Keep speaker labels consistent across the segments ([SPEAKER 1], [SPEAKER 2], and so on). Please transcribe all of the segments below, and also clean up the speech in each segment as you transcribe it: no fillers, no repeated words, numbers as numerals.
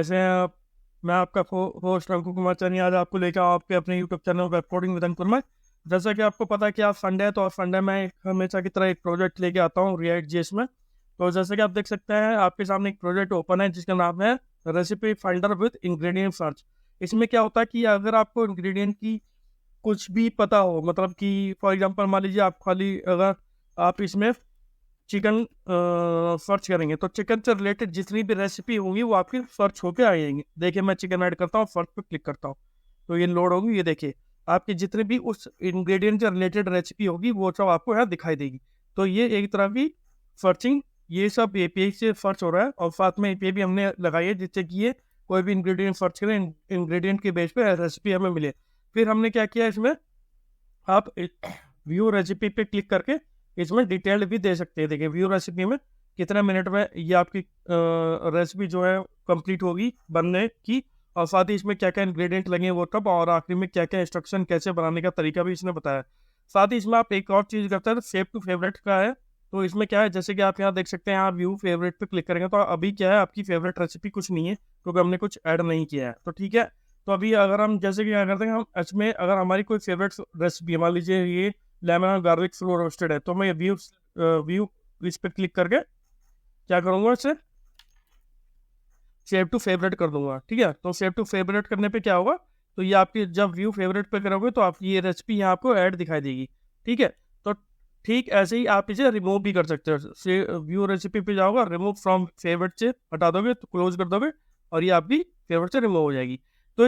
[SPEAKER 1] कैसे हैं आप। मैं आपका होस्ट अंकुर कुमार चानी आज आपको लेकर आपके अपने YouTube channel web coding with Ankur में। जैसा कि आपको पता है कि आज संडे है, तो आज संडे में हमेशा की तरह एक प्रोजेक्ट लेके आता हूँ रिएक्ट जेएस में। तो जैसे कि आप देख सकते हैं आपके सामने एक प्रोजेक्ट ओपन है जिसका नाम है recipe finder with ingredient search. इसमें क्या होता है कि अगर आपको इंग्रेडिएंट की कुछ भी पता हो, मतलब कि फॉर एग्जांपल मान लीजिए आप खाली अगर आप इसमें चिकन सर्च करेंगे तो चिकन से रिलेटेड जितनी भी रेसिपी होंगी वो आपकी सर्च होके आ जाएंगी। देखिए मैं चिकन ऐड करता हूँ, सर्च पे क्लिक करता हूँ तो ये लोड होगी। ये देखिए आपकी जितनी भी उस इंग्रेडिएंट से रिलेटेड रेसिपी होगी वो सब आपको यहाँ दिखाई देगी। तो ये एक तरह की सर्चिंग, ये सब एपीआई से सर्च हो रहा है और साथ में एपीआई भी हमने लगाई है जिससे कि ये कोई भी इंग्रेडिएंट सर्च करें, इंग्रेडिएंट के बेस पे रेसिपी हमें मिले। फिर हमने क्या किया, इसमें आप व्यू रेसिपी पे क्लिक करके इसमें डिटेल्ड भी दे सकते हैं। देखिए व्यू रेसिपी में कितने मिनट में ये आपकी रेसिपी जो है कंप्लीट होगी बनने की, और साथ ही इसमें क्या क्या इंग्रेडिएंट लगे वो कब, और आखिरी में क्या क्या इंस्ट्रक्शन कैसे बनाने का तरीका भी इसने बताया। साथ ही इसमें आप एक और चीज़ करते हैं, सेव टू फेवरेट का है। तो इसमें क्या है, जैसे कि आप यहाँ देख सकते हैं, आप व्यू फेवरेट पे क्लिक करेंगे तो अभी क्या है आपकी फेवरेट रेसिपी कुछ नहीं है क्योंकि हमने कुछ ऐड नहीं किया है। तो ठीक है, तो अभी अगर हम जैसे कि क्या करते हैं, हम इसमें अगर हमारी कोई फेवरेट रेसिपी, मान लीजिए ये लेमन और गार्लिक स्लो रोस्टेड है, तो मैं व्यू व्यू इस पर क्लिक करके क्या करूँगा, इसे सेव टू फेवरेट कर दूंगा। ठीक है, तो सेव टू फेवरेट करने पे क्या होगा, तो ये आपकी जब व्यू फेवरेट पे करोगे तो आप ये रेसिपी यहाँ आपको ऐड दिखाई देगी। ठीक है, तो ठीक ऐसे ही आप इसे रिमूव भी कर सकते हो। व्यू रेसिपी पे जाओगे, रिमूव फ्रॉम फेवरेट से हटा दोगे तो क्लोज कर दोगे और ये आपकी फेवरेट से रिमूव हो जाएगी। तो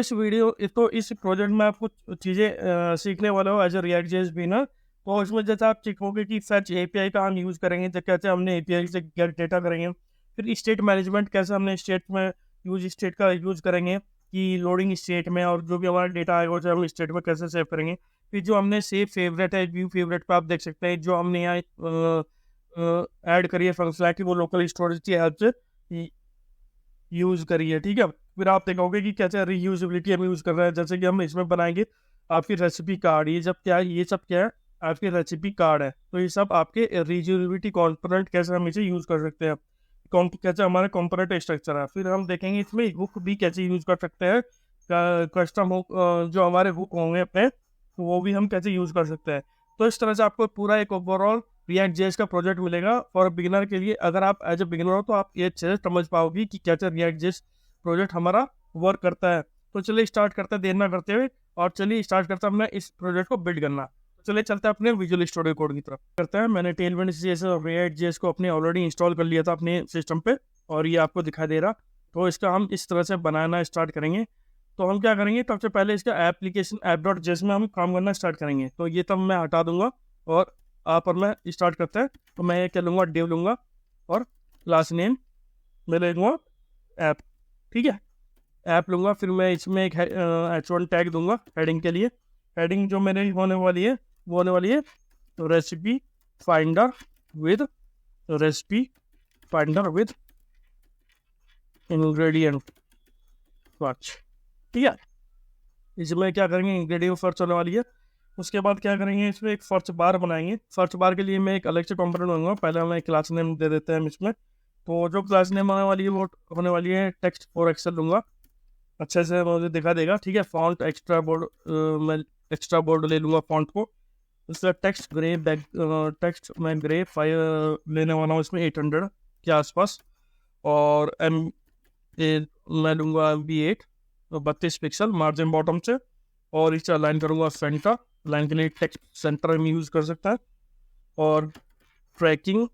[SPEAKER 1] इस प्रोजेक्ट में आप कुछ चीज़ें सीखने वाले हो as a React JS beginner. तो इसमें जैसे आप सीखोगे कि फैच एपीआई का हम यूज़ करेंगे, तो कैसे हमने एपीआई से गेट डेटा करेंगे। फिर स्टेट मैनेजमेंट, कैसे हमने स्टेट में स्टेट का यूज़ करेंगे कि लोडिंग स्टेट में, और जो भी हमारा डेटा आएगा उसे हम स्टेट में कैसे सेव करेंगे। फिर जो हमने सेव फेवरेट है, व्यू फेवरेट पे आप देख सकते हैं जो हमने यहाँ ऐड करी है फंक्शनलिटी, वो लोकल स्टोरेज की हेल्प से यूज़ करी है। ठीक है, फिर आप देखोगे कि कैसे रीयूजेबिलिटी हम यूज़ कर रहे हैं। जैसे कि हम इसमें बनाएंगे आपकी रेसिपी कार्ड, ये सब क्या है, ये सब क्या है आपकी रेसिपी कार्ड है। तो ये सब आपके रीयूजेबिलिटी कॉम्पोनेंट कैसे हम इसे यूज़ कर सकते हैं, कैसे हमारे कॉम्पोनेंट स्ट्रक्चर है। फिर हम देखेंगे इसमें हुक भी कैसे यूज़ कर सकते हैं, कस्टम हुक जो हमारे हुक होंगे अपने, तो वो भी हम कैसे यूज़ कर सकते हैं। तो इस तरह से आपको पूरा एक ओवरऑल रिएक्ट जेएस का प्रोजेक्ट मिलेगा फॉर बिगिनर के लिए। अगर आप एज ए बिगिनर हो तो आप ये अच्छे से समझ पाओगे कि कैसे रिएक्ट जेएस प्रोजेक्ट हमारा वर्क करता है। तो चलिए स्टार्ट करते हैं देर ना करते हुए, और चलिए स्टार्ट करते हैं हमने इस प्रोजेक्ट को बिल्ड करना। चलिए चलते हैं अपने विजुअल स्टूडियो कोड की तरफ करते हैं। मैंने टेलविंड जेएस और रिएक्ट जेएस को अपने ऑलरेडी इंस्टॉल कर लिया था अपने सिस्टम पे, और ये आपको दिखाई दे रहा। तो इसका हम इस तरह से बनाना स्टार्ट करेंगे। तो हम क्या करेंगे, सबसे पहले इसका एप्लीकेशन ऐप डॉट जेएस में हम काम करना स्टार्ट करेंगे। तो ये तब मैं हटा दूंगा और आप और मैं स्टार्ट करते हैं। तो मैं क्या लूँगा, डिव लूँगा और लास्ट नेम मैं लूँगा ऐप। ठीक है, ऐप लूँगा। फिर मैं इसमें एक H1 टैग दूंगा हेडिंग के लिए। हेडिंग जो मेरे होने वाली है वो होने वाली है recipe finder with ingredient search. ठीक है, इसमें क्या करेंगे, इंग्रेडिएंट सर्च होने वाली है। उसके बाद क्या करेंगे, इसमें एक सर्च बार बनाएंगे। सर्च बार के लिए मैं एक अलग से कंपोनेंट लूँगा। पहले हमें क्लास नेम दे देते हैं हम इसमें। तो जो क्लास नेम आने वाली है वो होने वाली है टेक्स्ट फॉर एक्सेल लूँगा, अच्छे से मुझे दिखा देगा। ठीक है, फॉन्ट एक्स्ट्रा बोर्ड, मैं एक्स्ट्रा बोर्ड ले लूँगा फॉन्ट को। उसका टेक्स्ट ग्रे टेक्स्ट मैं ग्रे 5 लेने वाला हूँ इसमें 800 के आसपास। और मैं लूँगा MB8 32 पिक्सल मार्जिन बॉटम से, और इसे अलाइन करूँगा सेंटर। लाइन के लिए टेक्स्ट सेंटर में यूज़ कर सकता है। और ट्रैकिंग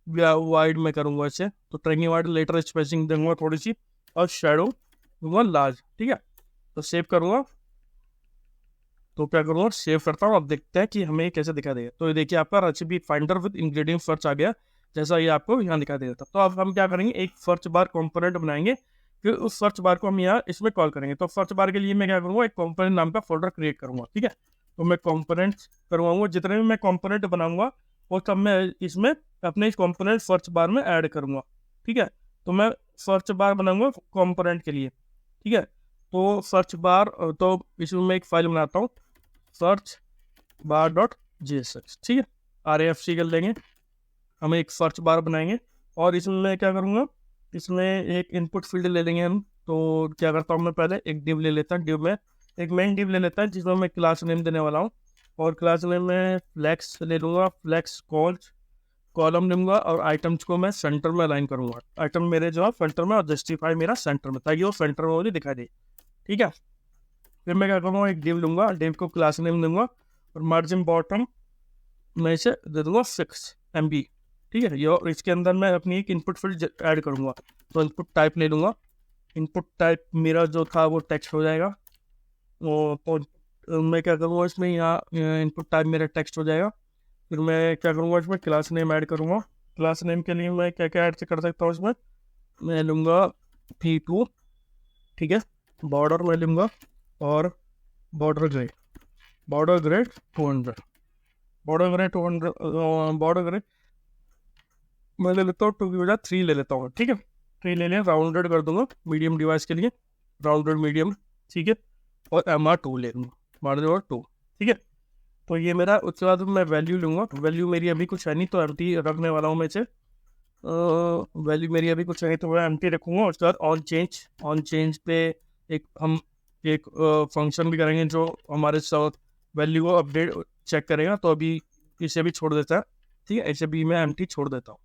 [SPEAKER 1] वाइड में करूँगा इसे, तो ट्रैकिंग वाइड लेटर स्पेसिंग दूंगा थोड़ी सी, और शेडो दूंगा लार्ज। ठीक है, तो सेव करूँगा। तो क्या करूँगा, सेव करता हूँ। अब देखते हैं कि हमें कैसे दिखा देगा। तो ये देखिए आपका recipe finder with ingredient search आ गया, जैसा ये आपको यहाँ दिखा देगा। तो अब हम क्या करेंगे, एक सर्च बार कंपोनेंट बनाएंगे। फिर उस सर्च बार को हम यहाँ इसमें कॉल करेंगे। तो सर्च बार के लिए मैं क्या करूँगा, एक कंपोनेंट नाम का फोल्डर क्रिएट करूँगा। ठीक है, तो मैं कंपोनेंट्स करवाऊँगा, जितने भी मैं कंपोनेंट बनाऊँगा वो सब मैं इसमें अपने इस कंपोनेंट सर्च बार में ऐड करूँगा। ठीक है, तो मैं सर्च बार बनाऊँगा कंपोनेंट के लिए। ठीक है, तो सर्च बार, तो इसमें मैं एक फाइल बनाता हूँ सर्च बार डॉट JSX। ठीक है, RAFC कर लेंगे, हम एक सर्च बार बनाएंगे। और इसमें मैं क्या करूँगा, इसमें एक इनपुट फील्ड ले लेंगे हम। तो क्या करता हूँ मैं, पहले एक डिव ले लेता हूँ। डिव में एक मेन डिव ले लेता है जिसमें मैं क्लास नेम देने वाला हूँ। और क्लास नेम में फ्लैक्स ले लूँगा, फ्लैक्स कॉलम लूँगा और आइटम्स को मैं सेंटर में अलाइन करूँगा। आइटम मेरे जो है सेंटर में और जस्टिफाई मेरा सेंटर में, ताकि वो सेंटर में मुझे दिखाई दे। ठीक है, फिर मैं क्या करूँगा, एक डिव लूँगा, डिव को क्लास नेम दूंगा और मार्जिन बॉटम मैं इसे दे दूँगा 6 MB। ठीक है, ये इसके अंदर मैं अपनी एक इनपुट फील्ड ऐड करूँगा। तो इनपुट टाइप ले लूँगा। इनपुट टाइप मेरा जो था वो टेक्स्ट हो जाएगा। तो मैं क्या करूँगा इसमें, यहाँ इनपुट टाइप मेरा टेक्स्ट हो जाएगा। फिर मैं क्या करूँगा इसमें क्लास नेम ऐड करूँगा। क्लास नेम के लिए मैं क्या क्या ऐड कर सकता हूँ इसमें, मैं लूँगा P2। ठीक है, बॉर्डर मैं लूँगा और बॉर्डर ग्रे 200, बॉर्डर ग्रे मैं ले लेता हूँ 2 की बजाय 3 ले लेता हूँ। ठीक है, 3 ले लिया, राउंडेड कर दूंगा मीडियम डिवाइस के लिए, राउंडेड मीडियम। ठीक है, और MR2 ले लूँगा, मार्जिन 2। ठीक है, तो ये मेरा, उसके बाद मैं वैल्यू लूँगा। वैल्यू मेरी अभी कुछ है नहीं तो एम्प्टी रखने वाला हूँ मैं इसे। वैल्यू मेरी अभी कुछ है नहीं तो मैं एम्प्टी रखूँगा। उसके बाद ऑन चेंज पे हम एक फंक्शन भी करेंगे जो हमारे वैल्यू को अपडेट चेक करेगा। तो अभी इसे भी छोड़ देता है। ठीक है, इसे भी मैं एम्प्टी छोड़ देता हूँ।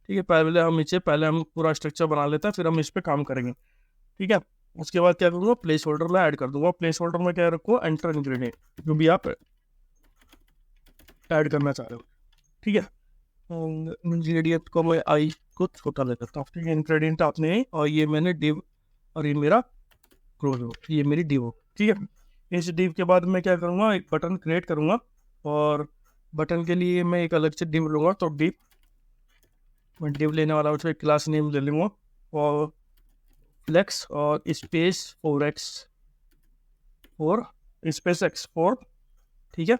[SPEAKER 1] ठीक है, पहले हम पूरा स्ट्रक्चर बना लेते हैं, फिर हम इस पर काम करेंगे। ठीक है, उसके बाद क्या करूँगा, प्लेस होल्डर में ऐड कर दूंगा। प्लेस होल्डर में क्या रखूँगा, एंटर इंग्रेडिएंट जो भी आप ऐड करना चाह रहे हो। ठीक है, इंग्रेडिएंट को मैं आई को छोटा ले लेता हूँ। ठीक है, इंग्रेडिएंट आपने, और ये मैंने डिव, और ये मेरा क्लोज हो, ये मेरी डिव हो। ठीक है, इस डिव के बाद मैं क्या करूँगा, एक बटन क्रिएट करूँगा। और बटन के लिए मैं एक अलग से डिव लूँगा। तो मैं डिव लेने वाला हूँ, उसमें क्लास नेम ले लूँगा और फ्लेक्स और स्पेस 4x4। ठीक है,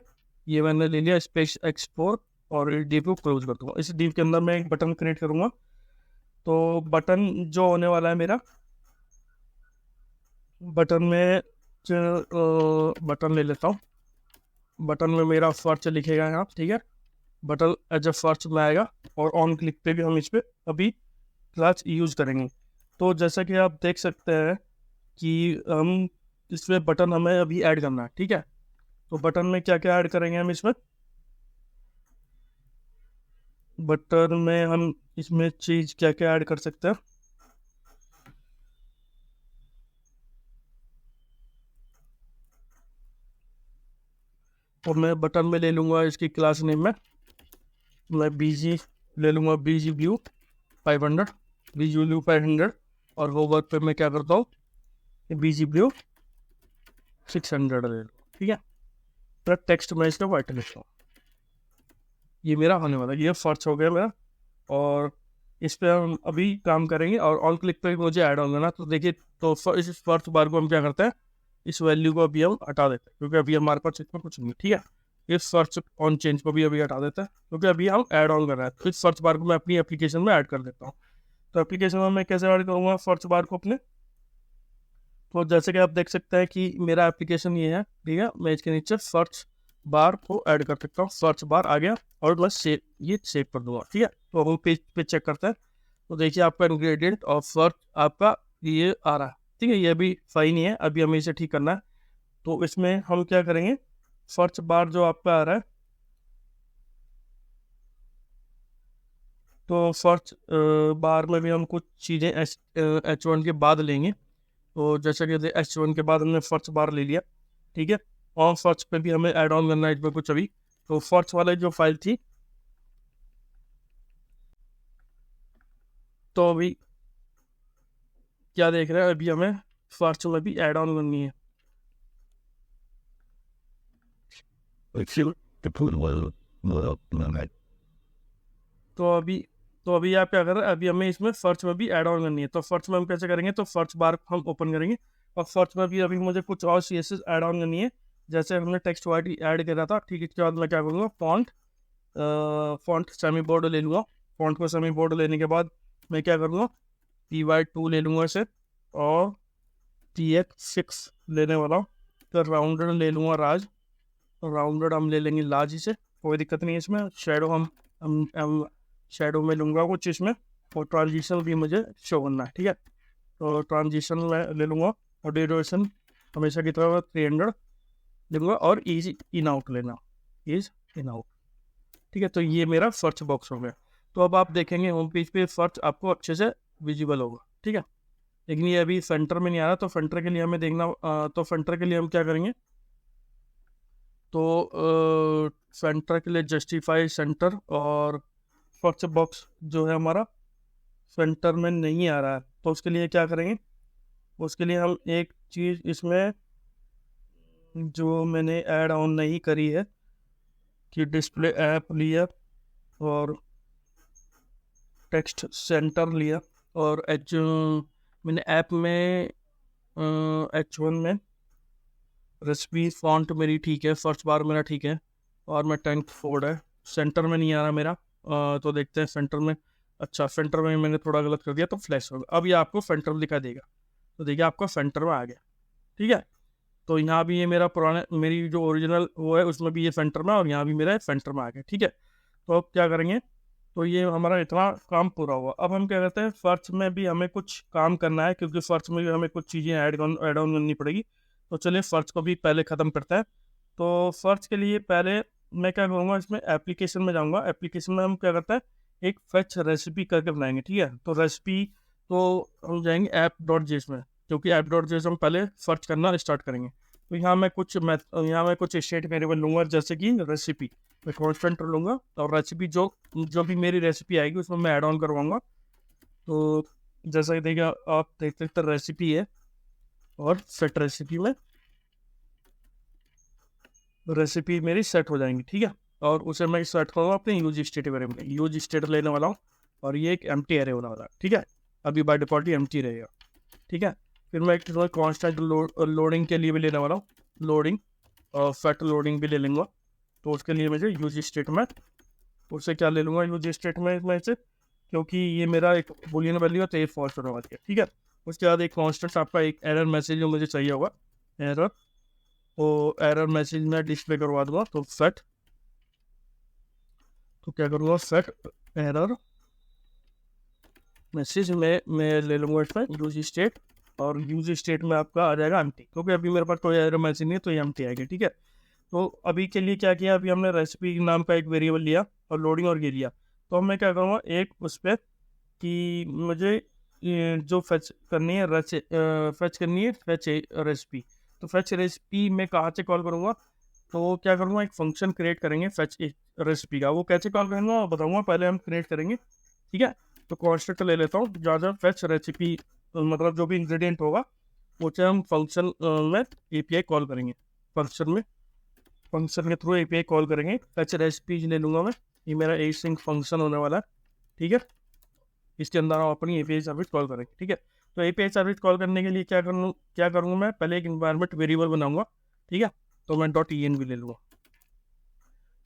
[SPEAKER 1] ये मैंने ले लिया स्पेस x4 और डिव को क्लोज कर दूंगा। इस डिव के अंदर मैं एक बटन क्रिएट करूँगा। तो बटन जो होने वाला है मेरा, बटन में बटन ले लेता हूँ। बटन में मेरा फर्स्ट लिखेगा यहाँ। ठीक है, बटन एज ए फर्स्ट में आएगा और ऑन क्लिक पे भी हम इस पर अभी क्लास यूज करेंगे। तो जैसा कि आप देख सकते हैं कि हम इसमें बटन हमें अभी ऐड करना है। ठीक है, तो बटन में क्या क्या ऐड करेंगे हम इसमें, बटन में हम इसमें चीज क्या क्या ऐड कर सकते हैं। और मैं बटन में ले लूँगा इसकी क्लास नेम में मैं BG ले लूँगा, BG व्यू 500 और होवर पे मैं क्या करता हूँ, BG व्यू 600 ले लूँ। ठीक है, फिर टेक्स्ट में इसका वाइट लिखता हूँ। ये मेरा होने वाला, ये फर्स्ट हो गया मेरा। और इस पर हम अभी काम करेंगे। और ऑन क्लिक पे मुझे ऐड ऑन करना। तो देखिए, तो इस फर्स्ट बार को हम क्या करते हैं, इस वैल्यू को अभी हम हटा देते हैं क्योंकि अभी हमारे पास इसमें कुछ नहीं। ठीक है, इस सर्च ऑन चेंज को भी अभी हटा देता है क्योंकि अभी हम ऐड ऑन कर रहे हैं। तो इस सर्च बार को मैं अपनी एप्लीकेशन में ऐड कर देता हूँ। तो एप्लीकेशन में मैं कैसे ऐड करूँगा सर्च बार को अपने, तो जैसे कि आप देख सकते हैं कि मेरा एप्लीकेशन ये है। ठीक है, मैं इसके नीचे सर्च बार को ऐड कर सकता हूँ। सर्च बार आ गया और मैं ये सेव कर दूंगा। ठीक है, तो हम पेज पे चेक करते हैं। तो देखिए आपका इंग्रेडिएंट और सर्च आपका ये आ रहा है। ठीक है, ये अभी सही नहीं है, अभी हमें इसे ठीक करना है। तो इसमें हम क्या करेंगे, सर्च बार जो आपका आ रहा है, तो सर्च बार में भी हम कुछ चीज़ें H1 के बाद लेंगे। तो जैसा कि H1 के बाद हमने सर्च बार ले लिया। ठीक है, और सर्च पे भी हमें ऐड ऑन करना है इसमें कुछ अभी। तो सर्च वाले जो फाइल थी, तो अभी क्या देख रहे हैं, अभी हमें सर्च में भी ऐड ऑन करनी है। तो अभी आप क्या कर रहे हैं, अभी हमें इसमें सर्च में भी ऐड ऑन करनी है। तो सर्च में हम कैसे करेंगे, तो सर्च बार हम ओपन करेंगे और सर्च में भी अभी मुझे कुछ और CSS ऐड ऑन करनी है। जैसे हमने टेक्स्ट वाइट ऐड करा था। ठीक है, इसके बाद मैं क्या करूँगा, फॉन्ट सेमी बोर्ड ले लूँगा। फॉन्ट को सेमी बोर्ड लेने के बाद मैं क्या करूँगा, PY2 ले लूँगा इसे और TX6 लेने वाला हूँ। तो राउंडेड ले लूँगा राज, राउंडेड हम ले लेंगे लार्ज से, कोई दिक्कत नहीं है इसमें। शेडो हम शेडो में लूँगा कुछ इसमें और ट्रांजिशन भी मुझे शो करना है, ठीक है। तो ट्रांजिशन में ले लूँगा और ड्यूरेशन हमेशा की तरह 300 लूँगा और इज इन आउट लेना, इज इन आउट, ठीक है। तो ये मेरा सर्च बॉक्स हो गया। तो अब आप देखेंगे होम पेज पे सर्च आपको अच्छे से विजिबल होगा, ठीक है। लेकिन ये अभी सेंटर में नहीं आ रहा, तो सेंटर के लिए हमें देखना, तो सेंटर के लिए हम क्या करेंगे, तो सेंटर के लिए जस्टिफाई सेंटर, और सर्च बॉक्स जो है हमारा सेंटर में नहीं आ रहा है, तो उसके लिए क्या करेंगे, उसके लिए हम एक चीज़ इसमें जो मैंने ऐड ऑन नहीं करी है कि डिस्प्ले ऐप लिया और टेक्स्ट सेंटर लिया, और मैंने ऐप में H1 में रेसिपी फॉन्ट मेरी ठीक है, सर्च बार मेरा ठीक है, और मैं 10th फोर्ड है, सेंटर में नहीं आ रहा मेरा। तो देखते हैं सेंटर में, अच्छा सेंटर में मैंने थोड़ा गलत कर दिया तो फ्लैश होगा। अब ये आपको सेंटर दिखा देगा, तो देखिए आपका सेंटर में आ गया, ठीक है। तो यहाँ भी ये मेरा पुराना, मेरी जो ओरिजिनल वो है उसमें भी ये सेंटर में, और यहाँ भी मेरा सेंटर में आ गया, ठीक है। तो अब क्या करेंगे, तो ये हमारा इतना काम पूरा हुआ। अब हम क्या करते हैं, सर्च में भी हमें कुछ काम करना है, क्योंकि सर्च में भी हमें कुछ चीज़ें ऐड ऑन करनी पड़ेगी। तो चलिए सर्च को भी पहले ख़त्म करते हैं। तो सर्च के लिए पहले मैं क्या करूँगा, इसमें एप्लीकेशन में जाऊँगा। एप्लीकेशन में हम क्या करते हैं, एक फेच रेसिपी करके बनाएंगे, ठीक है। तो रेसिपी, तो हम जाएंगे app.js में, क्योंकि app.js हम पहले सर्च करना स्टार्ट करेंगे। तो यहाँ मैं कुछ स्टेट वेरिएबल लूँगा, जैसे कि रेसिपी मैं कॉन्स्टेंट लूँगा, और रेसिपी जो भी मेरी रेसिपी आएगी उसमें मैं ऐड ऑन करवाऊँगा। तो जैसा कि देखिए आप देख सकते रेसिपी है, और सेट रेसिपी में रेसिपी मेरी सेट हो जाएंगी, ठीक है। और उसे मैं सेट करूँगा अपने यूज स्टेट वेरिएबल में, यूज स्टेट लेने वाला हूँ, और ये एक एम्प्टी एरे होने वाला है, ठीक है। अभी बाय डिफॉल्ट ही एम्प्टी रहेगा, ठीक है। फिर मैं एक कॉन्स्टेंट लोडिंग के लिए भी लेने वाला हूँ, लोडिंग और सेट लोडिंग भी ले लूँगा। तो उसके लिए मुझे यूज स्टेट में उससे क्या ले लूँगा, यूज स्टेट में से, क्योंकि ये मेरा एक बुलियन वैल्यू है तो ये फॉल्स होने वाली है, ठीक है। उसके बाद एक कॉन्स्टेंट आपका एक एरर मैसेज जो मुझे चाहिए होगा, एरर, तो एरर मैसेज में डिस्प्ले करवा दूंगा। तो सेट, तो क्या करूँगा, सेट एरर मैसेज में मैं ले लूँगा इसमें यूज स्टेट, और यूज स्टेट में आपका आ जाएगा एम्प्टी, क्योंकि अभी मेरे पास कोई एरर मैसेज नहीं है, तो ये एम्प्टी आएगा, ठीक है। तो अभी के लिए क्या किया, अभी हमने रेसिपी नाम का एक वेरिएबल लिया और लोडिंग और ये लिया। तो अब मैं क्या करूँगा, एक उस पर कि मुझे जो फेच करनी है फेच रेसिपी। तो फेच रेसिपी मैं कहाँ से कॉल करूँगा, तो क्या करूँगा, एक फंक्शन क्रिएट करेंगे फेच रेसिपी का। वो कैसे कॉल करूँगा बताऊँगा, पहले हम क्रिएट करेंगे, ठीक है। तो कॉन्स्टेंट ले लेता हूँ, जहाँ फेच रेसिपी मतलब जो भी इंग्रेडिएंट होगा उसे हम फंक्शन में API कॉल करेंगे, फंक्शन के थ्रू API कॉल करेंगे। फेच रेसिपीज ले लूँगा मैं, ये मेरा एसिंक फंक्शन होने वाला है, ठीक है। इसके अंदर हम अपनी API सर्विस कॉल करेंगे, ठीक है। तो API सर्विस कॉल करने के लिए क्या करूँगा मैं, पहले एक इन्वायरमेंट वेरिएबल बनाऊंगा, ठीक है। तो मैं .env ले लूँगा,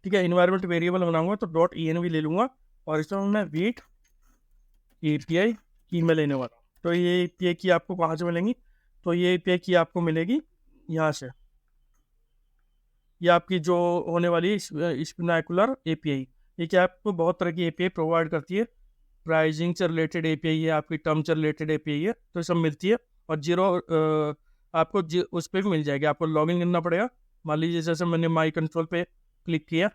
[SPEAKER 1] ठीक है। इन्वायरमेंट वेरिएबल बनाऊंगा तो .env ले लूँगा, और इसमें मैं वेट API की मैं लेने वाला हूँ। तो ये API की आपको कहाँ से मिलेंगी, तो ये API की आपको मिलेगी यहाँ से, ये आपकी जो होने वाली है स्पिनाकुलर API। ये क्या आपको बहुत तरह की API प्रोवाइड करती है, प्राइसिंग से रिलेटेड API है, आपकी टर्म से रिलेटेड API है, तो ये सब मिलती है। और जीरो आपको उस पर भी मिल जाएगी, आपको लॉगिन करना पड़ेगा। मान लीजिए जैसे मैंने माई कंट्रोल पे क्लिक किया,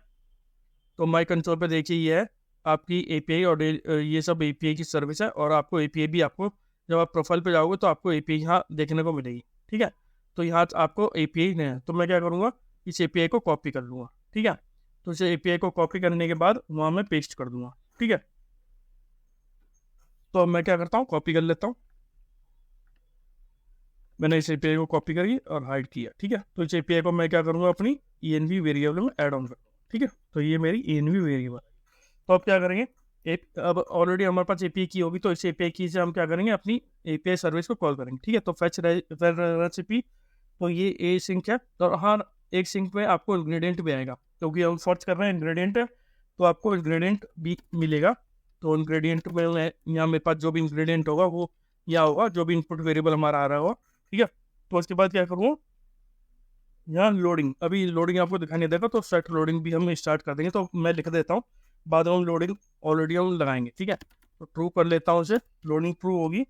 [SPEAKER 1] तो माई कंट्रोल पे देखिए ये है आपकी API, और ये सब API की सर्विस है। और आपको API भी आपको जब आप प्रोफाइल पे जाओगे तो आपको API यहाँ देखने को मिलेगी, ठीक है। तो यहाँ आपको API नहीं है, तो मैं क्या करूँगा, इस API को कॉपी कर लूँगा, ठीक है। तो इस API को कॉपी करने के बाद वहाँ मैं पेस्ट कर दूँगा, ठीक है। तो मैं क्या करता हूँ, कॉपी कर लेता हूँ, मैंने इस API को कॉपी करी और हाइड किया, ठीक है। तो इस API को मैं क्या करूँगा, अपनी ENV वेरिएबल में ऐड ऑन करूँगा, ठीक है। तो ये मेरी ENV वेरिएबल। तो अब क्या करेंगे, अब ऑलरेडी हमारे पास API की होगी, तो इस API की से हम क्या करेंगे, अपनी API सर्विस को कॉल करेंगे, ठीक है। तो फेच रेसिपी, तो ये ए सिंक है, और हाँ एक सिंक में आपको इंग्रेडिएंट भी आएगा, क्योंकि हम सर्च कर रहे हैं इंग्रेडिएंट, तो आपको इंग्रेडिएंट भी मिलेगा। तो इंग्रेडिएंट में यहाँ मेरे पास जो भी इंग्रेडिएंट होगा वो यहाँ होगा, जो भी इनपुट वेरिएबल हमारा आ रहा होगा, ठीक है। तो उसके बाद क्या करूँगा, यहाँ लोडिंग, अभी लोडिंग आपको दिखाई नहीं देगा, तो सेट लोडिंग भी हम स्टार्ट कर देंगे। तो मैं लिख देता हूँ, बाद में हम लोडिंग ऑलरेडी हम लगाएंगे, ठीक है। तो ट्रू कर लेता हूँ उसे, लोडिंग ट्रू होगी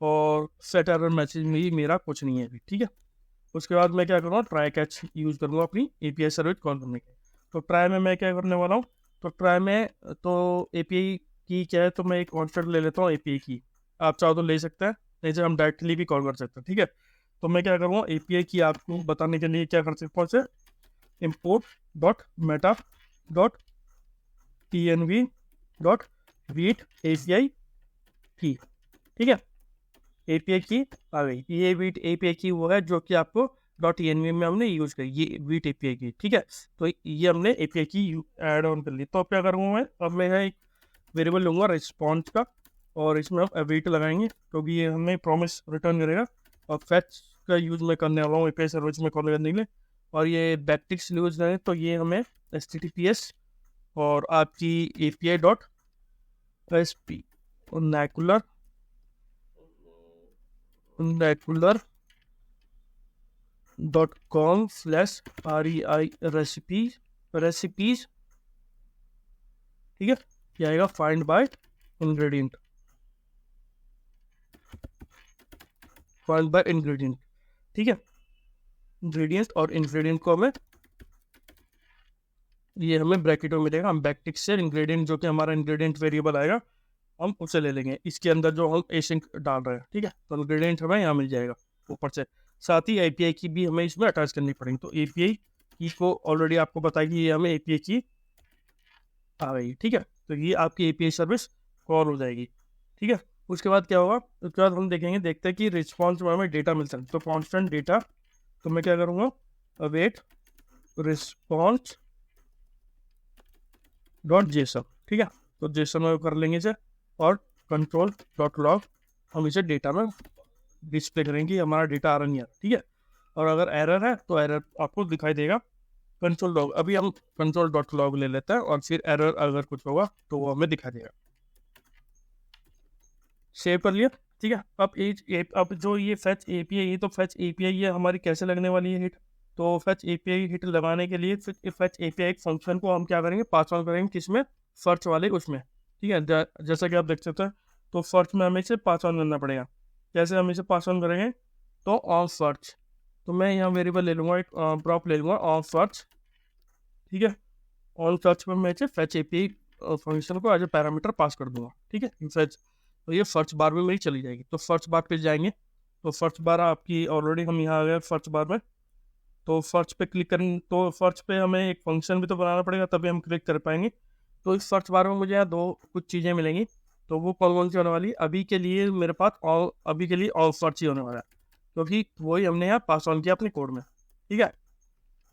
[SPEAKER 1] और सेट एरर मैसेज में ही मेरा कुछ नहीं है अभी, ठीक है। उसके बाद मैं क्या करूँगा, ट्राई कैच यूज़ करूँगा अपनी एपीआई सर्विस कॉल करने के। तो ट्राई में मैं क्या करने वाला हूँ, तो ट्राई में तो एपीआई की क्या है, तो मैं एक कॉन्स्टेंट ले लेता हूँ एपीआई की, आप चाहो तो ले सकते हैं, नहीं तो हम डायरेक्टली भी कॉल कर सकते हैं, ठीक है। तो मैं क्या करूँगा, एपीआई की आपको बताने के लिए क्या कर सकता हूँ, उसे import dot meta dot tnv dot wait API की, ठीक है। एपीआई की आ गई, ये वीट एपीआई की वो है जो कि आपको डॉट एनवी में हमने यूज करी, ये वीट एपीआई की, ठीक है। तो ये हमने एपीआई की ऐड ऑन कर ली। तो अब क्या करूँगा मैं, अब मैं एक वेरिएबल लूँगा रिस्पॉन्स का और इसमें हम अवेट लगाएंगे क्योंकि ये हमें प्रॉमिस रिटर्न करेगा। और फैच का यूज़ मैं करने वाला हूँ एपीआई सर्विस में कॉल करने के लिए। और ये बैकटिक्स यूज है तो ये हमें HTTPS और आपकी API dot SP नेकुलर necular.com/rei recipes, ठीक है। क्या आएगा, फाइंड बाय इंग्रेडिएंट, ठीक है। इंग्रेडिएंट और इंग्रेडिएंट को हमें ये हमें ब्रैकेट में मिलेगा, हम बैकटिक से इंग्रेडिएंट जो कि हमारा इंग्रेडिएंट वेरिएबल आएगा हम उसे ले लेंगे, इसके अंदर जो हम एसिंक डाल रहे हैं, ठीक है। तो इंग्रेडिएंट हमें यहाँ मिल जाएगा ऊपर से। साथ ही एपीआई की भी हमें इसमें अटैच करनी पड़ेगी। तो एपीआई की को ऑलरेडी आपको बताएगी, ये हमें एपीआई की आ गई, ठीक है। तो ये आपकी एपीआई सर्विस कॉल हो जाएगी, ठीक है। उसके बाद क्या होगा, उसके बाद हम देखते हैं कि रिस्पॉन्स में हमें डेटा मिलता है। तो कॉन्स्टेंट डेटा, तो मैं क्या करूँगा, अवेट रिस्पॉन्स डॉट जेसन, ठीक है। तो जेसन में कर लेंगे इसे और कंट्रोल डॉट लॉग हम इसे डेटा में डिस्प्ले करेंगे, हमारा डेटा आ रहा नहीं है, ठीक है। और अगर एरर है तो एरर आपको दिखाई देगा कंट्रोल लॉग। अभी हम कंट्रोल डॉट लॉग ले लेते हैं और फिर एरर अगर कुछ होगा तो वो हमें दिखा देगा। सेव कर लिया, ठीक है। अब जो ये फैच एपीआई, ये तो फैच एपीआई ये हमारी कैसे लगने वाली है हिट। तो फैच एपीआई हिट लगाने के लिए फैच एपीआई फंक्शन को हम क्या करेंगे, पास ऑन करेंगे किसमें, सर्च वाले उसमें, ठीक है। जैसा कि आप देख सकते हैं, तो सर्च में हमें इसे पास ऑन करना पड़ेगा। कैसे हम इसे पास ऑन करेंगे, तो ऑन सर्च, तो मैं यहाँ वेरिएबल ले लूँगा, एक प्रॉप ले लूँगा ऑन सर्च, ठीक है। ऑन सर्च में मैं इसे फैच एपीआई फंक्शन को एज ए पैरामीटर पास कर दूंगा, ठीक है। फैच, तो ये सर्च बार में मेरी चली जाएगी। तो सर्च बार पे जाएंगे, तो सर्च बार आपकी ऑलरेडी हम यहाँ आ गए सर्च बार में। तो सर्च पे क्लिक करेंगे, तो सर्च पे हमें एक फंक्शन भी तो बनाना पड़ेगा तभी हम क्लिक कर पाएंगे। तो इस सर्च बार में मुझे यहाँ कुछ चीज़ें मिलेंगी, तो वो कौन सी होने वाली, अभी के लिए मेरे पास अभी के लिए ऑल सर्च ही होने वाला है क्योंकि वही हमने यहाँ पास ऑन किया अपने कोड में, ठीक है।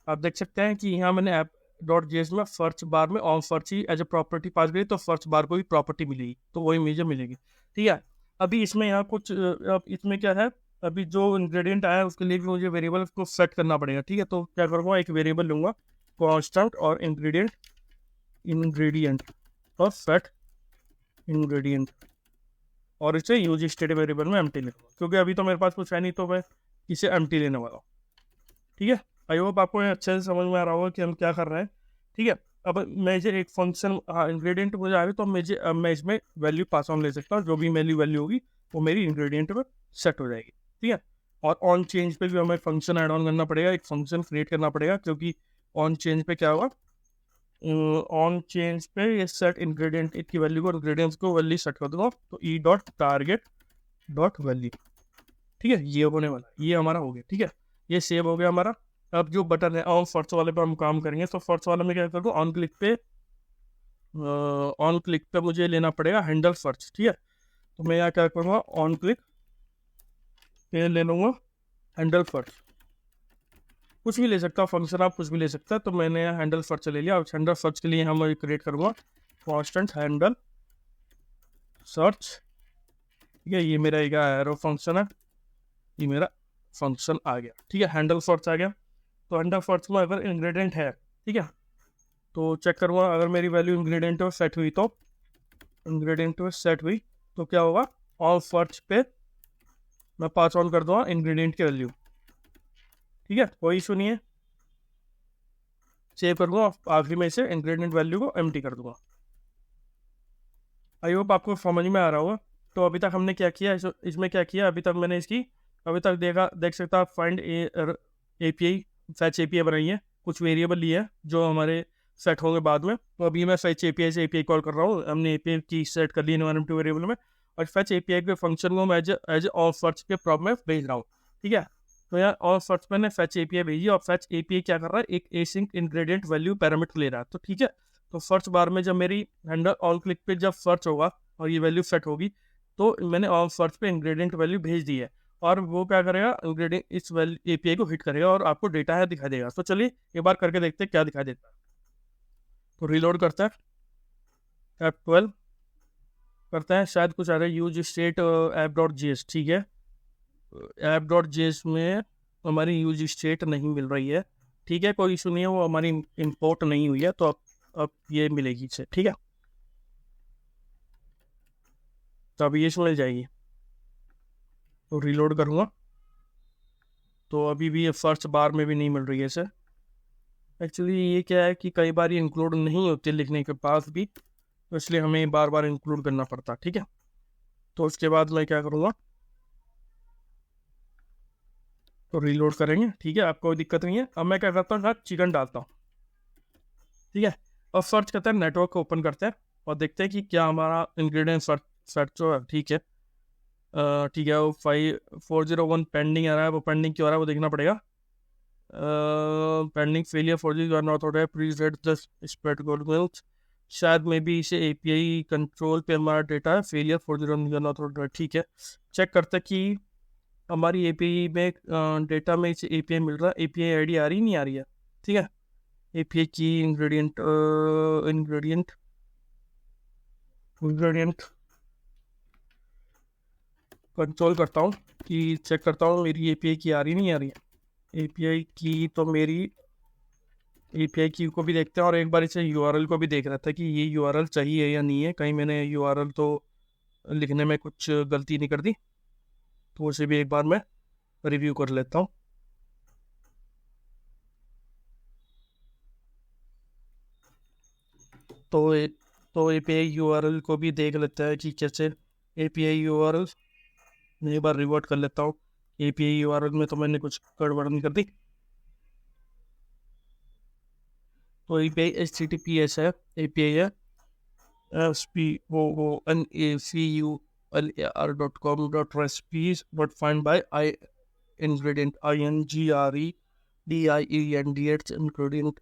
[SPEAKER 1] आप देख सकते हैं कि यहाँ मैंने ऐप डॉट जेएस में सर्च बार में ऑन सर्च ही एज ए प्रॉपर्टी पास करी, तो सर्च बार को भी प्रॉपर्टी मिलेगी, तो वही मुझे मिलेगी, ठीक है। अभी इसमें यहाँ कुछ अब इसमें क्या है, अभी जो इंग्रेडिएंट आया है उसके लिए भी मुझे वेरिएबल को सेट करना पड़ेगा, ठीक है। तो क्या करूँगा, एक वेरिएबल लूँगा कॉन्स्टेंट और इंग्रेडिएंट और सेट इंग्रेडिएंट और इसे यूज स्टेट वेरिएबल में एम्प्टी लिखूँगा क्योंकि अभी तो मेरे पास कुछ है नहीं, तो मैं इसे एम्प्टी लेने वाला हूँ, ठीक है। आई होप आपको अच्छे से समझ में आ रहा होगा कि हम क्या कर रहे हैं, ठीक है। अब मैं एक फंक्शन, हाँ इंग्रेडिएंट मुझे आ गया तो मैं इसमें वैल्यू पास ऑन ले सकता हूँ, जो भी वैल्यू होगी वो मेरी इंग्रेडिएंट में सेट हो जाएगी, ठीक है। और ऑन चेंज पे भी हमें फंक्शन ऐड ऑन करना पड़ेगा, एक फंक्शन क्रिएट करना पड़ेगा क्योंकि ऑन चेंज पे क्या होगा, ऑन चेंज पे ये सेट इंग्रेडिएंट की वैल्यू को, इंग्रेडिएंट्स को वैल्यू सेट कर दूंगा। तो E dot target dot value, ठीक है, ये होने वाला, ये हमारा हो गया, ठीक है। ये सेव हो गया हमारा। अब जो बटन है ऑन फर्स्ट वाले पे हम काम करेंगे। तो फर्स्ट वाले में क्या करूँ, ऑन क्लिक पे मुझे लेना पड़ेगा हैंडल सर्च, ठीक है। तो मैं यहाँ क्या करूँगा, ऑन क्लिक पे ले लूँगा हैंडल सर्च, कुछ भी ले सकता हूँ फंक्शन, आप कुछ भी ले सकता है। तो मैंने यहाँ हैंडल सर्च ले लिया। अब हैंडल सर्च के लिए हम क्रिएट करूँगा कॉन्स्टेंट हैंडल सर्च, ठीक है। ये मेरा एक एरो फंक्शन है, ये मेरा फंक्शन आ गया, ठीक है। हैंडल सर्च आ गया। तो हैंडल सर्च में अगर इंग्रेडिएंट है, ठीक है, तो चेक करूँगा अगर मेरी वैल्यू इंग्रेडिएंट में सेट हुई, तो इंग्रेडिएंट में सेट हुई तो क्या होगा, ऑन सर्च पे मैं पास ऑन कर दूँगा इंग्रेडिएंट की वैल्यू, ठीक है, कोई इशू नहीं है। सेव कर दूँगा, आखिरी में इसे इंग्रेडिएंट वैल्यू को एम्प्टी कर दूँगा, आई होप आपको समझ में आ रहा होगा। तो अभी तक हमने क्या किया, इसमें क्या किया, अभी तक मैंने इसकी अभी तक देख सकता आप find A P I, fetch A P I बनाई है, कुछ वेरिएबल लिए है जो हमारे सेट होंगे बाद में। तो अभी मैं फैच ए पी आई से ए पी आई कॉल कर रहा हूँ, हमने ए पी आई की सेट कर ली एनवायरमेंट वेरिएबल में, और फैच ए पी आई के फंक्शन को मैं एज ऑन सर्च के प्रॉब्लम में भेज रहा हूँ। ठीक है, तो यार ऑन सर्च मैंने फैच ए पी आई भेजी, और फैच ए पी आई क्या कर रहा है, एक एसिंक इंग्रेडिएंट वैल्यू पैरामीटर ले रहा है। तो ठीक है, तो सर्च बार में जब मेरी हैंडल ऑन क्लिक पे जब सर्च होगा और ये वैल्यू सेट होगी, तो मैंने ऑन सर्च पे इंग्रेडिएंट वैल्यू भेज दी है, और वो क्या करेगा, इंग्रेडिएंट इस वैल्यू एपीआई को हिट करेगा और आपको डेटा है दिखा देगा। तो चलिए एक बार करके देखते हैं क्या दिखाई देता है। तो रीलोड करता है, F12 करता है, शायद कुछ आ रहा है use state app dot G S. ठीक है, ऐप डॉट जी एस में हमारी यूज स्टेट नहीं मिल रही है। ठीक है, कोई इशू नहीं है, वो हमारी इंपोर्ट नहीं हुई है, तो अब ये मिलेगी इसे। ठीक है, तो अभी ये मिल जाएगी। तो रीलोड करूँगा, तो अभी भी ये सर्च बार में भी नहीं मिल रही है इसे। एक्चुअली ये क्या है कि कई बार ये इंक्लूड नहीं होती लिखने के पास भी, तो इसलिए हमें बार बार इंक्लूड करना पड़ता। ठीक है, तो उसके बाद मैं क्या करूँगा, तो रीलोड करेंगे। ठीक है, आपको कोई दिक्कत नहीं है। अब मैं क्या करता हूँ, चिकन डालता हूँ। ठीक है, और सर्च करते हैं, नेटवर्क को ओपन करते हैं और देखते हैं कि क्या हमारा इंग्रेडिएंट सर्च जो है। ठीक है, ठीक है, वो 5401 पेंडिंग आ रहा है, वो पेंडिंग क्यों आ रहा है वो देखना पड़ेगा। Pending failure for this are not order, please read the spread goals. शायद मे बी इसे एपीआई कंट्रोल पे हमारा डेटा है, failure for this not order. ठीक है, चेक करते हैं कि हमारी एपीआई में डेटा में इसे एपीआई मिल रहा है, एपीआई आईडी आ रही नहीं आ रही है। ठीक है, एपीआई की इंग्रेडिएंट इंग्रेडिएंट इंग्रेडिएंट कंट्रोल करता हूँ कि चेक करता हूँ मेरी एपीआई की आ रही नहीं आ रही है। एपीआई की तो मेरी एपीआई की को भी देखते हैं, और एक बार इसे यूआरएल को भी देख रहा था कि ये यूआरएल चाहिए या नहीं है, कहीं मैंने यूआरएल तो लिखने में कुछ गलती नहीं कर दी। तो उसे भी एक बार मैं रिव्यू कर लेता हूँ। तो एपीआई यूआरएल को भी देख लेता है कि कैसे एपीआई यूआरएल मैं एक बार रिवर्ट कर लेता हूँ। एपीआई यूआरएल में तो मैंने कुछ गड़बड़ नहीं कर दी। तो एपीआई HTTPS है, एपीआई है SPOONACULAR.com.recipes but find by ingredient INGREDIENDH ingredient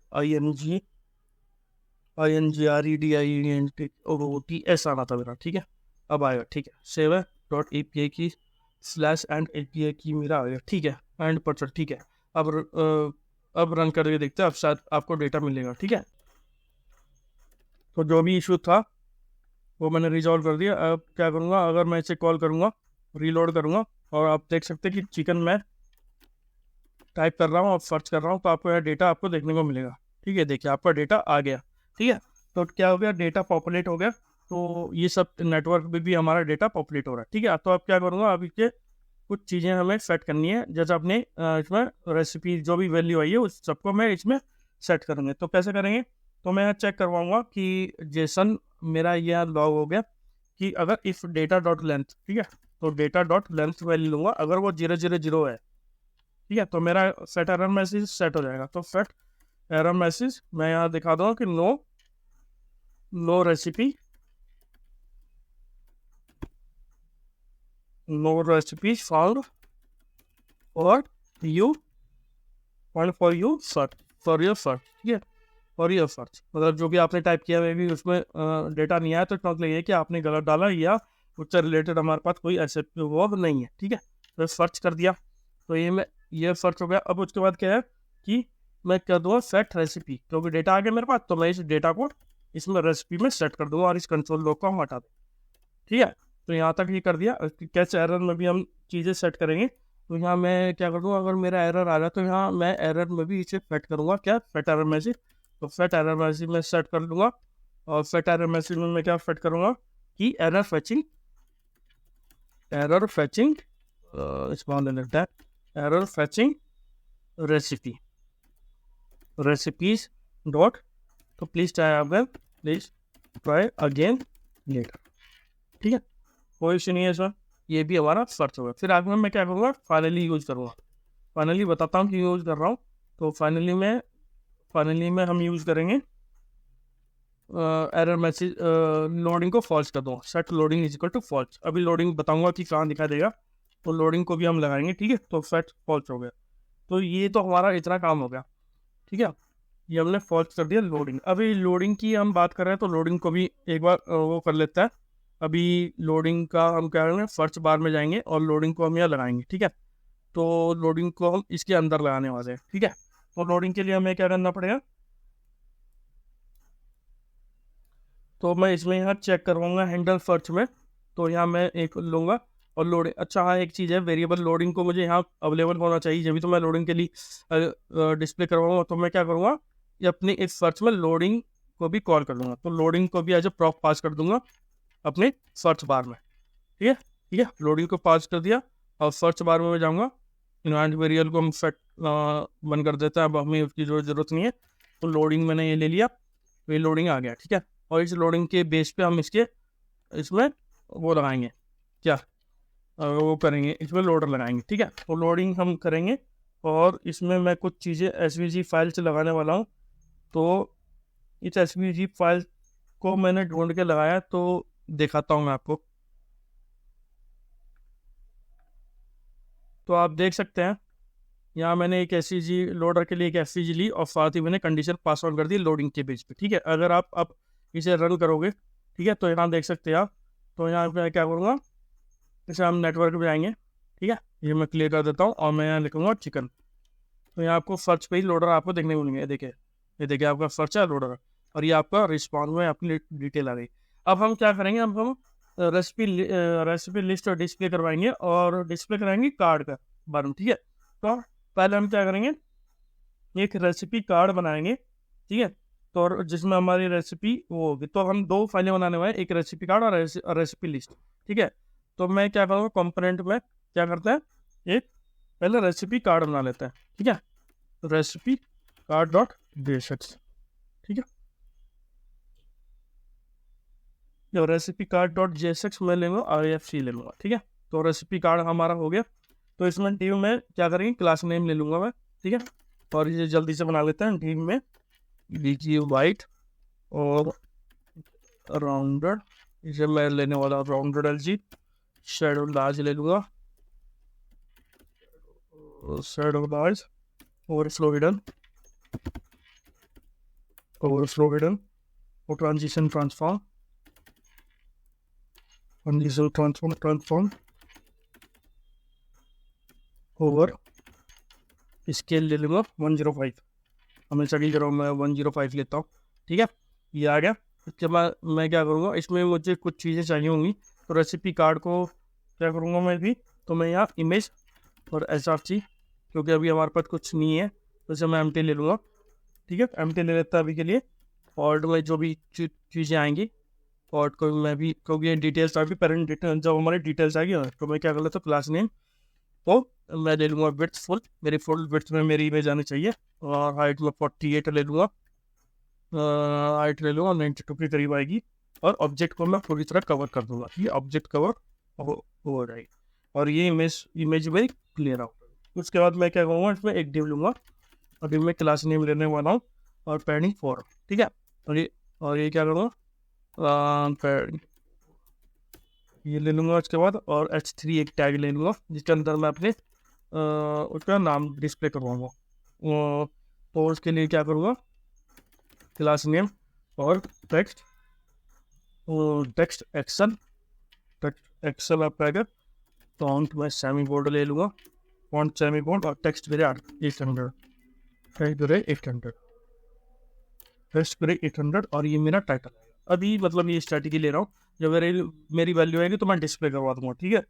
[SPEAKER 1] INGREDIENT ऐसा आना था मेरा। ठीक है, अब आएगा। ठीक है, सेव है डॉट API की /and API की मेरा आ गया। ठीक है, एंड परचेज। ठीक है, अब रन करके देखते हैं, अब शायद आपको डेटा मिलेगा। ठीक है, तो जो भी इशू था वो मैंने रिजॉल्व कर दिया। अब क्या करूँगा, अगर मैं इसे कॉल करूँगा, रीलोड करूँगा, और आप देख सकते हैं कि चिकन मैं टाइप कर रहा हूँ और सर्च कर रहा हूँ, तो आपको यह डेटा आपको देखने को मिलेगा। ठीक है, देखिए आपका डेटा आ गया। ठीक है, तो क्या हो गया, डेटा पॉपुलेट हो गया। तो ये सब नेटवर्क में भी हमारा डेटा पॉपुलेट हो रहा है। ठीक है, तो अब क्या करूँगा, अभी के कुछ चीज़ें हमें सेट करनी है, जैसे अपने इसमें रेसिपी जो भी वैल्यू आई है उस सबको मैं इसमें सेट करूँगा। तो कैसे करेंगे, तो मैं चेक करवाऊँगा कि जेसन मेरा यह लॉग हो गया कि अगर इफ डेटा डॉट लेंथ, ठीक है, तो डेटा डॉट लेंथ वैल्यू लूँगा, अगर वो 000 है, ठीक है, तो मेरा सेट एरर मैसेज सेट हो जाएगा। तो सेट एरर मैसेज मैं यहाँ दिखा दूँगा कि नो रेसिपी फाउंड और यू फॉर योर सर्च। ठीक है, फॉर योर सर्च मतलब जो भी आपने टाइप किया है भी उसमें डेटा नहीं आया, तो इसका मतलब ये है कि आपने गलत डाला या उससे रिलेटेड हमारे पास कोई ऐसे वर्ब नहीं है। ठीक है, तो सर्च कर दिया, तो ये सर्च हो गया। अब उसके बाद क्या है कि मैं कर दूंगा सेट रेसिपी, क्योंकि डेटा आ गया मेरे पास, तो मैं इस डेटा को इसमें रेसिपी में सेट कर दूंगा और इस कंट्रोल लॉग को हम हटा दें। ठीक है, तो यहाँ तक ही कर दिया। कैच एरर में भी हम चीज़ें सेट करेंगे। तो यहाँ मैं क्या कर दूँगा, अगर मेरा एरर आ रहा है तो यहाँ मैं एरर में भी इसे सेट करूँगा, क्या सेट एरर मैसेज। तो सेट एरर मैसेज में सेट कर दूँगा, और सेट एरर मैसेज में मैं क्या सेट करूँगा कि एरर फैचिंग एरर फैचिंग रेसिपीज डॉट, तो प्लीज ट्राई अगेन लेटर। ठीक है, कोई इशू नहीं है इसमें, ये भी हमारा सर्च होगा। फिर आगे मैं क्या करूँगा, फाइनली यूज़ करूँगा। फाइनली बताता हूँ कि यूज़ कर रहा हूँ। तो फाइनली में हम यूज़ करेंगे एरर मैसेज, लोडिंग को फॉल्स कर दूँगा, set loading is equal to false. अभी लोडिंग बताऊँगा कि कहाँ दिखा देगा, तो लोडिंग को भी हम लगाएंगे। ठीक है, तो सेट फॉल्स हो गया। तो ये तो हमारा इतना काम हो गया। ठीक है, ये हमने फॉल्स कर दिया लोडिंग। अभी लोडिंग की हम बात कर रहे हैं, तो लोडिंग को भी एक बार वो कर लेते हैं। अभी लोडिंग का हम क्या करेंगे, सर्च बार में जाएंगे और लोडिंग को हम यहाँ लगाएंगे। ठीक है, तो लोडिंग को हम इसके अंदर लगाने वाले हैं। ठीक है, तो लोडिंग के लिए हमें क्या करना पड़ेगा, तो मैं इसमें यहाँ चेक करवाऊंगा हैंडल सर्च में। तो यहाँ मैं एक लूँगा और लोडिंग, अच्छा हाँ एक चीज़ है, वेरिएबल लोडिंग को मुझे यहाँ अवेलेबल होना चाहिए, जब भी तो मैं लोडिंग के लिए डिस्प्ले करवाऊंगा। तो मैं क्या करूँगा, ये अपनी इस सर्च में लोडिंग को भी कॉल कर दूंगा। तो लोडिंग को भी एज ए प्रॉप पास कर दूंगा अपने सर्च बार में। ठीक है, ठीक है, लोडिंग को पास कर दिया और सर्च बार में मैं जाऊँगा। इन्वायरमेंट वेरिएबल को हम सेट बंद कर देते हैं, अब हमें उसकी ज़रूरत नहीं है। तो लोडिंग मैंने ये ले लिया, तो ये लोडिंग आ गया। ठीक है, और इस लोडिंग के बेस पे हम इसमें वो लगाएंगे, क्या वो करेंगे, इसमें लोडर लगाएंगे। ठीक है, तो लोडिंग हम करेंगे और इसमें मैं कुछ चीज़ें एसवीजी फाइल से लगाने वाला हूँ। तो इस एसवीजी फाइल को मैंने ढूंढ के लगाया, तो दिखाता हूँ मैं आपको। तो आप देख सकते हैं यहाँ मैंने एक एसवीजी लोडर के लिए एक एसवीजी ली और साथ ही मैंने कंडीशन पास ऑन कर दी लोडिंग के बेस पे। ठीक है, अगर आप इसे रन करोगे, ठीक है, तो यहाँ देख सकते हैं आप। तो यहाँ मैं क्या करूँगा, जैसे हम नेटवर्क पे आएंगे। ठीक है, ये मैं क्लियर कर देता हूँ और मैं यहाँ लिखूँगा चिकन। तो यहाँ आपको सर्च पे ही लोडर आपको देखने को मिलेंगे। ये देखिए आपका सर्च है लोडर, और ये आपका रिस्पॉन्स में आपकी डिटेल आ गई। अब हम क्या करेंगे, अब हम रेसिपी लिस्ट डिस्प्ले करवाएंगे और डिस्प्ले कराएंगे कार्ड का बारे में। ठीक है, तो पहले हम क्या करेंगे, एक रेसिपी कार्ड बनाएंगे। ठीक है, तो जिसमें हमारी रेसिपी वो होगी। तो हम दो फाइलें बनाने वाले हैं, एक रेसिपी कार्ड और रेसिपी लिस्ट। ठीक है, तो मैं क्या करूँगा, कंपोनेंट में क्या करते हैं, एक पहले रेसिपी कार्ड बना लेते हैं। ठीक है, रेसिपी कार्ड डॉट जेएसएक्स। ठीक है, जो रेसिपी कार्ड डॉट जेएसएक्स में लेंगे IFC ले लूँगा। ठीक है, तो रेसिपी कार्ड हमारा हो गया। तो इसमें टीम में क्या करेंगे, क्लास नेम ले लूँगा मैं। ठीक है, और ये जल्दी से बना लेते हैं। टीम में DG वाइट और राउंडेड, इसे मैं लेने वाला राउंडेड LG। शेडो लार्ज ले लूँगा, शेडो लार्ज, ओवरफ्लो हिडन और ट्रांजिशन ट्रांसफॉर्म ओवर स्केल ले लूँगा 105। हमेशा की तरह मैं 105 लेता हूँ। ठीक है, ये आ गया। इसके बाद मैं क्या करूँगा, इसमें मुझे कुछ चीज़ें चाहिए होंगी। तो रेसिपी कार्ड को क्या करूँगा मैं भी, तो मैं यहाँ इमेज और SRC, क्योंकि अभी हमारे पास कुछ नहीं है, तो इसे मैं MT ले लूँगा। ठीक है, MT ले लेता अभी के लिए। और में जो भी चीज़ें आएंगी और को मैं भी, क्योंकि डिटेल्स अभी पेरेंट डिटेल जब हमारी डिटेल्स आएगी, तो मैं क्या कर लेता हूँ, क्लास नेम तो मैं ले लूँगा विड्थ फुल, मेरी फुल विड्थ में मेरी इमेज आनी चाहिए। और हाइट में 48 ले लूँगा, हाइट ले लूँगा 92 के करीब आएगी। और ऑब्जेक्ट को मैं पूरी तरह कवर कर दूँगा, ये ऑब्जेक्ट कवर हो जाएगी और ये इमेज मेरी क्लियर आउट। उसके बाद मैं क्या करूँगा, इसमें एक डिव लूँगा। अभी मैं क्लास नेम लेने वाला हूँ और पैडिंग 4। ठीक है, और ये क्या करूँगा, पैडिंग ये ले लूँगा। उसके बाद और H3 एक टैग ले लूँगा, जिसके अंदर मैं अपने उसका नाम डिस्प्ले करवाऊँगा। तो उसके लिए क्या करूँगा, क्लास नेम और टेक्स्ट एक्सेल आपका आएगा। फॉन्ट में सेमी बोल्ड ले लूँगा, फॉन्ट सेमी बोल्ड, और टेक्स्ट मेरे 800, टेक्स्ट मेरे 800 और ये मेरा टाइटल है। अभी मतलब ये स्ट्रैटेजी ले रहा हूँ, जब मेरी वैल्यू आएगी तो मैं डिस्प्ले करवा दूँगा। ठीक है,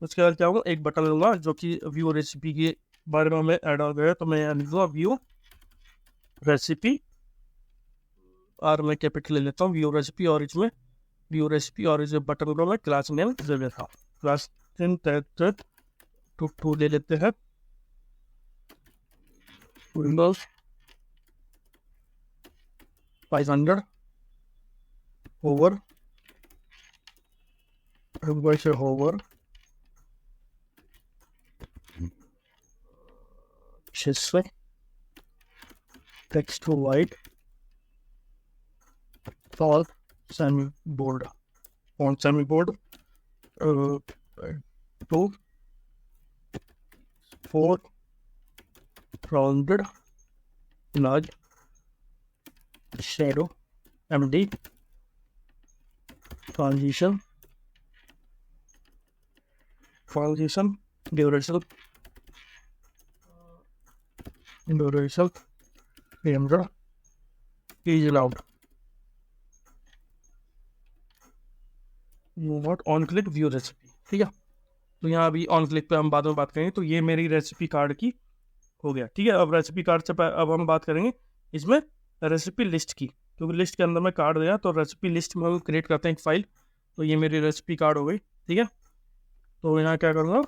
[SPEAKER 1] उसके बाद क्या होगा, एक बटन लूँगा जो कि व्यू रेसिपी के बारे में हमें ऐड हो गया। तो मैं लिखूँगा व्यू रेसिपी, और मैं कैपिटल ले लेता हूँ व्यू रेसिपी, और इसमें व्यू रेसिपी और इस बटन को मैं क्लास नेम दे लेता हूँ, क्लास 10 ले लेते हैं। विंडोज 500 ओवर वैसे होवर से text white fall semi bold font semi bold 2 4 rounded large shadow MD transition duration camera is allowed not on click view recipe. ठीक है, तो यहाँ अभी ऑन क्लिक पे हम बाद में बात करेंगे। तो ये मेरी रेसिपी कार्ड की हो गया। ठीक है, अब रेसिपी कार्ड से अब हम बात करेंगे इसमें रेसिपी लिस्ट की, क्योंकि लिस्ट के अंदर में कार्ड दिया तो रेसिपी लिस्ट में हम क्रिएट करते हैं एक फाइल। तो ये मेरी रेसिपी कार्ड हो गई। ठीक है, तो यहाँ क्या करूँगा,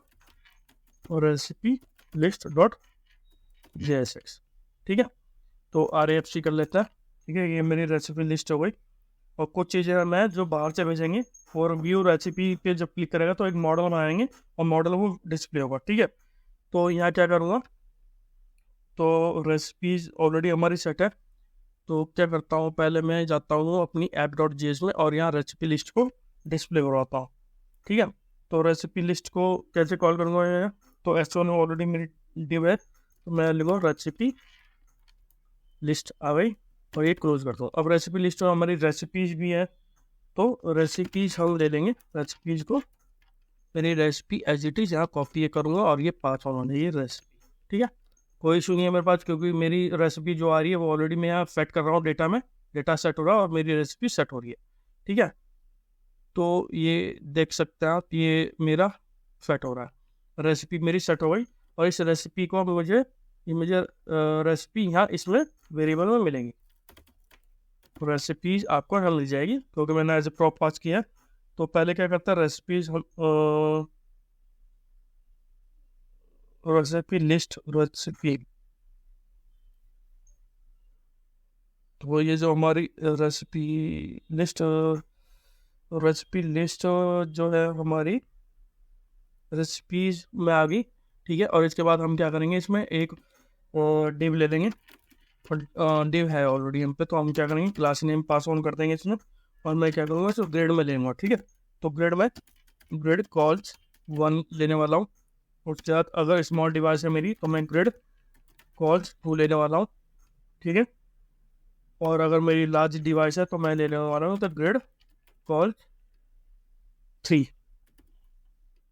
[SPEAKER 1] रेसिपी लिस्ट डॉट JSX। ठीक है, तो RAFC कर लेता है। ठीक है, ये मेरी रेसिपी लिस्ट हो गई। और कुछ चीज़ें मैं जो बाहर से भेजेंगे, फॉर व्यू रेसिपी पे जब क्लिक करेगा तो एक मॉडल बनाएंगे और मॉडल वो डिस्प्ले होगा। ठीक है, तो यहाँ क्या करूँगा, तो रेसिपीज ऑलरेडी हमारी सेट है। तो क्या करता हूँ, पहले मैं जाता हूँ अपनी app.js में और यहाँ रेसिपी लिस्ट को डिस्प्ले करवाता हूँ। ठीक है, तो रेसिपी लिस्ट को कैसे कॉल करूँगा यहाँ, तो S1 ऑलरेडी मेरी डिव है, तो मैं लिखूँगा रेसिपी लिस्ट आ गई और ये क्लोज करता हूँ। अब रेसिपी लिस्ट में हमारी रेसिपीज भी है, तो रेसिपीज हम ले लेंगे। रेसिपीज को मेरी रेसिपी एज इट इज यहाँ कॉपी करूँगा और ये पास होना चाहिए रेसिपी। ठीक है, कोई इशू नहीं है मेरे पास, क्योंकि मेरी रेसिपी जो आ रही है वो ऑलरेडी मैं यहाँ सेट कर रहा हूँ डेटा में, डेटा सेट हो रहा है और मेरी रेसिपी सेट हो रही है। ठीक है, तो ये देख सकते हैं आप, ये मेरा सेट हो रहा है, रेसिपी मेरी सेट हो गई। और इस रेसिपी को मुझे रेसिपी यहाँ इसमें वेरिएबल में मिलेंगी। रेसिपीज आपको यहाँ मिल जाएगी क्योंकि मैंने एज ए प्रॉप पास किया। तो पहले क्या करता है, रेसिपीज रेसिपी लिस्ट रेसिपी, तो ये जो हमारी रेसिपी लिस्ट जो है हमारी रेसिपीज में आ गई। ठीक है, और इसके बाद हम क्या करेंगे, इसमें एक डिव ले लेंगे। डिव है ऑलरेडी हम पे, तो हम क्या करेंगे, क्लास नेम पास ऑन कर देंगे इसमें। और मैं क्या करूँगा, इसको ग्रेड में लेंगे। ठीक है, तो ग्रेड में ग्रेड कॉल्स 1 लेने वाला हूँ। उसके बाद अगर स्मॉल डिवाइस है मेरी तो मैं ग्रेड कॉल्स 2 लेने वाला हूँ। ठीक है, और अगर मेरी लार्ज डिवाइस है तो मैं लेने वाला हूँ तो ग्रेड कॉल्स 3।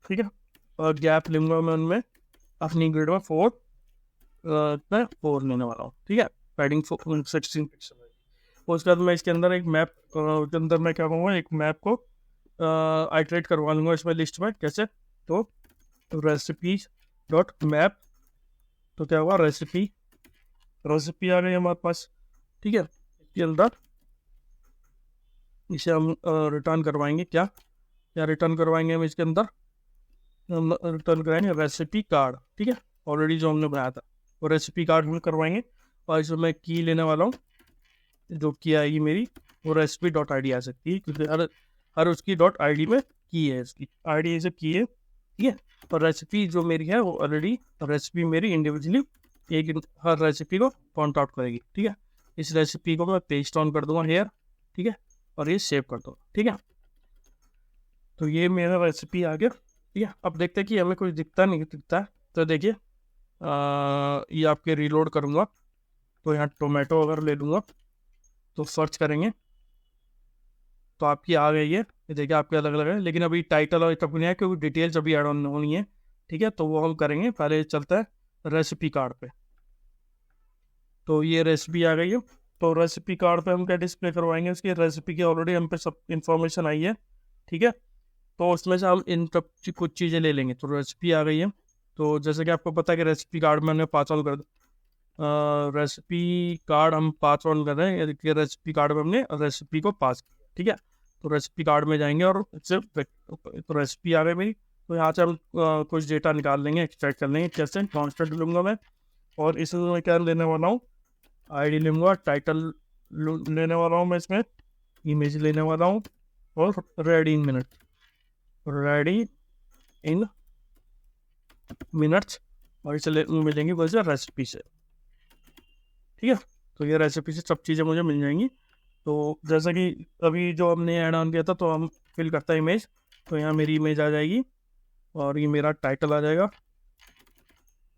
[SPEAKER 1] ठीक है, और गैप लूँगा मैं उनमें अपनी ग्रेड में 4 लेने वाला हूँ। ठीक है, पैडिंग 16 पिक्सल है। उसके बाद मैं इसके अंदर एक मैप के अंदर मैं क्या करूँगा, एक मैप को आइटरेट करवा लूँगा इसमें लिस्ट में। कैसे, तो रेसिपीज डॉट मैप, तो क्या होगा, रेसिपी आ गई हमारे पास। ठीक है, इसके अंदर इसे हम रिटर्न करवाएंगे। क्या रिटर्न करवाएंगे हम इसके अंदर, हम रिटर्न कराएंगे रेसिपी कार्ड। ठीक है, ऑलरेडी जो हमने बनाया था वो रेसिपी कार्ड हम करवाएंगे। और इसमें मैं की लेने वाला हूँ, जो की आएगी मेरी वो रेसिपी डॉट ID आ सकती है, क्योंकि हर उसकी डॉट ID में की है, इसकी ID से की है। ठीक है, और रेसिपी जो मेरी है वो ऑलरेडी रेसिपी मेरी इंडिविजुअली एक हर रेसिपी को पॉइंट आउट करेगी। ठीक है, इस रेसिपी को मैं पेस्ट ऑन कर दूंगा हेयर। ठीक है, और ये सेव कर दूंगा। ठीक है, तो ये मेरा रेसिपी आ गया। ठीक है, अब देखते हैं कि हमें कुछ दिखता नहीं दिखता है। तो देखिए ये आपके रीलोड करूँगा, तो यहाँ टोमेटो अगर ले लूँगा तो सर्च करेंगे तो आपकी आ गई है। ये देखिए आपके अलग अलग है, लेकिन अभी टाइटल और तक नहीं है क्योंकि डिटेल्स अभी ऐड ऑन होनी है। ठीक है, तो वो हम करेंगे। पहले चलता है रेसिपी कार्ड पे। तो ये रेसिपी आ गई है, तो रेसिपी कार्ड पे हम क्या डिस्प्ले करवाएंगे, उसकी रेसिपी की ऑलरेडी हम पे सब इन्फॉर्मेशन आई है। ठीक है, तो उसमें से हम इन कुछ चीज़ें ले लेंगे। तो रेसिपी आ गई है, तो जैसे कि आपको पता है कि रेसिपी कार्ड में हमने पास ऑन कर रेसिपी कार्ड हम पास ऑन कर रहे हैं। रेसिपी कार्ड में हमने रेसिपी को पास किया। ठीक है, तो रेसिपी कार्ड में जाएंगे और सिर्फ तो रेसिपी आ गई मेरी। तो यहाँ से हम कुछ डेटा निकाल लेंगे, एक्सट्रैक्ट कर लेंगे। कैसे, कॉन्स्टेंट लूँगा मैं, और इसमें मैं क्या लेने वाला हूँ, ID लूँगा, टाइटल लेने वाला हूँ मैं, इसमें इमेज लेने वाला हूँ, और ready in minute. Ready in minutes, और इसे मिलेंगी वैसे रेसिपी से। ठीक है, तो ये रेसिपी से सब चीज़ें मुझे मिल जाएंगी। तो जैसा कि अभी जो हमने ऐड ऑन किया था, तो हम फिल करता है इमेज, तो यहाँ मेरी इमेज आ जाएगी और ये मेरा टाइटल आ जाएगा,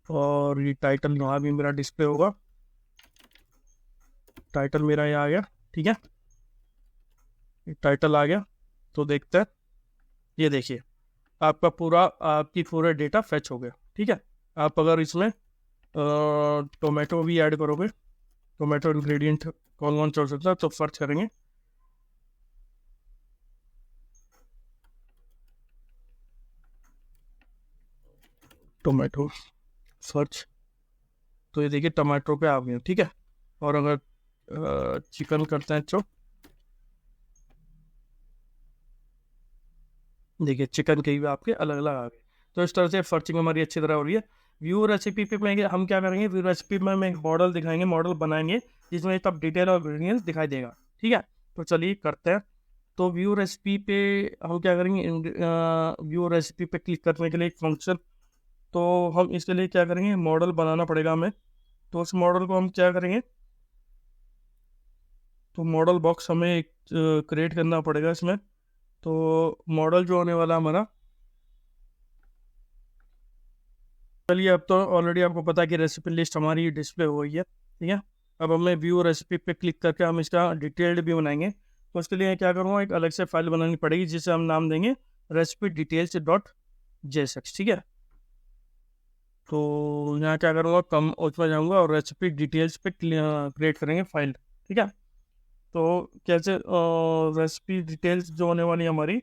[SPEAKER 1] और ये टाइटल यहाँ भी मेरा डिस्प्ले होगा। टाइटल मेरा ये आ गया। ठीक है, ये टाइटल आ गया। तो देखते हैं, ये देखिए आपका आपकी पूरा डेटा फेच हो गया। ठीक है, आप अगर इसमें टोमेटो भी ऐड करोगे, टोमेटो इंग्रेडिएंट कौन कौन चल सकता है, तो सर्च करेंगे टोमेटो सर्च, तो ये देखिए टमाटो पे आ गए। ठीक है, और अगर चिकन करते हैं तो देखिए चिकन के भी आपके अलग अलग आ गए। तो इस तरह से सर्चिंग हमारी अच्छी तरह हो रही है। व्यू रेसिपी पे में हम क्या करेंगे, व्यू रेसिपी में हम एक मॉडल दिखाएंगे, मॉडल बनाएंगे जिसमें सब डिटेल और इंग्रेडिएंट्स दिखाई देगा। ठीक है, तो चलिए करते हैं। तो व्यू रेसिपी पे हम क्या करेंगे, व्यू रेसिपी पे क्लिक करने के लिए एक फंक्शन, तो हम इसके लिए क्या करेंगे, मॉडल बनाना पड़ेगा हमें। तो उस मॉडल को हम क्या करेंगे, तो मॉडल बॉक्स हमें एक क्रिएट करना पड़ेगा इसमें। तो मॉडल जो होने वाला हमारा, चलिए अब तो ऑलरेडी आपको पता है कि रेसिपी लिस्ट हमारी डिस्प्ले हो गई है। ठीक है, अब हमें व्यू रेसिपी पे क्लिक करके हम इसका डिटेल्ड भी बनाएंगे। तो उसके लिए क्या करूँगा, एक अलग से फाइल बनानी पड़ेगी जिसे हम नाम देंगे रेसिपी डिटेल्स डॉट जेएसएक्स। ठीक है, तो यहाँ क्या करूँगा, कम उसमें जाऊँगा और रेसिपी डिटेल्स पे क्रिएट करेंगे फाइल। ठीक है, तो कैसे रेसिपी डिटेल्स जो होने वाली हमारी,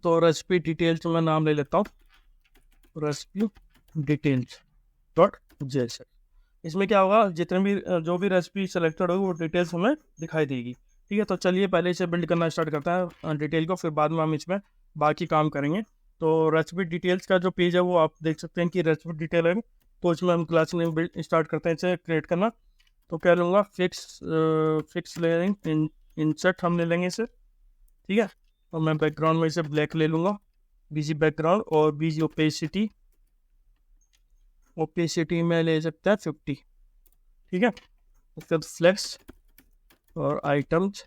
[SPEAKER 1] तो रेसिपी डिटेल्स मैं नाम ले लेता हूँ, रेसिपी डिटेल्स डॉट जेएसएक्स। इसमें क्या होगा, जितने भी जो भी रेसिपी सेलेक्टेड होगी वो डिटेल्स हमें दिखाई देगी। ठीक है, तो चलिए पहले इसे बिल्ड करना स्टार्ट करता है डिटेल को, फिर बाद में हम इसमें बाकी काम करेंगे। तो रेसिपी डिटेल्स का जो पेज है वो आप देख सकते हैं कि रेसिपी डिटेल है। तो इसमें हम क्लास नेम बिल्ड स्टार्ट करते हैं इसे क्रिएट करना। तो क्या लूँगा, फिक्स लेयरिंग इंसर्ट हम ले लेंगे इसे। ठीक है, और मैं बैकग्राउंड में इसे ब्लैक ले लूँगा, बीजी बैकग्राउंड, और बीजी ओपेसिटी में ले सकता है 50। ठीक है, उसके बाद फ्लेक्स और आइटम्स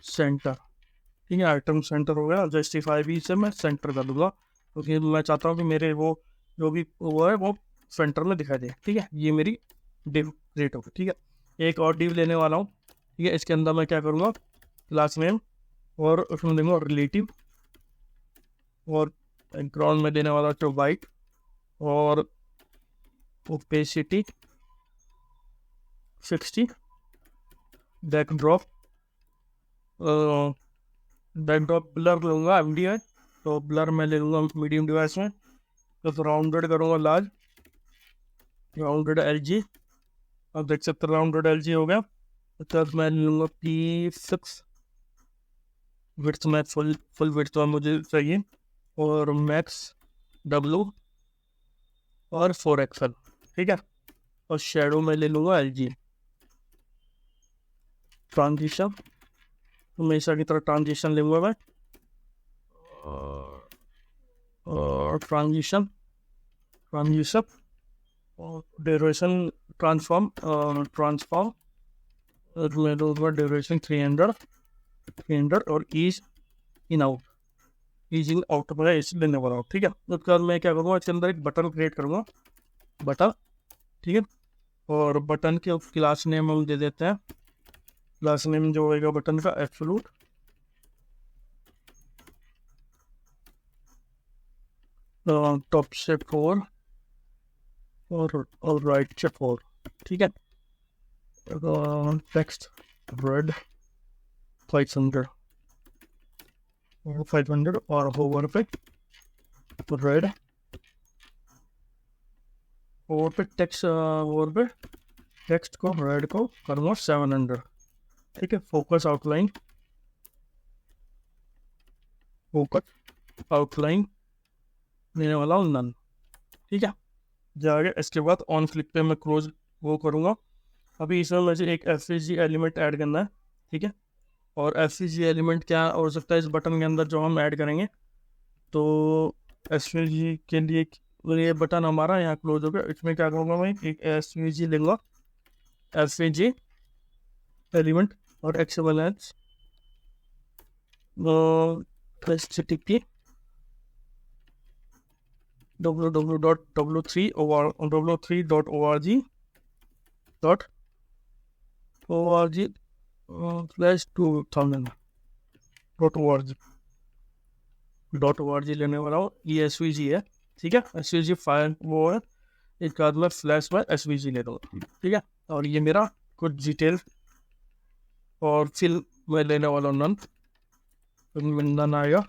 [SPEAKER 1] सेंटर। ठीक है, आइटम सेंटर हो गया, जस्टिफाई भी से मैं सेंटर कर दूंगा क्योंकि मैं चाहता हूँ कि मेरे वो जो भी वो है वो सेंटर में दिखाई दे। ठीक है, ये मेरी डिव क्रिएट होगी। ठीक है, एक और डिव लेने वाला हूँ। ठीक है, इसके अंदर मैं क्या करूँगा, क्लास नेम, और उसमें देंगे रिलेटिव, और बैकग्राउंड में देने वाला तो वाइट, और ओपेसिटी 60, बैकड्रॉप ब्लर लूँगा MDI, तो ब्लर मैं ले लूँगा मीडियम डिवाइस में। तो राउंडेड करूँगा लार्ज, राउंडेड LG, अब देख सकते राउंडेड LG हो गया। तो मैं ले लूँगा P6, विड्थ में फुल विड्थ तो मुझे चाहिए, और मैक्स W और 4XL। ठीक है, और शेडो में ले लूँगा LG। ट्रांजिशन हमेशा की तरह ट्रांजिशन लूँगा मैं, और ट्रांजिशन और ड्यूरेशन ट्रांसफॉर्म मैं लूँगा ड्यूरेशन 300 और ईज इन आउट में इस लेने वाला हूँ। ठीक है, उसके बाद मैं क्या करूँगा, इसके अंदर एक बटन क्रिएट करूँगा, बटन। ठीक है, और बटन के क्लास नेम हम दे देते हैं, क्लास नेम जो होगा बटन का एब्सोल्यूट, टॉप से 4 और राइट से 4। ठीक है, टेक्स्ट रेड 500 और होवर पे रेड, ओवर पे टेक्स्ट को रेड को करूँगा 700। ठीक है, फोकस आउटलाइन लेने वाला हूँ नन। ठीक है, जाएगा। इसके बाद ऑन क्लिक पे मैं क्लोज वो करूँगा। अभी इसमें मुझे एक एफसीजी एलिमेंट ऐड करना है, ठीक है। और एफसीजी एलिमेंट क्या हो सकता है इस बटन के अंदर जो हम ऐड करेंगे, तो एफसीजी के लिए ये बटन हमारा यहाँ क्लोज हो गया। इसमें क्या करूँगा, मैं एक एफसीजी लूँगा, एफसीजी एलिमेंट और एक्सएमएल HTTP www.org/2000.org लेने वाला हूँ। ये SVG है, ठीक है। SVG फाइल वो है, इसके बाद मैं /SVG ले दूँगा, ठीक है। और ये मेरा कुछ डिटेल, और फिर मैं लेने वाला हूँ नन, फिर नन आएगा,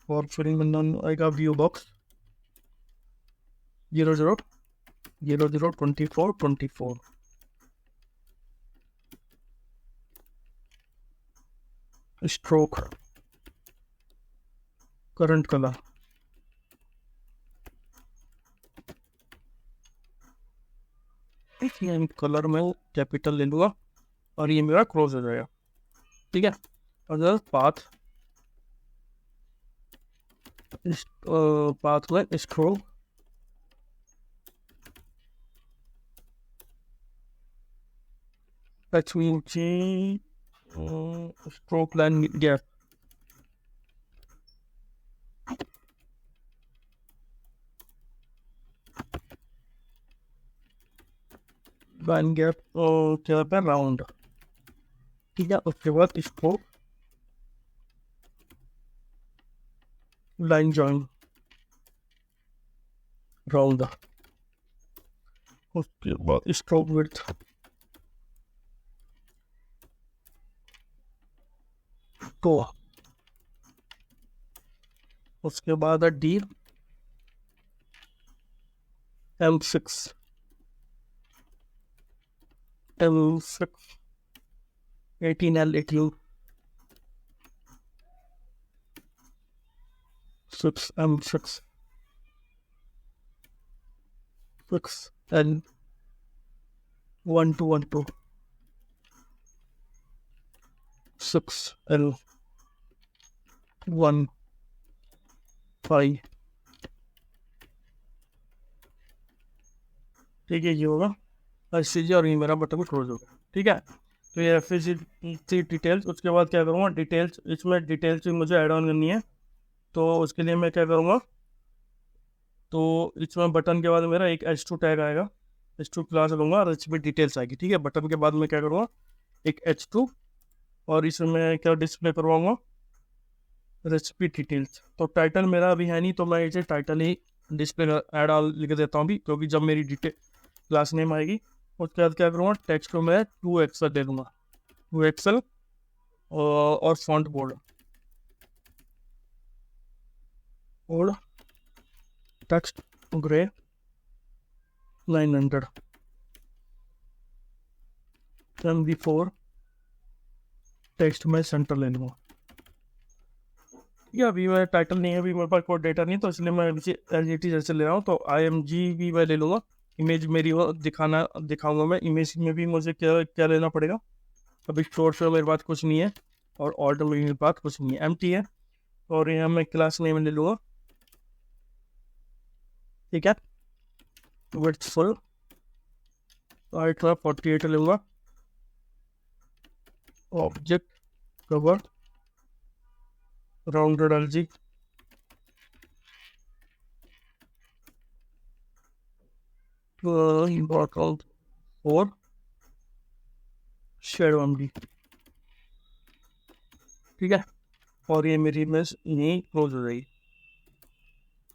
[SPEAKER 1] और फिर नन आएगा view box 00002424 stroke current colour, colour में कैपिटल ले लूँगा और ये मेरा क्लोज हो जाएगा, ठीक है। और पाथ में scroll stroke line gap, line gap क्या होता है, राउंड, ठीक है। उसके बाद स्ट्रोक लाइन जॉइन राउंड, उसके बाद स्ट्रोक विड्थ, तो उसके बाद D M6 18L18 6M6 6L1212 6L15, ठीक है। ये होगा SVG और ये मेरा बटन भी क्लोज होगा, ठीक है। तो ये FVG डिटेल्स। उसके बाद क्या करूँगा, डिटेल्स, इसमें डिटेल्स भी मुझे ऐड ऑन करनी है। तो उसके लिए मैं क्या करूँगा, तो इसमें बटन के बाद मेरा एक H2 टैग आएगा, H2 क्लास लूँगा और HB डिटेल्स आएगी, ठीक है। बटन के बाद मैं क्या करूँगा, एक H2, और इसमें मैं क्या डिस्प्ले करवाऊँगा, रेसिपी डिटेल्स। तो टाइटल मेरा अभी है नहीं, तो मैं इसे टाइटल ही डिस्प्ले ऐड ऑल लिख देता हूँ भी, क्योंकि जब मेरी डिटेल क्लास नेम आएगी। उसके बाद क्या करूँगा, टेक्स्ट को मैं 2XL दे दूँगा, 2XL, और font board text grey 900 MB4 text में सेंटर ले लूँगा। या अभी मैं टाइटल नहीं है, अभी मेरे पास कोई डेटा नहीं, तो इसलिए मैं LGT जैसे ले रहा हूँ। तो IMG भी मैं ले लूँगा, इमेज मेरी वो दिखाऊंगा मैं। इमेज में भी मुझे क्या क्या लेना पड़ेगा, अभी शोर्ट से मेरे पास कुछ नहीं है, और ऑर्डर में मेरे पास कुछ नहीं है, एम्प्टी है। और यहाँ मैं क्लास नेम ले लूँगा, ठीक है। विड्थ फुल, हाइट में 48 लूँगा। ऑब्जेक्ट कवर राउंडेड LG, और शेडो MD, ठीक है। और ये मेरी इमेज यहीं क्लोज हो जाएगी।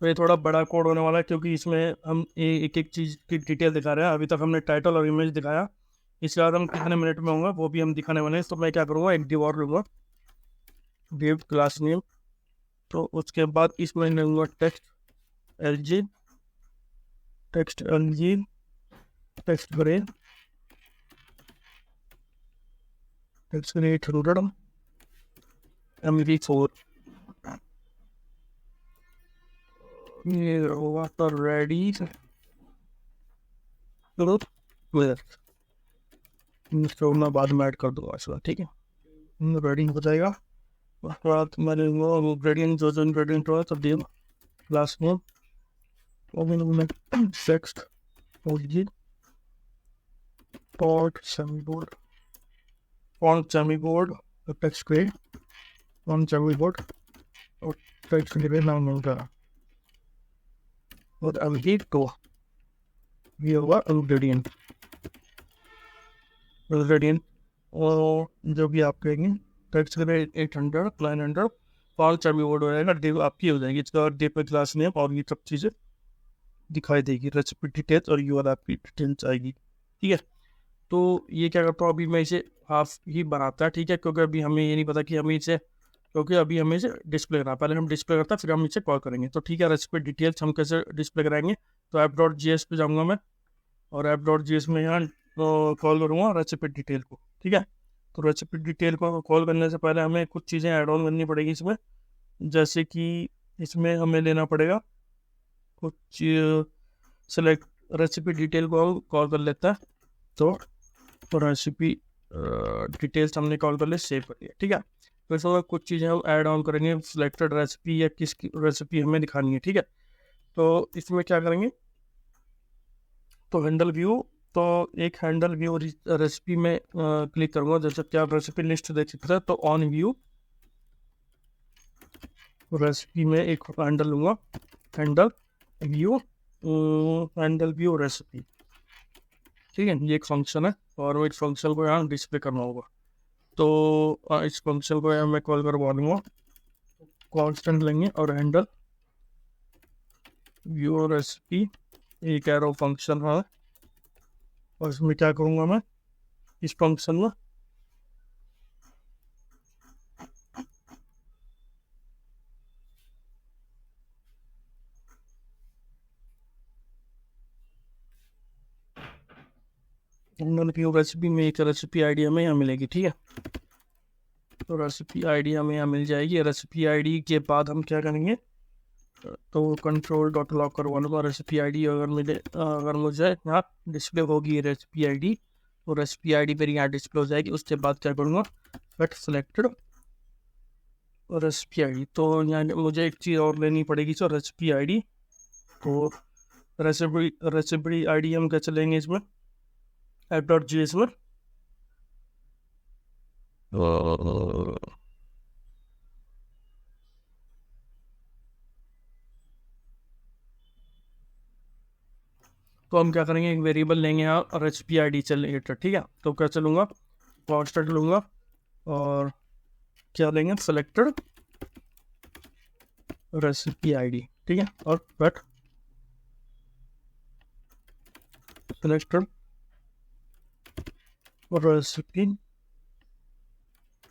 [SPEAKER 1] तो ये थोड़ा बड़ा कोड होने वाला है, क्योंकि इसमें हम एक एक चीज़ की डिटेल दिखा रहे हैं। अभी तक हमने टाइटल और इमेज दिखाया, इसके बाद हम कितने मिनट में होंगे वो भी हम दिखाने वाले हैं। तो मैं क्या करूँगा, एक डिव और लूँगा, डिव क्लास नेम। तो उसके बाद इसमें लूँगा text LG, text grey 800 MB4, ये होगा तो रेडी करो, इसको मैं बाद में ऐड कर दूंगा इसका, ठीक है। रेडी हो जाएगा, उसके बाद मैंने वो ग्रेडियंट जो ग्रेडियंट हुआ सब दिया क्लास में, text origin font semi bold, font semi bold, text grey font semi bold और टेक्स्ट ग्रे नाम होगा। और अब हीट को ये होगा ग्रेडियंट, ग्रेडियंट और जो भी आप कहेंगे text grey 800 900 font semi bold हो जाएगा, डिव आपकी हो जाएगी। इसका डिव पे क्लास नेम और ये सब चीज़ें दिखाई देगी, रेसिपी डिटेल्स और यूआरएल आपकी डिटेल्स आएगी, ठीक है। तो ये क्या करता हूँ, अभी मैं इसे हाफ ही बनाता है, ठीक है, क्योंकि अभी हमें ये नहीं पता कि हमें इसे, क्योंकि अभी हमें इसे डिस्प्ले करना है, पहले हम डिस्प्ले करता फिर हम इसे कॉल करेंगे। तो ठीक है, रेसिपी डिटेल्स हम कैसे डिस्प्ले कराएंगे, तो app.js पे जाऊँगा मैं और app.js में यहाँ कॉल करूँगा रेसिपी डिटेल को, ठीक है। तो रेसिपी डिटेल को कॉल करने से पहले हमें कुछ चीज़ें ऐड ऑन करनी पड़ेगी इसमें, जैसे कि इसमें हमें लेना पड़ेगा कुछ सेलेक्ट रेसिपी डिटेल को कॉल कर लेता है, तो रेसिपी डिटेल्स हमने कॉल कर ले, सेव कर लिया, ठीक है। तो इस वक्त कुछ चीज़ें हम ऐड ऑन करेंगे, सिलेक्टेड रेसिपी या किस रेसिपी हमें दिखानी है, ठीक है। तो इसमें क्या करेंगे, तो हैंडल व्यू, तो एक हैंडल व्यू रेसिपी में क्लिक करूँगा, जैसे कि आप रेसिपी लिस्ट देख सकते हैं। तो ऑन व्यू रेसिपी में एक हैंडल लूँगा, हैंडल व्यू रेसिपी, ठीक है। ये एक फंक्शन है और इस फंक्शन को यहाँ डिस्प्ले करना होगा। तो इस फंक्शन को यहाँ मैं कॉल करवा लूँगा, कांस्टेंट लेंगे और हैंडल व्यू रेसिपी एक एरो फंक्शन है, और इसमें क्या करूँगा मैं, इस फंक्शन में हैंडल व्यू रेसिपी में एक रेसिपी आईडी हमें यहाँ मिलेगी, ठीक है। तो रेसिपी आईडी हमें यहाँ मिल जाएगी। रेसिपी आईडी के बाद हम क्या करेंगे, तो कंट्रोल डॉट लॉक करवा लूँगा रेसिपी आईडी। अगर मुझे यहाँ डिस्प्ले होगी रेसिपी आईडी, तो रेसिपी आईडी मेरी यहाँ डिस्प्ले हो जाएगी। उसके बाद क्या करूँगा, गेट सेलेक्टेड रेसिपी आईडी। तो यहाँ मुझे एक चीज़ और लेनी पड़ेगी, सो रेसिपी आईडी। तो रेसिपी आईडी हम कैसे लेंगे इसमें, app.js में तो हम क्या करेंगे, एक वेरिएबल लेंगे यहाँ रेसिपी आईडी चलेगा, ठीक है। तो क्या चलूँगा, कांस्टेंट लूँगा और क्या लेंगे, सेलेक्टेड रेसिपी आईडी, ठीक है। और बट सेलेक्टेड रेसिपी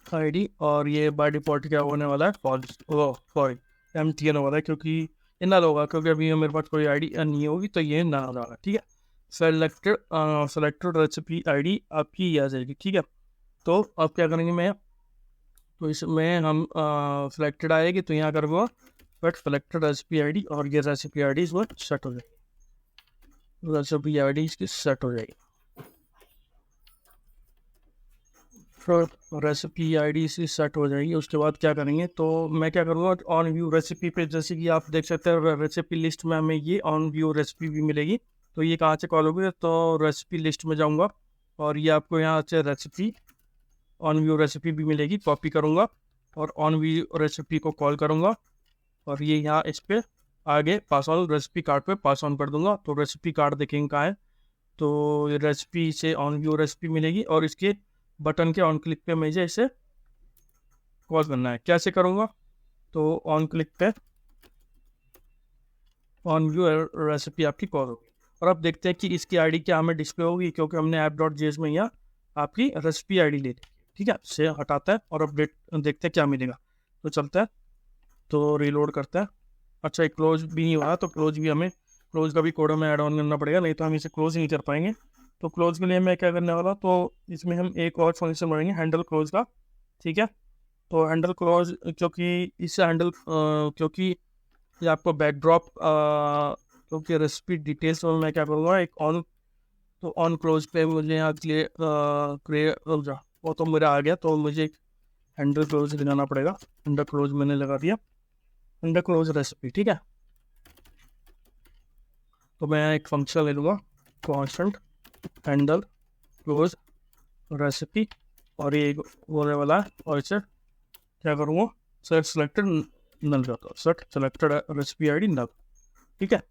[SPEAKER 1] आईडी, और ये बाय डिफॉल्ट क्या होने वाला है, फॉल्स, सॉरी एम्प्टी होने वाला है, क्योंकि ये नल होगा, क्योंकि अभी मेरे पास कोई आईडी नहीं होगी, तो ये ना होगा, ठीक है। सेलेक्टेड रेसिपी आईडी आपकी आ जाएगी, ठीक है। तो अब क्या करेंगे मैं, तो इसमें हम सिलेक्टेड आएगी, तो यहाँ करूँगा बट सेलेक्टेड रेसिपी आईडी, और ये रेसिपी आईडी इसमें सेट हो जाएगी, रेसिपी आईडी इसकी सेट हो जाएगी। रेसिपी आईडी से सेट हो जाएगी। उसके बाद क्या करेंगे, तो मैं क्या करूँगा, ऑन व्यू रेसिपी पे, जैसे कि आप देख सकते हैं रेसिपी लिस्ट में हमें ये ऑन व्यू रेसिपी भी मिलेगी। तो ये कहाँ से कॉल होगी, तो रेसिपी लिस्ट में जाऊँगा और ये आपको यहाँ से रेसिपी ऑन व्यू रेसिपी भी मिलेगी, कॉपी करूँगा और ऑन व्यू रेसिपी को कॉल करूँगा और ये यहाँ इस पर आगे पास ऑन रेसिपी कार्ड पे पास ऑन कर दूँगा। तो रेसिपी कार्ड देखेंगे कहाँ है, तो ये रेसिपी से ऑन व्यू रेसिपी मिलेगी और इसके बटन के ऑन क्लिक पे मुझे इसे कॉल करना है। कैसे करूँगा, तो ऑन क्लिक पे ऑन व्यू रेसिपी आपकी कॉल होगी और अब देखते हैं कि इसकी आईडी क्या हमें डिस्प्ले होगी, क्योंकि हमने app.js में यहाँ आपकी रेसिपी आईडी ले ली, ठीक है। से हटाता है और अपडेट देखते हैं क्या मिलेगा। तो चलता है, तो रिलोड करता है। अच्छा, एक क्लोज भी नहीं हुआ, तो क्लोज भी हमें, क्लोज का भी कोड हमें ऐड ऑन करना पड़ेगा, नहीं तो हम इसे क्लोज ही नहीं कर पाएंगे। तो क्लोज के लिए मैं क्या करने वाला, तो इसमें हम एक और फंक्शन बनाएंगे हैंडल क्लोज का, ठीक है। तो हैंडल क्लोज, क्योंकि इस हैंडल क्योंकि ये आपको बैकड्रॉप क्योंकि रेसिपी डिटेल्स में मैं क्या करूँगा, एक ऑन, तो ऑन क्लोज पे मुझे यहाँ वो तो मेरा आ गया, तो मुझे एक हैंडल क्लोज लगाना पड़ेगा। हैंडल क्लोज मैंने लगा दिया, हैंडल क्लोज रेसिपी, ठीक है। तो मैं एक फंक्शन ले लूँगा, कॉन्स्टेंट हैंडल क्लोज रेसिपी, और ये होने वाला है, और इसे क्या करूँगा, सेट सेलेक्टेड नल करता हूँ, सेट सेलेक्टेड रेसिपी आईडी नल, ठीक है।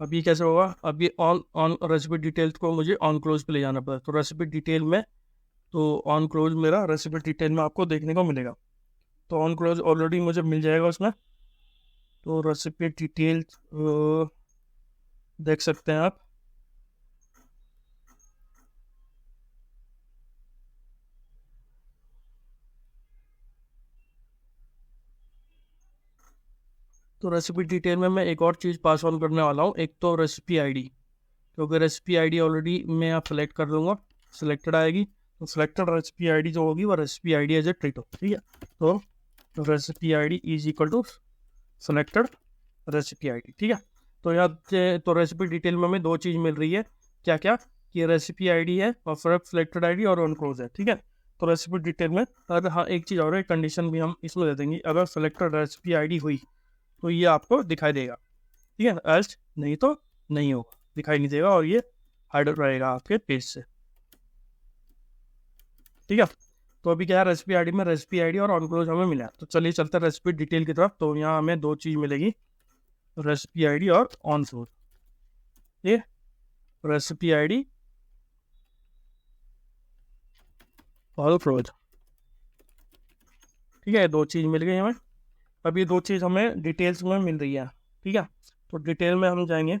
[SPEAKER 1] अब ये कैसे होगा, अब ये ऑन ऑन रेसिपी डिटेल्स को मुझे ऑन क्लोज पे ले जाना पड़ेगा। तो रेसिपी डिटेल में, तो ऑन क्लोज मेरा रेसिपी डिटेल में आपको देखने को मिलेगा। तो ऑन क्लोज ऑलरेडी मुझे मिल जाएगा उसमें। तो रेसिपी डिटेल्स देख सकते हैं आप। तो रेसिपी डिटेल में मैं एक और चीज़ पास ऑन करने वाला हूँ, एक तो रेसिपी आईडी, क्योंकि रेसिपी आईडी ऑलरेडी मैं यहाँ सेलेक्ट कर लूँगा, सिलेक्टेड आएगी। तो सिलेक्टेड रेसिपी आईडी जो होगी वो recipe ID as a treat हो, ठीक है। तो recipe ID is equal to selected recipe ID, ठीक है। तो यहाँ तो रेसिपी डिटेल में हमें दो चीज़ मिल रही है, क्या क्या, कि रेसिपी आईडी है और फिर सिलेक्टेड आईडी और ऑन क्लोज है, ठीक है। तो रेसिपी डिटेल में, अगर हाँ एक चीज़ और है, कंडीशन भी हम इसमें दे देंगे, अगर सिलेक्टेड रेसिपी आईडी हुई तो ये आपको दिखाई देगा, ठीक है। एल्स नहीं तो नहीं होगा, दिखाई नहीं देगा, और ये हाइड रहेगा आपके पेज से, ठीक है। तो अभी क्या है, रेसिपी आईडी में रेसिपी आईडी और ऑन क्लोज हमें मिला। तो चलिए चलते हैं रेसिपी डिटेल की तरफ। तो यहाँ हमें दो चीज़ मिलेगी, रेसिपी आईडी और ऑन क्लोज। ये रेसिपी आईडी और क्लोज, ठीक है, दो चीज़ मिल गई हमें। अब ये दो चीज़ हमें डिटेल्स में मिल रही है, ठीक है। तो डिटेल में हम जाएंगे,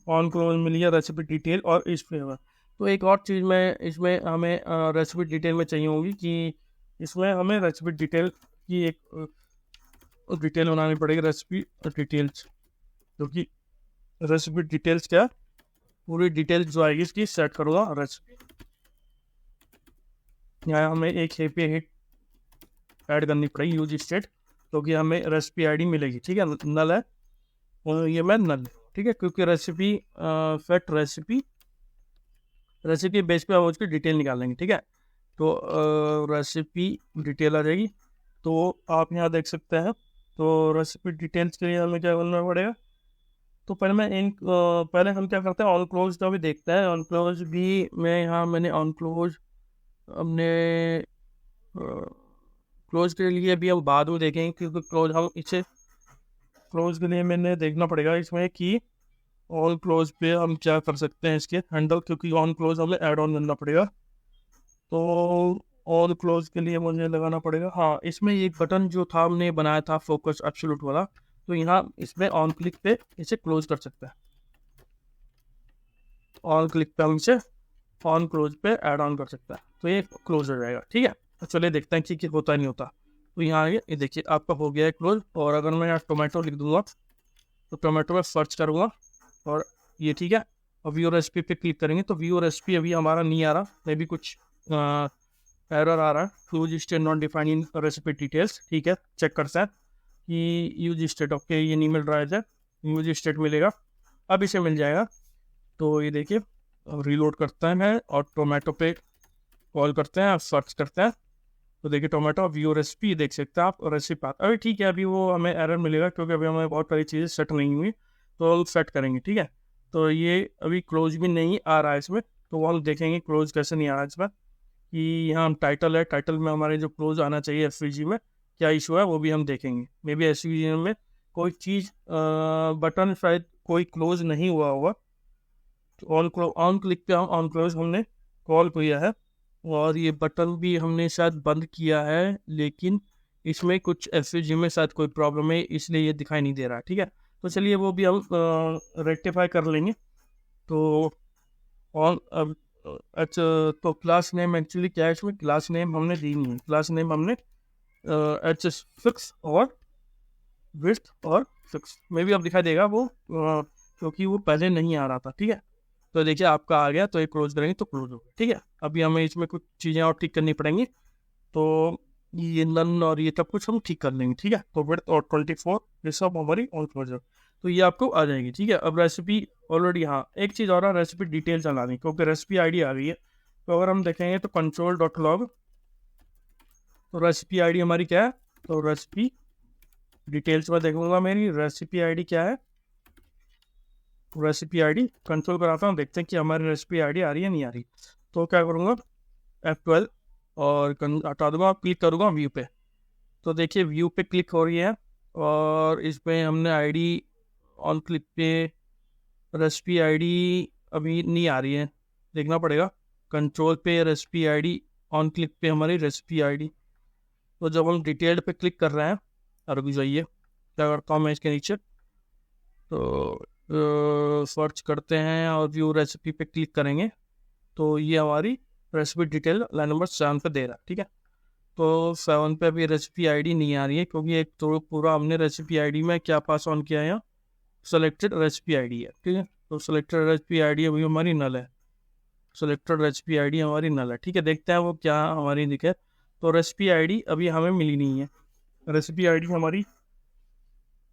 [SPEAKER 1] ऑन क्लोज मिल गया, रेसिपी डिटेल और इस फ्लेवर। तो एक और चीज़ में इसमें हमें रेसिपी डिटेल में चाहिए होगी, कि इसमें हमें रेसिपी डिटेल की एक डिटेल बनानी पड़ेगी, रेसिपी डिटेल्स, क्योंकि रेसिपी डिटेल्स क्या, पूरी डिटेल्स जो आएगी इसकी सेट करूँगा रेसिपी। यहाँ हमें एक एपीआई हिट ऐड करनी पड़ेगी, यूज स्टेट, क्योंकि हमें रेसिपी आईडी मिलेगी, ठीक है, नल है, और ये मैं नल, ठीक है, क्योंकि रेसिपी फेट रेसिपी बेस पे हम उसकी डिटेल निकालेंगे, ठीक है। तो रेसिपी डिटेल आ जाएगी। तो आप यहाँ देख सकते हैं। तो रेसिपी डिटेल्स के लिए हमें क्या करना पड़ेगा, तो पहले हम क्या करते हैं, ऑन क्लोज का भी देखते हैं। ऑन क्लोज भी मैंने ऑन क्लोज हमने क्लोज के लिए भी हम बाद में देखेंगे, क्योंकि क्लोज के लिए मैंने देखना पड़ेगा इसमें कि ऑन क्लोज पे हम क्या कर सकते हैं इसके हैंडल, क्योंकि ऑन क्लोज हमें ऐड ऑन करना पड़ेगा। तो ऑन क्लोज के लिए मुझे लगाना पड़ेगा, हाँ, इसमें एक बटन जो था हमने बनाया था फोकस एब्सोल्यूट वाला, तो यहाँ इसमें ऑन क्लिक पे इसे क्लोज कर सकते हैं। ऑन क्लिक पे हम इसे ऑन क्लोज पे ऐड ऑन कर सकते हैं, तो ये क्लोज हो जाएगा, ठीक है। तो चलिए देखते हैं कि होता नहीं होता। तो यहाँ ये देखिए आपका हो गया है क्लोज। और अगर मैं यहाँ टोमेटो लिख दूंगा, तो टोमेटो में सर्च करूँगा, और ये ठीक है। और व्यू रेसिपी पे क्लिक करेंगे, तो व्यू रेसिपी अभी हमारा नहीं आ रहा, मे भी कुछ एरर आ रहा है, use state not define in recipe details, ठीक है, चेक करते हैं कि यूज स्टेट, ओके, ये नहीं मिल रहा है, यूज स्टेट मिलेगा, अब इसे मिल जाएगा। तो ये देखिए रीलोड करते हैं और टोमेटो पे कॉल करते हैं, सर्च करते हैं, तो देखिए टोमेटो व्यू रेसिपी देख सकते हैं आप, रेसिपी अभी ठीक है, अभी वो हमें एरर मिलेगा क्योंकि अभी हमें बहुत सारी चीज़ें सेट नहीं हुई, तो हम सेट करेंगे, ठीक है। तो ये अभी क्लोज भी नहीं आ रहा है इसमें, तो हम देखेंगे क्लोज कैसे नहीं आ रहा है इसमें, कि यहाँ हम टाइटल है, टाइटल में हमारे जो क्लोज आना चाहिए एसवीजी में क्या इशू है वो भी हम देखेंगे। मे बी एसवीजी में कोई चीज़ बटन शायद कोई क्लोज नहीं हुआ होगा, तो ऑन क्लिक पे ऑन क्लोज हमने कॉल किया है, और ये बटन भी हमने शायद बंद किया है, लेकिन इसमें कुछ एसवीजी में शायद कोई प्रॉब्लम है, इसलिए ये दिखाई नहीं दे रहा है, ठीक है। तो चलिए वो भी हम रेक्टिफाई कर लेंगे। तो ऑन अच्छा, तो क्लास नेम एक्चुअली क्या है, इसमें क्लास नेम हमने दी नहीं है, क्लास नेम हमने एच फिक्स और विड्थ और फिक्स में भी अब दिखाई देगा वो, क्योंकि वो पहले नहीं आ रहा था, ठीक है। तो देखिए आपका आ गया, तो ये क्लोज करेंगे तो क्लोज होगा, ठीक है। अभी हमें इसमें कुछ चीज़ें और ठीक करनी पड़ेंगी। तो ये नन और ये सब कुछ हम ठीक कर लेंगे, ठीक है। तो विड्थ और 24 ये सब हमारी ऑन क्लोजर, तो ये आपको आ जाएगी, ठीक है। अब रेसिपी ऑलरेडी, हाँ एक चीज़ और है, रेसिपी डिटेल चलानी, क्योंकि रेसिपी आईडी आ गई है। तो अगर हम देखेंगे तो control.log, तो रेसिपी आईडी हमारी क्या है, तो रेसिपी डिटेल्स में देखूंगा मेरी रेसिपी आईडी क्या है। रेसिपी आईडी कंट्रोल कराता हूँ, देखते हैं कि हमारी रेसिपी आईडी आ रही है नहीं आ रही। तो क्या करूँगा, F12 और हटा दूंगा, क्लिक करूँगा व्यू पे। तो देखिए व्यू पे क्लिक हो रही है और इसमें हमने आईडी ऑन क्लिक पे रेसिपी आईडी अभी नहीं आ रही है, देखना पड़ेगा। कंट्रोल पे रेसिपी आईडी, ऑन क्लिक पे हमारी रेसिपी आईडी। तो जब हम डिटेल्ड पे क्लिक कर रहे हैं, रुक जाइए, क्या करता हूँ मैं इसके नीचे, तो सर्च करते हैं और व्यू रेसिपी पे क्लिक करेंगे, तो ये हमारी रेसिपी डिटेल लाइन नंबर 7 पे दे रहा है, ठीक है। तो 7 पे अभी रेसिपी आईडी नहीं आ रही है, क्योंकि एक तो पूरा हमने रेसिपी आईडी में क्या पास ऑन किया है, यहाँ सेलेक्टेड रेसिपी आईडी है, ठीक है। तो सेलेक्टेड रेसिपी आईडी अभी हमारी नल है, सेलेक्टेड रेसिपी आईडी हमारी नल है, ठीक है। देखते हैं वो क्या हमारी दिखे। तो रेसिपी आईडी अभी हमें मिली नहीं है, रेसिपी आईडी हमारी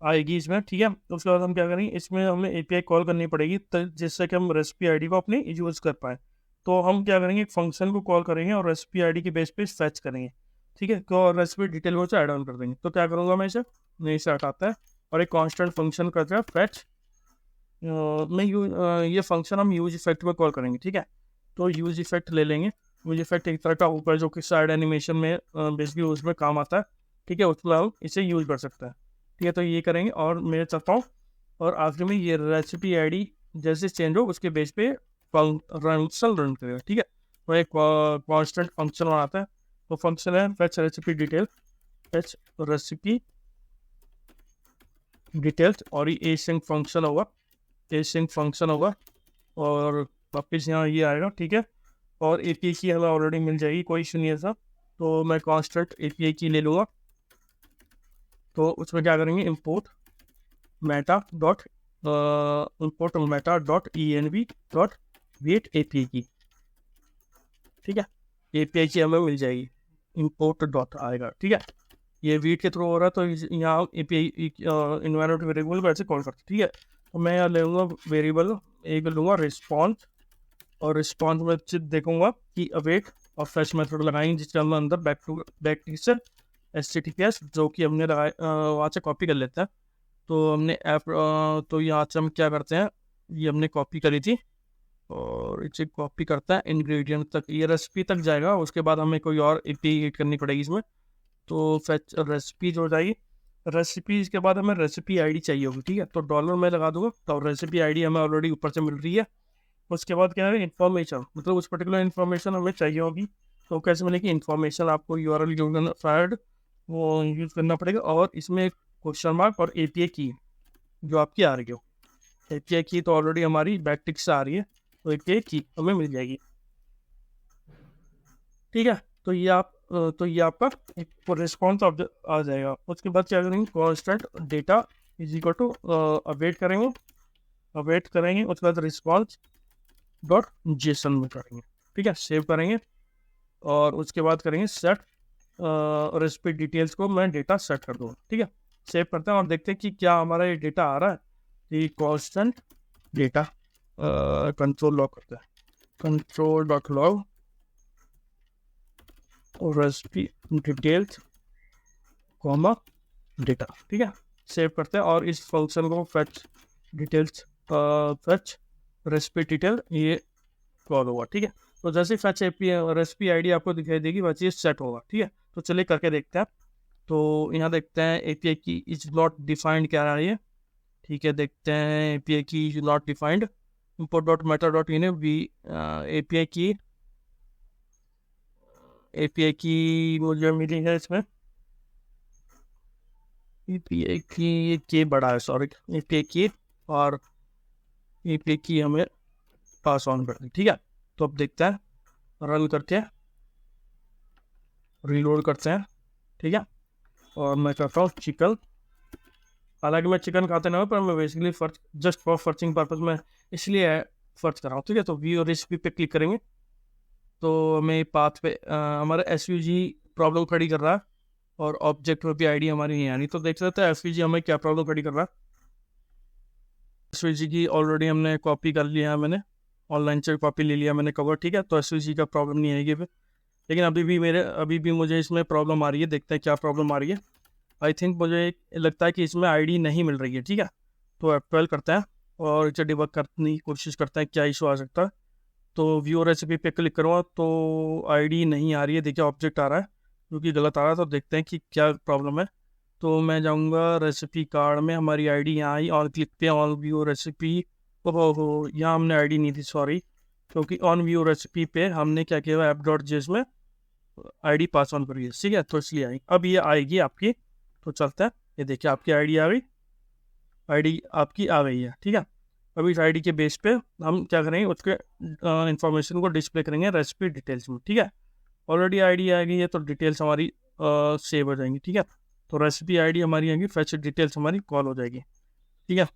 [SPEAKER 1] आएगी इसमें, ठीक है। तो उसके बाद हम क्या करेंगे, इसमें हमें एपीआई कॉल करनी पड़ेगी जिससे कि हम रेसिपी आईडी को अपनी यूज़ कर पाए। तो हम क्या करेंगे, एक फंक्शन को कॉल करेंगे और रेसिपी आईडी के बेस पे फैच करेंगे, ठीक है। तो रेसिपी डिटेल को ऐड ऑन कर देंगे। तो क्या करूँगा मैं इसे, नहीं से हटाता है और एक कांस्टेंट फंक्शन करते हैं फैच। ये फंक्शन हम यूज इफेक्ट में कॉल करेंगे, ठीक है। तो यूज इफेक्ट ले लेंगे। यूज इफेक्ट एक तरह का ऊपर जो कि साइड एनिमेशन में बेसिकली उसमें काम आता है, ठीक है। उसमें हम इसे यूज कर सकते हैं, ठीक है। तो ये करेंगे और मैं चाहता हूँ, और आखिर में ये रेसिपी आईडी जैसे चेंज हो उसके बेस पे फंक्शन रन करेगा, ठीक है। तो एक कांस्टेंट फंक्शन बनाता है, तो फंक्शन है fetch recipe detail, fetch recipe details, और ये एसिंक फंक्शन होगा, एसिंक फंक्शन होगा और वापस यहाँ ये आएगा, ठीक है। और एपीआई की हमें ऑलरेडी मिल जाएगी, कोई इशू नहीं है ऐसा। तो मैं कांस्टेंट एपीआई की ले लूँगा। तो उसमें क्या करेंगे, import meta dot env dot wait API की, ठीक है। एपीआई की हमें मिल जाएगी, इम्पोर्ट डॉट आएगा, ठीक है। ये वेट के थ्रू हो रहा है, तो यहाँ एपीआई इन्वायरमेंट वेरिएबल को ऐसे कॉल करते, ठीक है। तो मैं यहाँ लूँगा वेरिएबल एक लूँगा रिस्पॉन्स, और रिस्पॉन्स में देखूंगा कि अवेट और फ्रेश मेथड लगाएंगे, जिसके अंदर बैक से HTTPS जो कि हमने लगाया वहाँ से कॉपी कर लेते हैं। तो हमने ऐप तो यहाँ से हम क्या करते हैं, ये हमने कॉपी करी थी और इसे कॉपी करता है इंग्रेडिएंट तक, ये रेसिपी तक जाएगा। उसके बाद हमें कोई और एपीआई एड करनी पड़ेगी इसमें। तो फेच रेसिपी जो हो जाएगी, रेसिपी के बाद हमें रेसिपी आईडी चाहिए होगी, ठीक है। तो डॉलर में लगा दूंगा, तो रेसिपी आईडी हमें ऑलरेडी ऊपर से मिल रही है। उसके बाद क्या है, इन्फॉर्मेशन, मतलब उस पर्टिकुलर इन्फॉर्मेशन हमें चाहिए होगी। तो कैसे मिलेगी इन्फॉर्मेशन, आपको यूआरएल यूजर फाइल्ड वो यूज़ करना पड़ेगा, और इसमें एक क्वेश्चन मार्क और एपीआई की जो आपकी आ रही हो, एपीआई की तो ऑलरेडी हमारी बैकटिक से आ रही है, तो एपीआई की हमें मिल जाएगी, ठीक है। तो ये आपका एक रिस्पॉन्स आ जाएगा। उसके बाद क्या करेंगे, constant data is equal to await करेंगे, उसके बाद रिस्पॉन्स डॉट जेसन में करेंगे, ठीक है। सेव करेंगे और उसके बाद करेंगे सेट रेसिपी डिटेल्स को मैं डेटा सेट कर दूँगा, ठीक है। सेव करते हैं और देखते हैं कि क्या हमारा ये डेटा आ रहा है। ये कांस्टेंट डेटा कंट्रोल लॉग करते हैं, control.log और रेसिपी डिटेल्स कॉमा डेटा, ठीक है। सेव करते हैं और इस फंक्शन को fetch details fetch recipe detail ये कॉल होगा, ठीक है। तो जैसे फैच रेसिपी आईडी आपको दिखाई देगी वह चीज़ सेट होगा, ठीक है। तो चलिए करके देखते हैं। तो यहाँ देखते हैं एपीआई की इज नॉट डिफाइंड क्या आ रही है, ठीक है। देखते हैं एपीआई की is not defined, import dot meta dot in API की मुझे मिली है इसमें, एपीआई की के बड़ा है, सॉरी एपीआई की, और एपीआई की हमें पास ऑन कर दी, ठीक है। तो अब देखते हैं, रन करते हैं, रीलोड करते हैं, ठीक है। और मैं करता हूँ चिकन, हालांकि मैं चिकन खाते ना हो, पर मैं basically just for searching purpose में इसलिए सर्च कर रहा हूँ, ठीक है। तो व्यू रेसिपी पे क्लिक करेंगे, तो हमें पाथ पे हमारे SVG प्रॉब्लम खड़ी कर रहा है और ऑब्जेक्ट में भी आईडी हमारी नहीं आ रही। तो देख सकते हैं एसवीजी हमें क्या प्रॉब्लम खड़ी कर रहा है। एसवीजी की ऑलरेडी हमने कॉपी कर लिया है, मैंने ऑनलाइन से कॉपी ले लिया मैंने कवर, ठीक है। तो एसवीजी का प्रॉब्लम नहीं आएगी, लेकिन अभी भी मुझे इसमें प्रॉब्लम आ रही है। देखते हैं क्या प्रॉब्लम आ रही है। आई थिंक मुझे लगता है कि इसमें आईडी नहीं मिल रही है, ठीक है। तो F12 करते हैं और इसे डिबग करने की कोशिश करते हैं क्या इशू आ सकता है। तो व्यू रेसिपी पे क्लिक करूँगा तो आईडी नहीं आ रही है, देखिए ऑब्जेक्ट आ रहा है जो कि गलत आ रहा है। तो देखते हैं कि क्या प्रॉब्लम है। तो मैं जाऊँगा रेसिपी कार्ड में, हमारी आईडी यहाँ आई, ऑन क्लिक पे ऑन व्यू रेसिपी, ओहो यहाँ हमने आईडी नहीं थी, सॉरी, क्योंकि ऑन व्यू रेसिपी पे हमने क्या किया app.js में आईडी पास ऑन करी है, ठीक है। तो इसलिए आई, अब ये आएगी आपकी। तो चलते हैं, ये देखिए आपकी आईडी आ गई, आईडी आपकी आ गई है, ठीक है। अभी इस आईडी के बेस पे हम क्या करेंगे, उसके इंफॉर्मेशन को डिस्प्ले करेंगे रेसिपी डिटेल्स में, ठीक है। ऑलरेडी आईडी आ गई है तो डिटेल्स हमारी सेव हो जाएंगी, ठीक है। तो रेसिपी आईडी हमारी आएगी, फैच डिटेल्स हमारी कॉल हो जाएगी, ठीक है।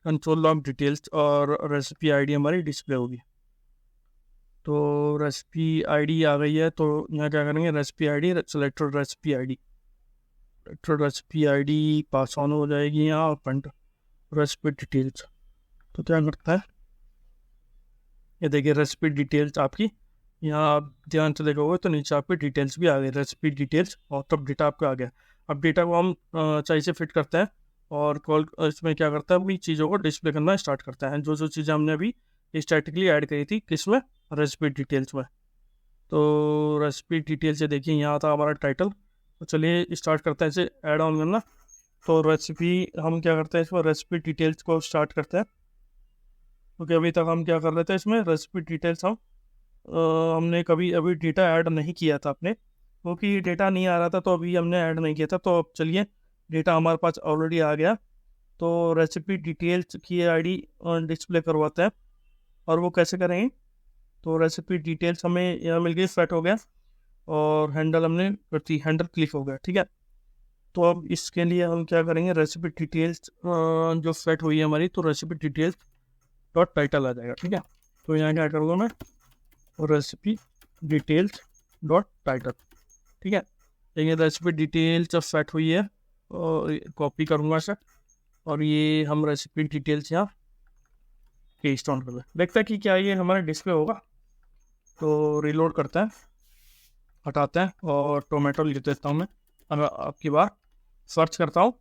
[SPEAKER 1] कंट्रोल लॉग डिटेल्स और रेसिपी आईडी हमारी डिस्प्ले होगी। तो रेसिपी आईडी आ गई है, तो यहाँ क्या करेंगे, recipe ID selected recipe ID pass on हो जाएगी यहाँ, और फ्रंट रेसिपी डिटेल्स। तो क्या करता है, ये देखिए रेसिपी डिटेल्स आपकी यहाँ, आप ध्यान से देखोगे तो नीचे आपकी डिटेल्स भी आ गई, रेसिपी डिटेल्स, और तब डेटा आपका आ गया। अब डेटा को हम चाहिए से फिट करते हैं और कॉल इसमें क्या करता है, अपनी चीज़ों को डिस्प्ले करना स्टार्ट करता है, जो चीज़ें हमने अभी स्टैटिकली ऐड करी थी किसमें, रेसिपी डिटेल्स में। तो रेसिपी डिटेल्स से देखिए यहाँ था हमारा टाइटल। तो चलिए स्टार्ट करते हैं इसे ऐड ऑन करना। तो रेसिपी हम क्या करते हैं, इसमें रेसिपी डिटेल्स को स्टार्ट करते हैं, क्योंकि अभी तक हम क्या कर रहे थे, इसमें रेसिपी डिटेल्स हमने कभी अभी डेटा ऐड नहीं किया था अपने, क्योंकि डेटा नहीं आ रहा था तो अभी हमने ऐड नहीं किया था। तो अब चलिए डेटा हमारे पास ऑलरेडी आ गया, तो रेसिपी डिटेल्स की आईडी डिस्प्ले करवाते हैं। और वो कैसे करेंगे, तो रेसिपी डिटेल्स हमें यहाँ मिल गई, सेट हो गया, और हैंडल हमने करती, हैंडल क्लिक हो गया, ठीक है। तो अब इसके लिए हम क्या करेंगे, रेसिपी डिटेल्स जो सेट हुई है हमारी, तो रेसिपी डिटेल्स डॉट टाइटल आ जाएगा, ठीक है। तो यहाँ क्या करूँगा मैं, रेसिपी डिटेल्स डॉट टाइटल, ठीक है। देखिए रेसिपी डिटेल्स जब सेट हुई है, और कॉपी करूँगा सर, और ये हम रेसिपी डिटेल्स यहाँ पेस्ट ऑन कर दें, देखते हैं कि क्या ये हमारा डिस्प्ले होगा। तो रिलोड करते हैं, हटाते हैं, और टोमेटो लिख देता हूँ मैं। अब आपकी बार सर्च करता हूँ,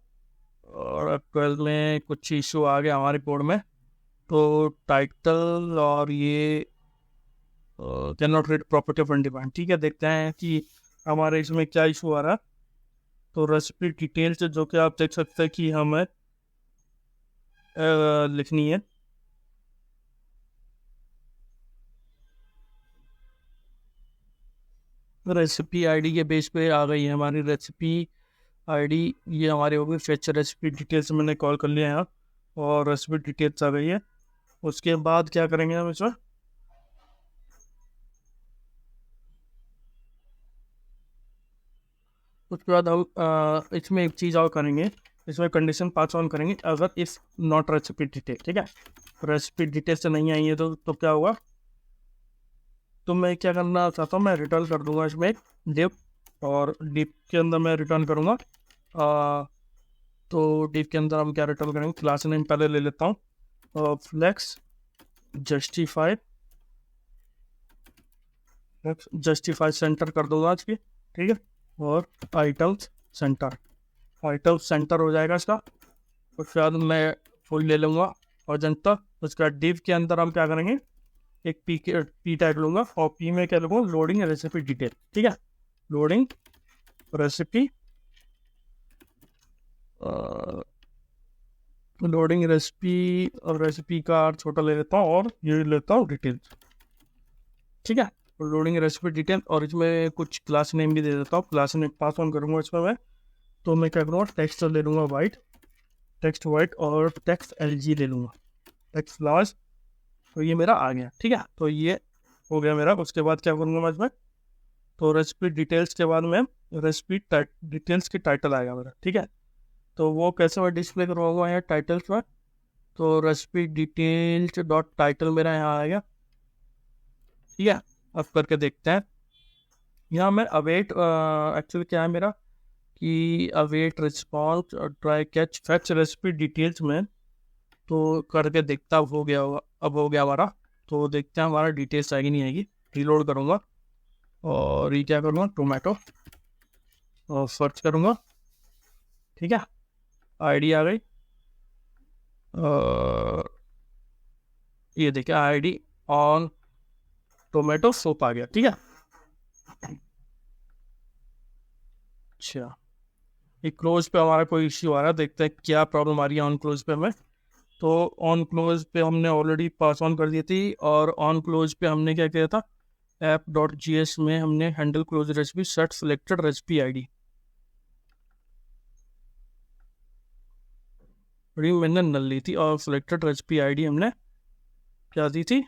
[SPEAKER 1] और F12 में कुछ इशू आ गया हमारे कोड में। तो टाइटल और ये can not read property of undefined, ठीक है। देखते हैं कि हमारे इसमें क्या इशू आ रहा है। तो रेसिपी डिटेल्स जो कि आप देख सकते हैं कि हमें लिखनी है, रेसिपी आईडी के बेस पे आ गई है हमारी रेसिपी आईडी। ये हमारी हो गई फेच रेसिपी डिटेल्स, मैंने कॉल कर लिया यहाँ, और रेसिपी डिटेल्स आ गई है। उसके बाद क्या करेंगे हम इसमें, उसके बाद हम इसमें एक चीज़ और करेंगे, इसमें कंडीशन पास ऑन करेंगे, अगर इफ नॉट रेसिपी डिटेल, ठीक है। रेसिपी डिटेल से नहीं आई है तो क्या होगा, तो मैं क्या करना चाहता हूँ, मैं रिटर्न कर दूंगा इसमें एक डिव, और डिव के अंदर मैं रिटर्न करूँगा। तो डिव के अंदर हम क्या रिटर्न करेंगे, क्लास नेम पहले ले लेता हूँ, फ्लेक्स जस्टिफाई सेंटर कर दूंगा आज की, ठीक है। और आइटम्स सेंटर हो जाएगा इसका। उसके बाद मैं फुल ले लूँगा और जनता। उसके बाद डिव के अंदर हम क्या करेंगे, एक पी टैग लूँगा, और पी में क्या लूँगा, लोडिंग रेसिपी डिटेल, ठीक है। लोडिंग रेसिपी और रेसिपी का छोटा ले लेता हूँ, और ये लेता हूँ डिटेल्स, ठीक है। लोडिंग रेसिपी डिटेल, और इसमें कुछ क्लास नेम भी दे देता हूँ, क्लास नेम पास ऑन करूँगा इसमें मैं। तो मैं क्या करूँगा, टेक्स्ट ले लूँगा टेक्स्ट वाइट, और टेक्स्ट LG ले लूँगा, टेक्स्ट लार्ज। तो ये मेरा आ गया, ठीक है। तो ये हो गया मेरा। उसके बाद क्या करूँगा मैं इसमें, तो रेसिपी डिटेल्स के बाद में रेसिपी डिटेल्स की टाइटल आएगा मेरा, ठीक है। तो वो कैसे मैं डिस्प्ले करवाऊँगा यहाँ टाइटल्स में, तो रेसिपी डिटेल्स डॉट टाइटल मेरा यहाँ आएगा, ठीक है। अब करके देखते हैं, यहाँ मैं अवेट, एक्चुअली क्या है मेरा कि अवेट रिस्पॉन्स और try catch fax recipe details में तो करके देखता हो गया होगा, अब हो गया हमारा। तो देखते हैं हमारा डिटेल्स आएगी नहीं आएगी। रीलोड करूँगा और ये क्या करूँगा, टोमेटो और सर्च करूँगा। ठीक है, आईडी आ गई और ये देखिए आईडी ऑन टोमेटो सूप आ गया। ठीक है, अच्छा ये क्लोज पे हमारा कोई इश्यू आ रहा है, देखते हैं क्या प्रॉब्लम आ रही है ऑन क्लोज पे हमें। तो ऑन क्लोज पे हमने ऑलरेडी पास ऑन कर दी थी और ऑन क्लोज पे हमने क्या किया था, app.js में हमने handle close recipe set selected recipe ID मैंने नल ली थी और सिलेक्टेड रेसिपी आईडी हमने क्या दी थी,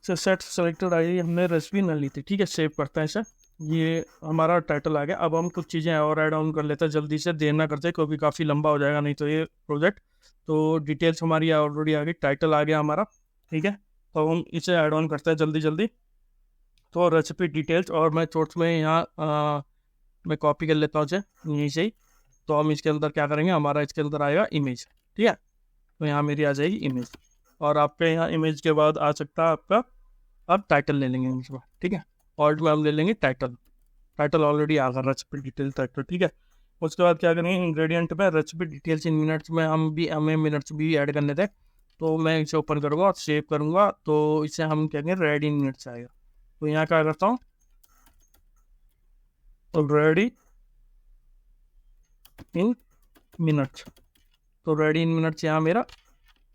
[SPEAKER 1] सेट सिलेक्टेड आईडी हमने रेसिपी नल ली थी। ठीक है, सेव करते हैं इसे। ये हमारा टाइटल आ गया। अब हम कुछ चीज़ें और ऐड ऑन कर लेते हैं जल्दी से, देर ना करते क्योंकि काफ़ी लंबा हो जाएगा नहीं तो ये प्रोजेक्ट। तो डिटेल्स हमारी ऑलरेडी आ गई, टाइटल आ गया हमारा। ठीक है, तो हम इसे ऐड ऑन करते हैं जल्दी जल्दी। तो रेसिपी डिटेल्स और मैं सोर्स में यहाँ मैं कॉपी कर लेता हूँ इसे यहीं से ही। तो हम इसके अंदर क्या करेंगे, हमारा इसके अंदर आएगा इमेज। ठीक है, तो यहाँ मेरी आ जाएगी इमेज और आपके यहाँ इमेज के बाद आ सकता है आपका, आप टाइटल ले लेंगे इसमें। ठीक है, ऑल्ट में हम ले लेंगे टाइटल। टाइटल ऑलरेडी आ गया, रेसिपी डिटेल टाइटल। ठीक है, उसके बाद क्या करेंगे, इंग्रेडिएंट में रेसिपी डिटेल्स इन मिनट्स में हमें मिनट्स भी ऐड करने थे। तो मैं इसे ओपन करूँगा और सेव करूँगा तो इसे हम क्या कहेंगे, रेडी इन मिनट्स आएगा। तो यहाँ क्या करता हूँ, रेडी इन मिनट्स। तो रेडी इन मिनट्स यहाँ मेरा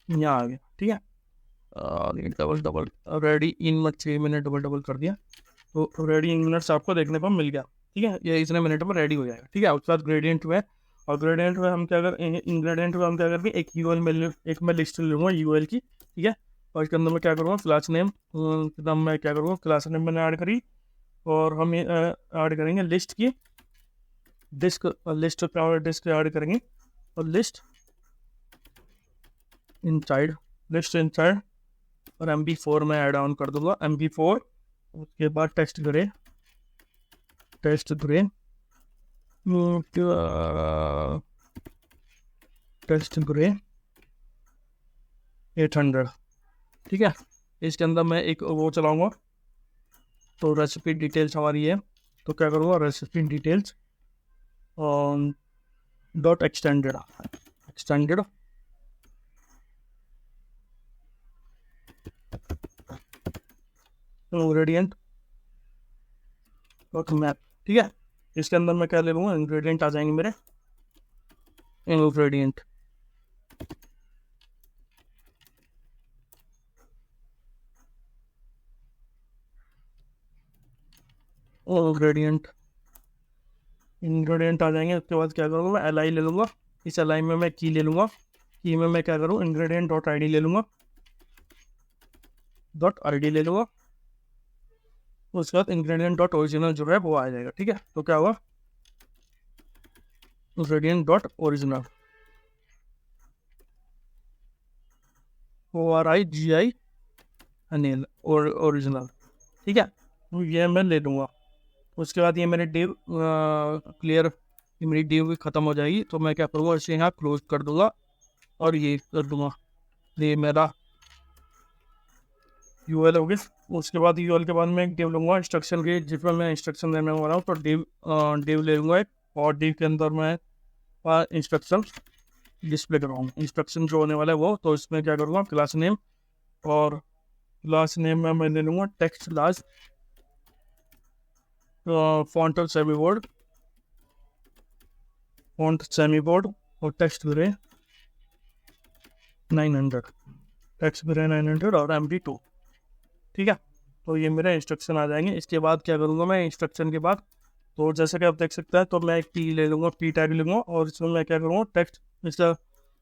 [SPEAKER 1] यहाँ आ गया। ठीक है, double double ready in minutes मैंने डबल डबल कर दिया तो रेडी इन मिनट्स आपको देखने को मिल गया। ठीक है, ये इतने मिनट में रेडी हो जाएगा। ठीक है, उसके बाद ग्रेडियंट में, और ग्रेडियंट में हम क्या कर, इंग्रेडिएंट में हम क्या करेंगे, एक यूएल में एक मैं लिस्ट लूँगा यूएल की। ठीक है, और इसके अंदर मैं क्या करूँगा, क्लास नेम मैं क्या करूँगा, क्लास नेम मैंने ऐड करी और हम ऐड करेंगे लिस्ट की डिस्क, लिस्ट डिस्क ऐड करेंगे और लिस्ट इनसाइड और MP4 में ऐड ऑन कर दूंगा MP4। उसके बाद टेस्ट ग्रे टेस्ट 800। ठीक है, इसके अंदर मैं एक वो चलाऊंगा। तो रेसिपी डिटेल्स हमारी है, तो क्या करूँगा, recipe details dot extended ingredient dot map. ठीक है, इसके अंदर मैं क्या ले लूँगा, इंग्रेडिएंट आ जाएंगे मेरे, इंग्रेडिएंट इंग्रेडिएंट आ जाएंगे। उसके बाद क्या करूँगा, मैं LI ले लूँगा। इस LI में मैं की ले लूँगा। की में मैं क्या करूँ, इंग्रेडिएंट डॉट ID ले लूँगा, ले लूँगा। उसके बाद इंग्रेडिएंट डॉट ओरिजिनल जो है वो आ जाएगा। ठीक है, तो क्या होगा, ingredient dot original ORIGI Anil और ओरिजिनल। ठीक है, तो ये मैं ले लूँगा। उसके बाद ये मेरे डिव क्लियर, ये मेरी डिव भी ख़त्म हो जाएगी। तो मैं क्या करूँगा, इसे यहाँ क्लोज कर दूँगा और ये कर दूँगा, ये मेरा यूएल हो गया। उसके बाद यूएल के बाद मैं एक डिव लूँगा इंस्ट्रक्शन की, जिसमें मैं इंस्ट्रक्शन देने वाला हूँ। तो डिव ले लूँगा एक, और डिव के अंदर मैं इंस्ट्रक्शन डिस्प्ले करवाऊँगा। इंस्ट्रक्शन जो होने वाला है वो, तो इसमें क्या करूँगा, क्लास नेम, और क्लास नेम में मैं ले लूँगा text large font semi board और टेक्स्ट ग्रे 900 और MP2। ठीक है, तो ये मेरे इंस्ट्रक्शन आ जाएंगे। इसके बाद क्या करूँगा मैं, इंस्ट्रक्शन के बाद तो जैसे कि आप देख सकते हैं, तो मैं एक P ले लूँगा, P टैग लूँगा और इसमें मैं क्या करूँगा, टेक्स्ट, इसका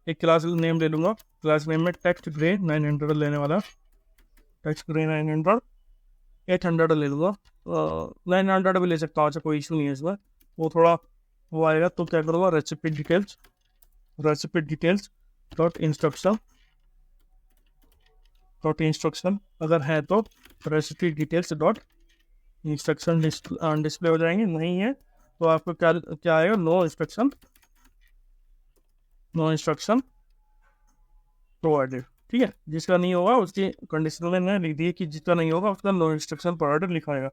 [SPEAKER 1] एक क्लास नेम ले लूँगा। क्लास नेम में टेक्स्ट ग्रे 900 लेने वाला, टेक्स्ट ग्रे 900 800 ले लूँगा। 900 भी ले सकता हूँ, अच्छा कोई इशू नहीं है इसमें, वो थोड़ा वो आएगा। तो क्या करूँगा, recipe details dot instruction dot instruction, अगर है तो recipe details dot instruction display हो जाएंगे, नहीं है तो आपको क्या क्या आएगा, नो इंस्ट्रक्शन प्रोवाइडेड। ठीक है, जिसका नहीं होगा उसकी कंडीशन में मैंने लिख दिए कि जिसका नहीं होगा उसका नो इंस्ट्रक्शन प्रोवाइडेड लिखाएगा।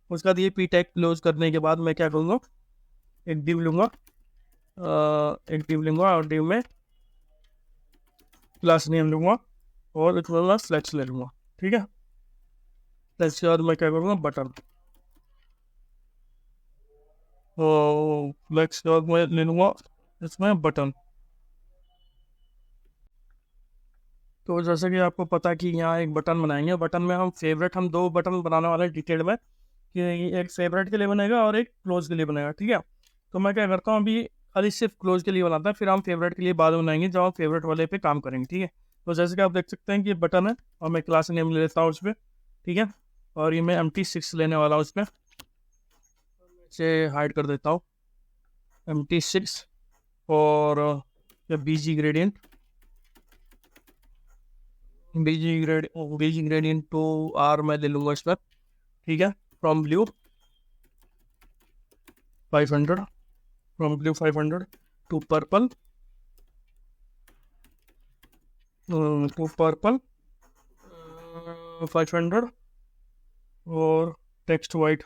[SPEAKER 1] उसके बाद ये पी टैग क्लोज करने के बाद मैं क्या करूँगा, एक डिव लूँगा, और डिव में क्लास नेम लूँगा और इसमें फ्लेक्स ले लूँगा। ठीक है, फ्लेक्स के बाद मैं क्या करूँगा, बटन, तो फ्लेक्स के बाद मैं ले लूँगा इसमें बटन। तो जैसे कि आपको पता कि यहाँ एक बटन बनाएंगे, बटन में हम दो बटन बनाने वाले हैं डिटेल में, कि एक फेवरेट के लिए बनेगा और एक क्लोज के लिए बनेगा। ठीक है, तो मैं क्या करता हूँ, अभी खाली सिर्फ क्लोज के लिए बनाता है, फिर हम फेवरेट के लिए बाद में बनाएंगे जब हम फेवरेट वाले पे काम करेंगे। ठीक है, तो जैसे कि आप देख सकते हैं कि बटन है और मैं क्लास नेम ले लेता हूँ उस पर। ठीक है, और ये मैं MT6 लेने वाला हूँ उसमें, इसे हाइड कर देता हूँ MT6, और बीजी ग्रेडियंट टू आर मैं ले लूँगा इस पर। ठीक है, फ्रॉम ब्लू 500 टू पर्पल 500, और टेक्स्ट वाइट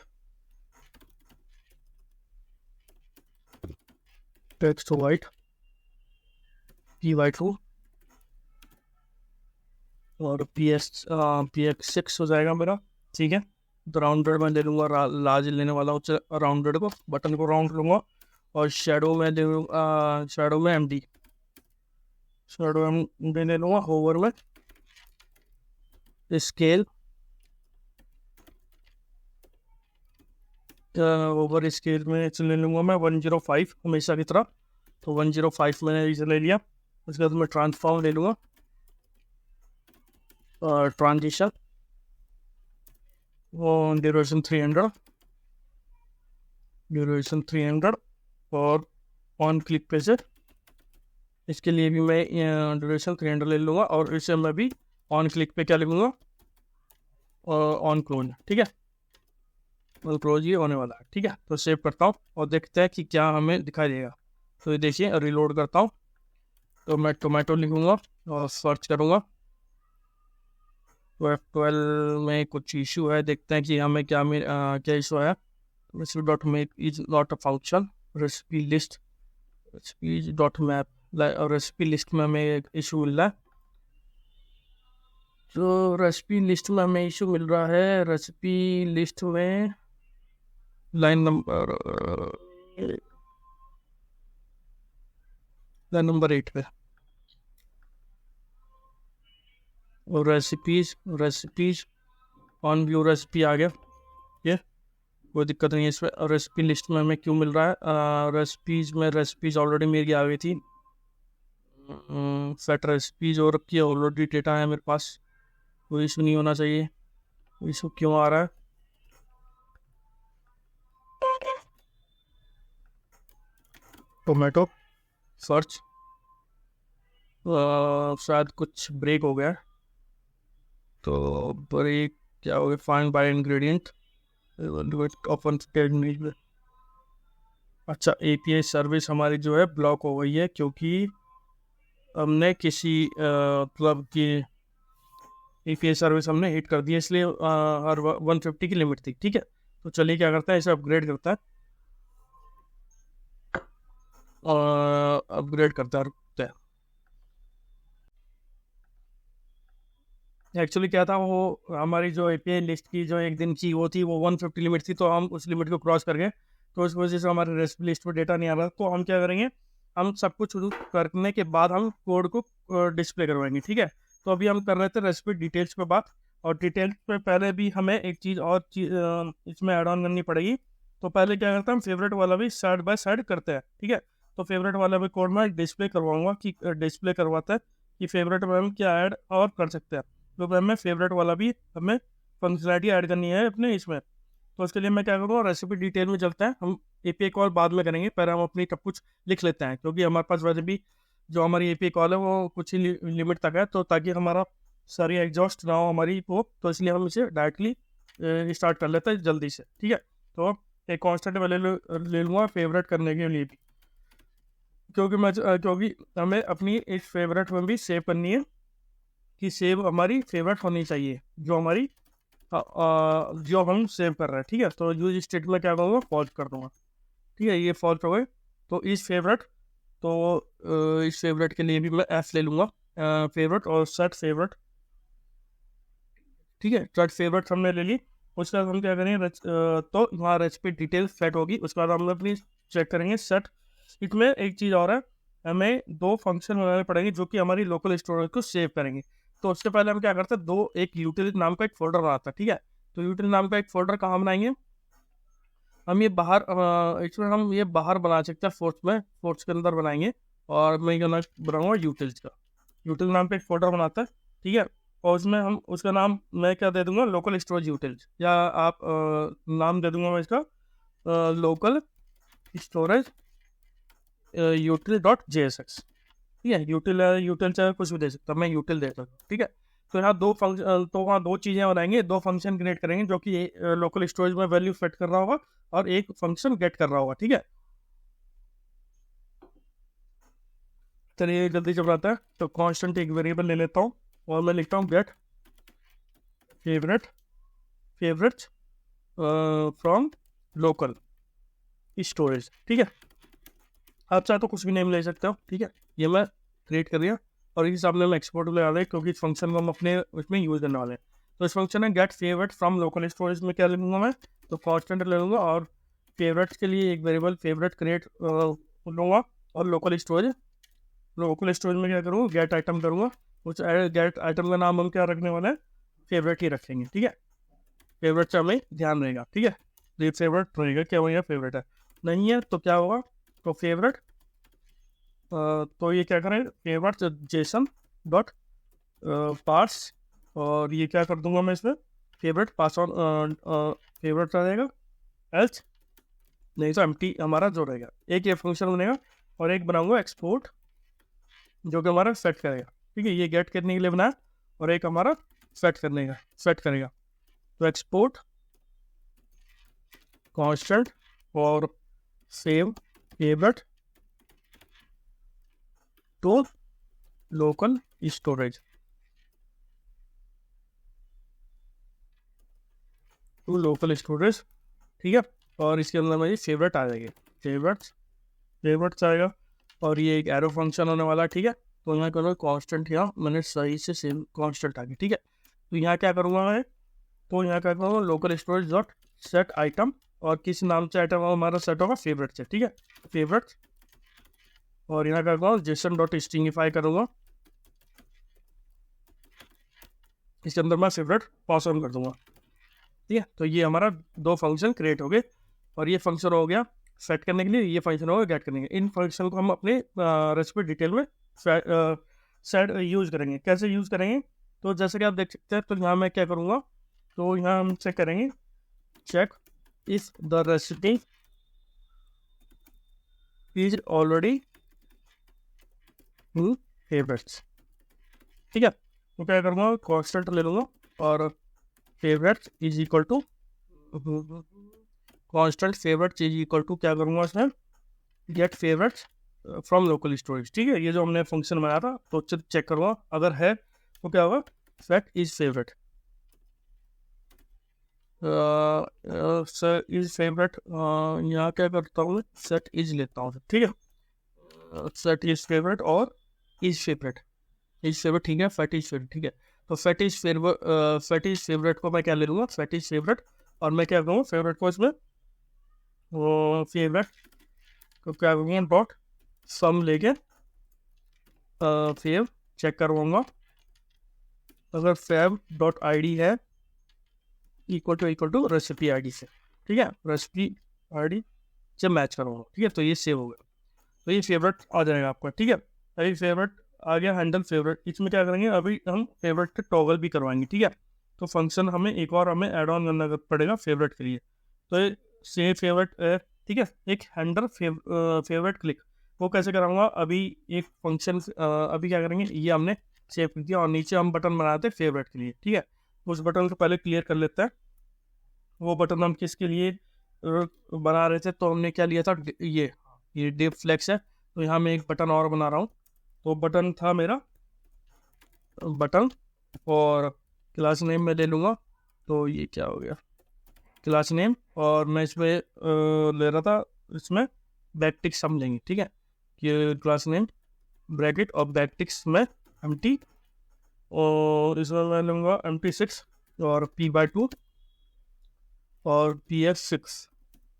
[SPEAKER 1] PY2 और PX6 हो जाएगा मेरा। ठीक है, तो राउंडेड मैं ले लूँगा, लार्ज लेने वाला हूँ राउंडेड को, बटन को राउंड लूँगा, और शेडो में ले लूँगा, शेडो में MD ले लूँगा, होवर में स्केल, ओवर स्केल में ले लूँगा मैं 105 हमेशा की तरह, तो 105 मैंने इसे ले लिया। उसके बाद मैं ट्रांसफॉर्म ले लूँगा, ट्रांजिशन ड्यूरेशन 300 और ऑन क्लिक पे से इसके लिए भी मैं ड्यूरेशन 300 ले लूँगा, और इसे मैं भी ऑन क्लिक पे क्या लिखूँगा, ऑन क्लोज। ठीक है, ऑन क्लोज ये होने वाला है। ठीक है, तो सेव करता हूँ और देखते हैं कि क्या हमें दिखाई देगा। तो ये देखिए, रिलोड करता हूँ, तो मैं टोमेटो लिखूँगा और सर्च करूँगा। तो F12 में कुछ इशू है, देखते हैं कि हमें क्या इशू है। Recipe dot make is not a function, recipe dot map, recipe list में हमें एक इशू मिल रहा है। तो रेसिपी लिस्ट में हमें इशू मिल रहा है, रेसिपी लिस्ट में लाइन नंबर 8 पे, और रेसिपीज ऑन व्यू रेसिपी आ गया। ये कोई दिक्कत नहीं है इसमें। रेसिपी लिस्ट में हमें क्यों मिल रहा है, रेसिपीज ऑलरेडी मेरी आ गई थी, सेट रेसिपीज और रखी है, ऑलरेडी डेटा है मेरे पास, कोई इशू नहीं होना चाहिए। इशू क्यों आ रहा है, टोमेटो सर्च, शायद कुछ ब्रेक हो गया, तो ब्रेक क्या हो गया, फाइंड बाय इंग्रेडिएंट ओपन। अच्छा, API सर्विस हमारी जो है ब्लॉक हो गई है, क्योंकि हमने किसी क्लब की API सर्विस हमने हिट कर दी है, इसलिए हर 150 की लिमिट थी। ठीक है, तो चलिए क्या करता है, इसे अपग्रेड करता है, अपग्रेड करता है। एक्चुअली क्या था, वो हमारी जो API लिस्ट की जो एक दिन की वो थी, वो 150 लिमिट थी, तो हम उस लिमिट को क्रॉस कर गए, तो इस वजह से हमारे रेसिपी लिस्ट में डेटा नहीं आ रहा। तो हम क्या करेंगे, हम सब कुछ शुरू करने के बाद हम कोड को डिस्प्ले करवाएंगे। ठीक है, तो अभी हम कर रहे थे रेसिपी डिटेल्स पे बात, और डिटेल्स पे पहले भी हमें एक चीज़ और इसमें ऐड ऑन करनी पड़ेगी। तो पहले क्या करते हैं, हम फेवरेट वाला भी साइड बाय साइड करते हैं। ठीक है, तो फेवरेट वाला भी कोड में डिस्प्ले करवाऊंगा, कि डिस्प्ले करवाता है कि फेवरेट में हम क्या ऐड और कर सकते हैं। तो हमें फेवरेट वाला भी हमें फंक्शनलिटी ऐड करनी है अपने इसमें। तो उसके लिए मैं क्या करूँगा, रेसिपी डिटेल में चलते हैं, हम API कॉल बाद में करेंगे, पहले हम अपनी सब कुछ लिख लेते हैं, क्योंकि हमारे पास वैसे भी जो हमारी API कॉल है वो कुछ ही लिमिट तक है, तो ताकि हमारा सारी एग्जॉस्ट ना हो हमारी वो, तो इसलिए हम इसे डायरेक्टली स्टार्ट कर लेते हैं जल्दी से, ठीक है। तो एक कांस्टेंट मैं ले लूँगा फेवरेट करने के लिए भी, क्योंकि हमें अपनी इस फेवरेट में भी सेव करनी है कि सेव हमारी फेवरेट होनी चाहिए जो हमारी जो हम सेव कर रहे हैं, ठीक है। तो यूज स्टेट में क्या करूँगा, फॉल्स कर दूँगा, ठीक है। ये फॉल्स हो गए। तो इस फेवरेट, तो इस फेवरेट के लिए भी मैं एफ ले लूँगा, फेवरेट और सेट फेवरेट, ठीक है। सेट फेवरेट हमने ले ली। उसके बाद हम क्या करेंगे, तो वहाँ रेसिपी डिटेल सेट होगी। उसके बाद हम अपनी चेक करेंगे सेट। इसमें एक चीज़ और है, हमें दो फंक्शन बनाने पड़ेंगे जो कि हमारी लोकल स्टोरेज को सेव करेंगे। तो उससे पहले हम क्या करते हैं, एक यूटिलिटी नाम का एक फोल्डर बनाता है, ठीक है। तो यूटिलिटी नाम का एक फोल्डर कहाँ बनाएंगे, हम ये बाहर इसमें हम ये बाहर बना सकते हैं, फोर्ट्स के अंदर बनाएंगे। और मैं बनाऊंगा यूटिल्स का, यूटिल नाम पे एक फोल्डर बनाता है, ठीक है। और उसमें हम उसका नाम मैं क्या दे दूंगा, लोकल स्टोरेज यूटिल्स, या आप नाम दे दूंगा मैं इसका लोकल स्टोरेज यूटिल डॉट JSX, ठीक है। यूटिल चाहे कुछ भी दे सकता हूँ, मैं यूटिल दे सकता हूँ, ठीक है। तो यहाँ तो वहाँ दो चीज़ें बनाएंगे, दो फंक्शन क्रिएट करेंगे जो कि लोकल स्टोरेज में वैल्यू सेट कर रहा होगा और एक फंक्शन गेट कर रहा होगा, ठीक है। चलिए जल्दी से बनाता है। तो कांस्टेंट एक वेरिएबल ले लेता हूँ और मैं लिखता हूँ get favourite from local storage, ठीक है। आप चाहे तो कुछ भी नेम ले सकते हो, ठीक है। ये मैं क्रिएट कर दिया और इस हिसाब से हम एक्सपोर्ट ले आ रहे हैं क्योंकि इस फंक्शन को हम अपने उसमें यूज़ करने वाले हैं। तो इस फंक्शन है get favourite from local storage में क्या ले लूँगा मैं, तो कांस्टेंट ले लूँगा और फेवरेट्स के लिए एक वेरिएबल फेवरेट क्रिएट लूँगा। और लोकल स्टोरेज में क्या करूँगा, गेट आइटम करूँगा। उस गेट आइटम का नाम हम क्या रखने वाले हैं, फेवरेट ही रखेंगे, ठीक है। फेवरेट से हमें ध्यान रहेगा, ठीक है। तो ये फेवरेट रहेगा, क्या भैया फेवरेट है, नहीं है तो क्या होगा, तो फेवरेट तो ये क्या करें, फेवरेट जेसन डॉट पार्स, और ये क्या कर दूंगा मैं इसमें, फेवरेट पास ऑन फेवरेट रहेगा, एल्स नहीं तो एम्प्टी हमारा जो रहेगा। एक ये फंक्शन बनेगा और एक बनाऊंगा एक्सपोर्ट जो कि हमारा सेट करेगा, ठीक है। ये गेट करने के लिए बनाया और एक हमारा सेट करेगा। तो एक्सपोर्ट कांस्टेंट और save favourite to local storage, ठीक है। और इसके अंदर मेरी फेवरेट आ जाएगी, फेवरेट्स आएगा। और ये एक एरो फंक्शन होने वाला है, ठीक है। तो यहाँ करो कांस्टेंट, यहाँ मैंने सही से सेम कांस्टेंट आ गया, ठीक है। तो यहाँ क्या करूँगा मैं, तो यहाँ क्या करूँगा, local storage dot set item, और किस नाम से आइटम हमारा सेट होगा, फेवरेट से, ठीक है, फेवरेट। और यहाँ क्या करूँगा, जेसन डॉट स्ट्रिंगिफाई करूँगा, इसके अंदर मैं फेवरेट पास ऑन कर दूंगा, ठीक है। तो ये हमारा दो फंक्शन क्रिएट हो गए। और ये फंक्शन हो गया सेट करने के लिए, ये फंक्शन हो गया गेट करने के लिए। इन फंक्शन को हम अपने रेसिपी डिटेल में सेट यूज़ करेंगे। कैसे यूज़ करेंगे, तो जैसे कि आप देख सकते हैं, तो यहाँ मैं क्या करूँगा, तो यहाँ हम चेक करेंगे, check if the recipe is already favourites, ठीक है। तो क्या करूँगा, कांस्टेंट ले लूँगा और favourite is equal to constant favourite is equal to क्या करूँगा इसमें, get favourite from local storage, ठीक है। ये जो हमने फंक्शन बनाया था, तो चेक करूँगा, अगर है तो क्या होगा, set is favourite, is favourite, यहाँ क्या करता हूँ, सेट इज लेता हूँ, ठीक है। सेट इज फेवरेट और इज फेवरेट, ठीक है, फेट इज फेवरेट, ठीक है। तो फेट इज फेवरेट को मैं क्या ले लूँगा, फेट इज फेवरेट, और मैं क्या करूँगा, फेवरेट को इसमें फेवरेट को क्या करूँगा, डॉट सम लेके फेव चेक करवाऊँगा, अगर फेव डॉट ID है इक्वल टू रेसिपी ID से, ठीक है, रेसिपी ID से मैच करवाऊँगा, ठीक है। तो ये सेव हो गया, तो ये फेवरेट आ जाएगा आपका, ठीक है। अभी फेवरेट आ गया, हैंडल फेवरेट, इसमें क्या करेंगे, अभी हम फेवरेट के टॉगल भी करवाएंगे, ठीक है। तो फंक्शन हमें एक और हमें ऐड ऑन करना पड़ेगा फेवरेट के लिए। तो ये सेव फेवरेट, ठीक है, एक हैंडल फेवरेट क्लिक, वो कैसे कराऊंगा, अभी एक फंक्शन अभी क्या करेंगे, ये हमने सेव कर दिया, और नीचे हम बटन बनाते हैं फेवरेट के लिए, ठीक है। उस बटन को पहले क्लियर कर लेते हैं। वो बटन हम किसके लिए बना रहे थे, तो हमने क्या लिया था, ये डिव फ्लेक्स है। तो यहाँ मैं एक बटन और बना रहा हूँ। तो बटन था मेरा बटन, और क्लास नेम मैं ले लूँगा। तो ये क्या हो गया, क्लास नेम, और मैं इसमें ले रहा था, इसमें बैकटिक्स हम लेंगे, ठीक है। ये क्लास नेम ब्रैकेट और बैकटिक्स में एम्प्टी, और इसमें मैं लूँगा MP6 और P/2 और PF6,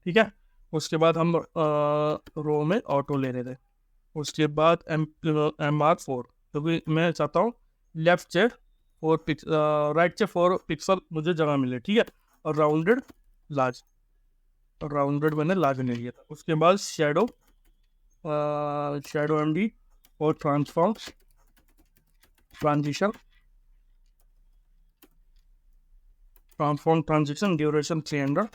[SPEAKER 1] ठीक है। उसके बाद हम रो में ऑटो ले रहे थे। उसके बाद MR4, क्योंकि मैं चाहता हूँ लेफ्ट से 4 पिक्सल मुझे जगह मिले, ठीक है। और राउंडेड लार्ज, राउंडेड मैंने लार्ज ले लिया था। उसके बाद शेडो MD और ट्रांजिशन ट्रांजिशन ड्यूरेशन 300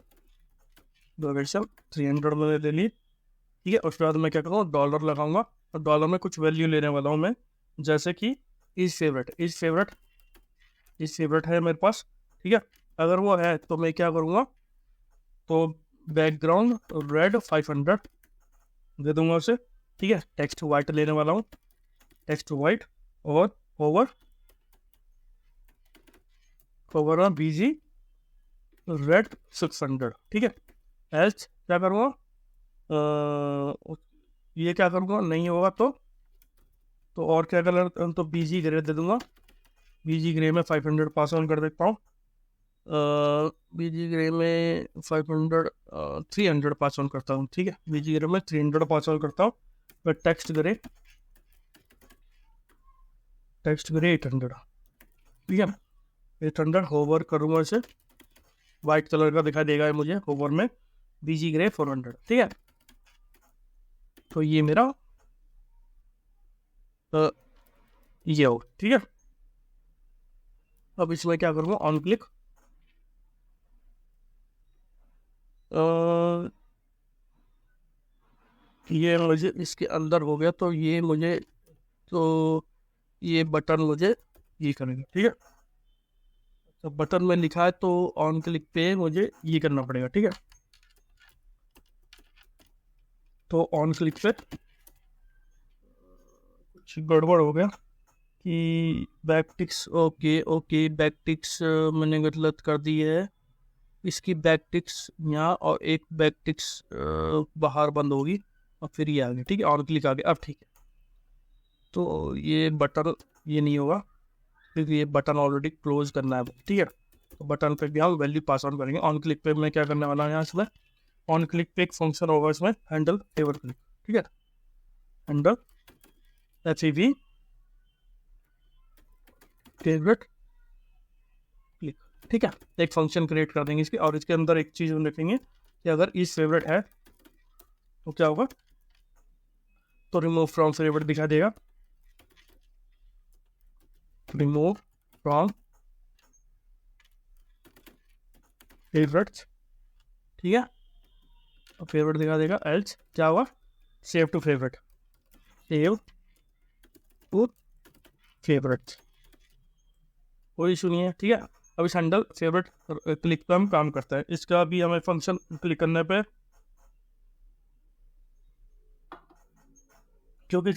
[SPEAKER 1] मैंने ले ली, ठीक है। उसके बाद मैं क्या करूँगा, डॉलर लगाऊंगा, और डॉलर में कुछ वैल्यू लेने वाला हूँ मैं, जैसे कि इज फेवरेट है मेरे पास, ठीक है। अगर वो है तो मैं क्या करूँगा, तो बैकग्राउंड रेड 500 दे दूंगा उसे, ठीक है। टेक्स्ट वाइट लेने वाला हूँ, टेक्स्ट वाइट, और ओवर BG रेड 600, ठीक है। एल्स क्या करूँगा, ये क्या करूँगा, नहीं होगा तो और क्या कलर, तो BG ग्रे दे दूंगा। BG ग्रे में 500 पास ऑन कर देता हूँ। BG ग्रे में 300 पास ऑन करता हूँ, ठीक है। BG ग्रे में 300 पास ऑन करता हूँ। फिर टेक्स्ट ग्रे 800, ठीक है। 800 होवर करूँगा इसे, वाइट कलर का दिखाई देगा मुझे होवर में। BG ग्रे 400, ठीक है। तो ये मेरा ये हो, ठीक है। अब इसमें क्या करूँगा, ऑन क्लिक, ये मुझे इसके अंदर हो गया, तो ये बटन मुझे ये करेगा, ठीक है। तो बटन में लिखा है, तो ऑन क्लिक पे मुझे ये करना पड़ेगा, ठीक है। तो ऑन क्लिक पे कुछ गड़बड़ हो गया कि बैकटिक्स, ओके बैकटिक्स मैंने गलत कर दी है। इसकी बैकटिक्स यहाँ, और एक बैकटिक्स बाहर बंद होगी, और फिर ये आ गया, ठीक है। ऑन क्लिक आ गया, अब ठीक है। तो ये बटन ये नहीं होगा, क्योंकि ये बटन ऑलरेडी क्लोज करना है, ठीक है। तो बटन पे भी हम वैल्यू पास ऑन करेंगे। ऑन क्लिक पे मैं क्या करने वाला हूँ, यहाँ इसमें ऑन क्लिक पे एक फंक्शन होगा इसमें, हैंडल फेवर क्लिक, ठीक है। हैंडल HEV फेवरेट क्लिक, ठीक है। एक फंक्शन क्रिएट कर देंगे इसकी, और इसके अंदर एक चीज़ हम रखेंगे कि अगर इस फेवरेट है तो क्या होगा, तो रिमूव फ्रॉम फेवरेट दिखा देगा, रिमूव फ्रॉम फेवरेट्स, ठीक है। फेवरेट दिखा देगा। एल्स क्या होगा, सेव टू फेवरेट कोई इशू नहीं है, ठीक है। अब इस हैंडल फेवरेट क्लिक पे हम काम करता है। इसका भी हमें फंक्शन क्लिक करने पे, क्योंकि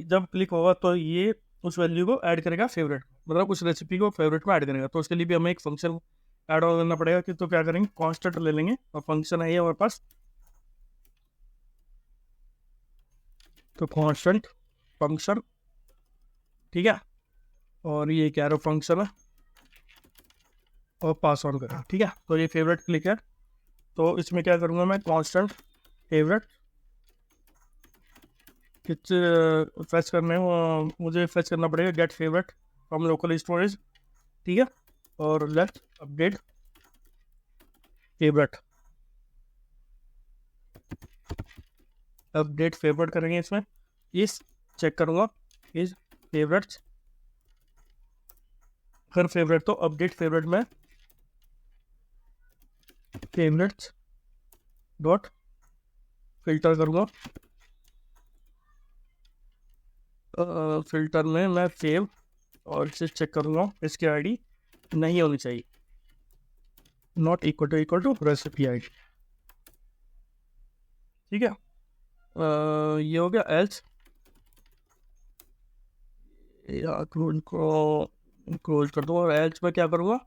[SPEAKER 1] जब क्लिक होगा तो ये उस वैल्यू को ऐड करेगा फेवरेट, मतलब उस रेसिपी को फेवरेट में ऐड करेगा। तो उसके लिए भी हमें एक फंक्शन ऐड ऑन करना पड़ेगा कि, तो क्या करेंगे, कांस्टेंट ले लेंगे, और फंक्शन है ये हमारे पास, तो कांस्टेंट फंक्शन, ठीक है। और ये क्या फंक्शन है, और पास ऑन करें, ठीक है। तो ये फेवरेट क्लिक है, तो इसमें क्या करूँगा मैं, कांस्टेंट फेवरेट किच फैच करने मुझे फैच करना पड़ेगा get favourite from local storage, ठीक है। और लेफ्ट अपडेट फेवरेट करेंगे इसमें, इस चेक करूँगा इस फेवरेट्स, अगर फेवरेट तो अपडेट फेवरेट में फेवरेट्स डॉट फिल्टर करूँगा, फिल्टर में मैं सेव और इसे चेक करूँगा, इसकी आईडी नहीं होनी चाहिए, not equal to recipe ID. ठीक है, ये हो गया। एल्स क्लोज कर दूँ, और एल्स में क्या करूँगा,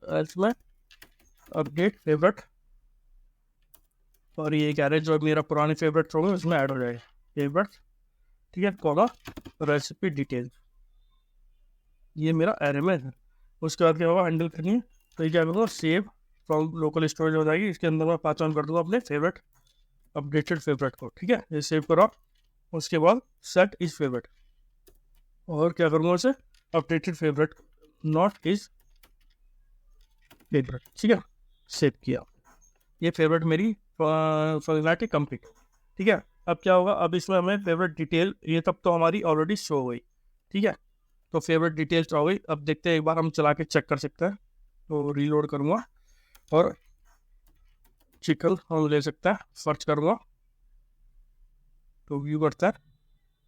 [SPEAKER 1] एल्स में अपडेट फेवरेट, और ये कह रहे जो मेरा पुराने फेवरेट्स होंगे उसमें ऐड हो जाएगा फेवरेट्स। ठीक है, कॉमा रेसिपी डिटेल्स, ये मेरा एरे में है। उसके बाद क्या होगा, हैंडल करनी है तो ये क्या करूँगा, सेव फ्रॉम लोकल स्टोरेज हो जाएगी, इसके अंदर मैं पहचान कर दूँगा अपने फेवरेट अपडेटेड फेवरेट को। ठीक है, ये सेव करो। उसके बाद सेट इज फेवरेट, और क्या करूँगा उसे, updated favourite not is favourite. ठीक है, सेव किया, ये फेवरेट मेरी फंक्शनैलिटी कंप्लीट। ठीक है, अब क्या होगा, अब इसमें हमें फेवरेट डिटेल, ये तब तो हमारी ऑलरेडी शो हो गई। ठीक है, तो फेवरेट डिटेल्स हो गई। अब देखते हैं, एक बार हम चला के चेक कर सकते हैं। तो रीलोड करूँगा और चिकन हम ले सकते हैं, सर्च करूँगा तो व्यू करता है,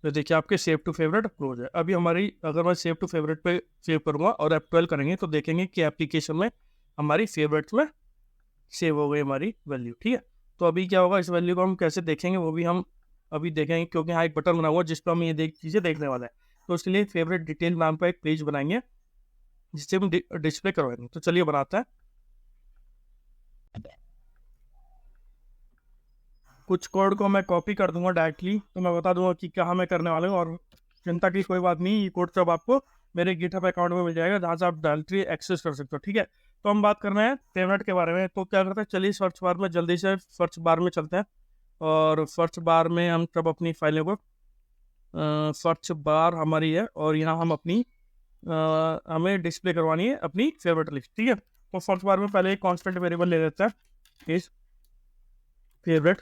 [SPEAKER 1] तो देखिए आपके सेव टू फेवरेट क्लोज है। अभी हमारी, अगर मैं सेव टू फेवरेट पे सेव करूँगा और F12 करेंगे तो देखेंगे कि एप्लीकेशन में हमारी फेवरेट्स में सेव हो गई हमारी वैल्यू। ठीक है, तो अभी क्या होगा, इस वैल्यू को हम कैसे देखेंगे वो भी हम अभी देखेंगे, क्योंकि यहाँ एक बटन बना हुआ है जिस पर हम ये चीज़ें देखने वाला है। तो उसके लिए फेवरेट डिटेल नाम का एक पेज बनाएंगे जिससे हम डिस्प्ले करवाएंगे। तो चलिए बनाते हैं। कुछ कोड को मैं कॉपी कर दूंगा डायरेक्टली, तो मैं बता दूंगा कि क्या मैं करने वाला हूँ, और चिंता की कोई बात नहीं, ये कोड सब आपको मेरे गिटहब अकाउंट में मिल जाएगा जहाँ से आप डायरेक्टली एक्सेस कर सकते हो। ठीक है, तो हम बात कर रहे हैं फेवरेट के बारे में। तो क्या करते हैं, चलिए सर्च बार में जल्दी से सर्च बार में चलते हैं, और सर्च बार में हम सब अपनी फाइलों को, सर्च बार हमारी है और यहाँ हम अपनी हमें डिस्प्ले करवानी है अपनी फेवरेट लिस्ट। ठीक है, तो सर्च बार में पहले एक कांस्टेंट वेरिएबल ले लेते हैं, इस फेवरेट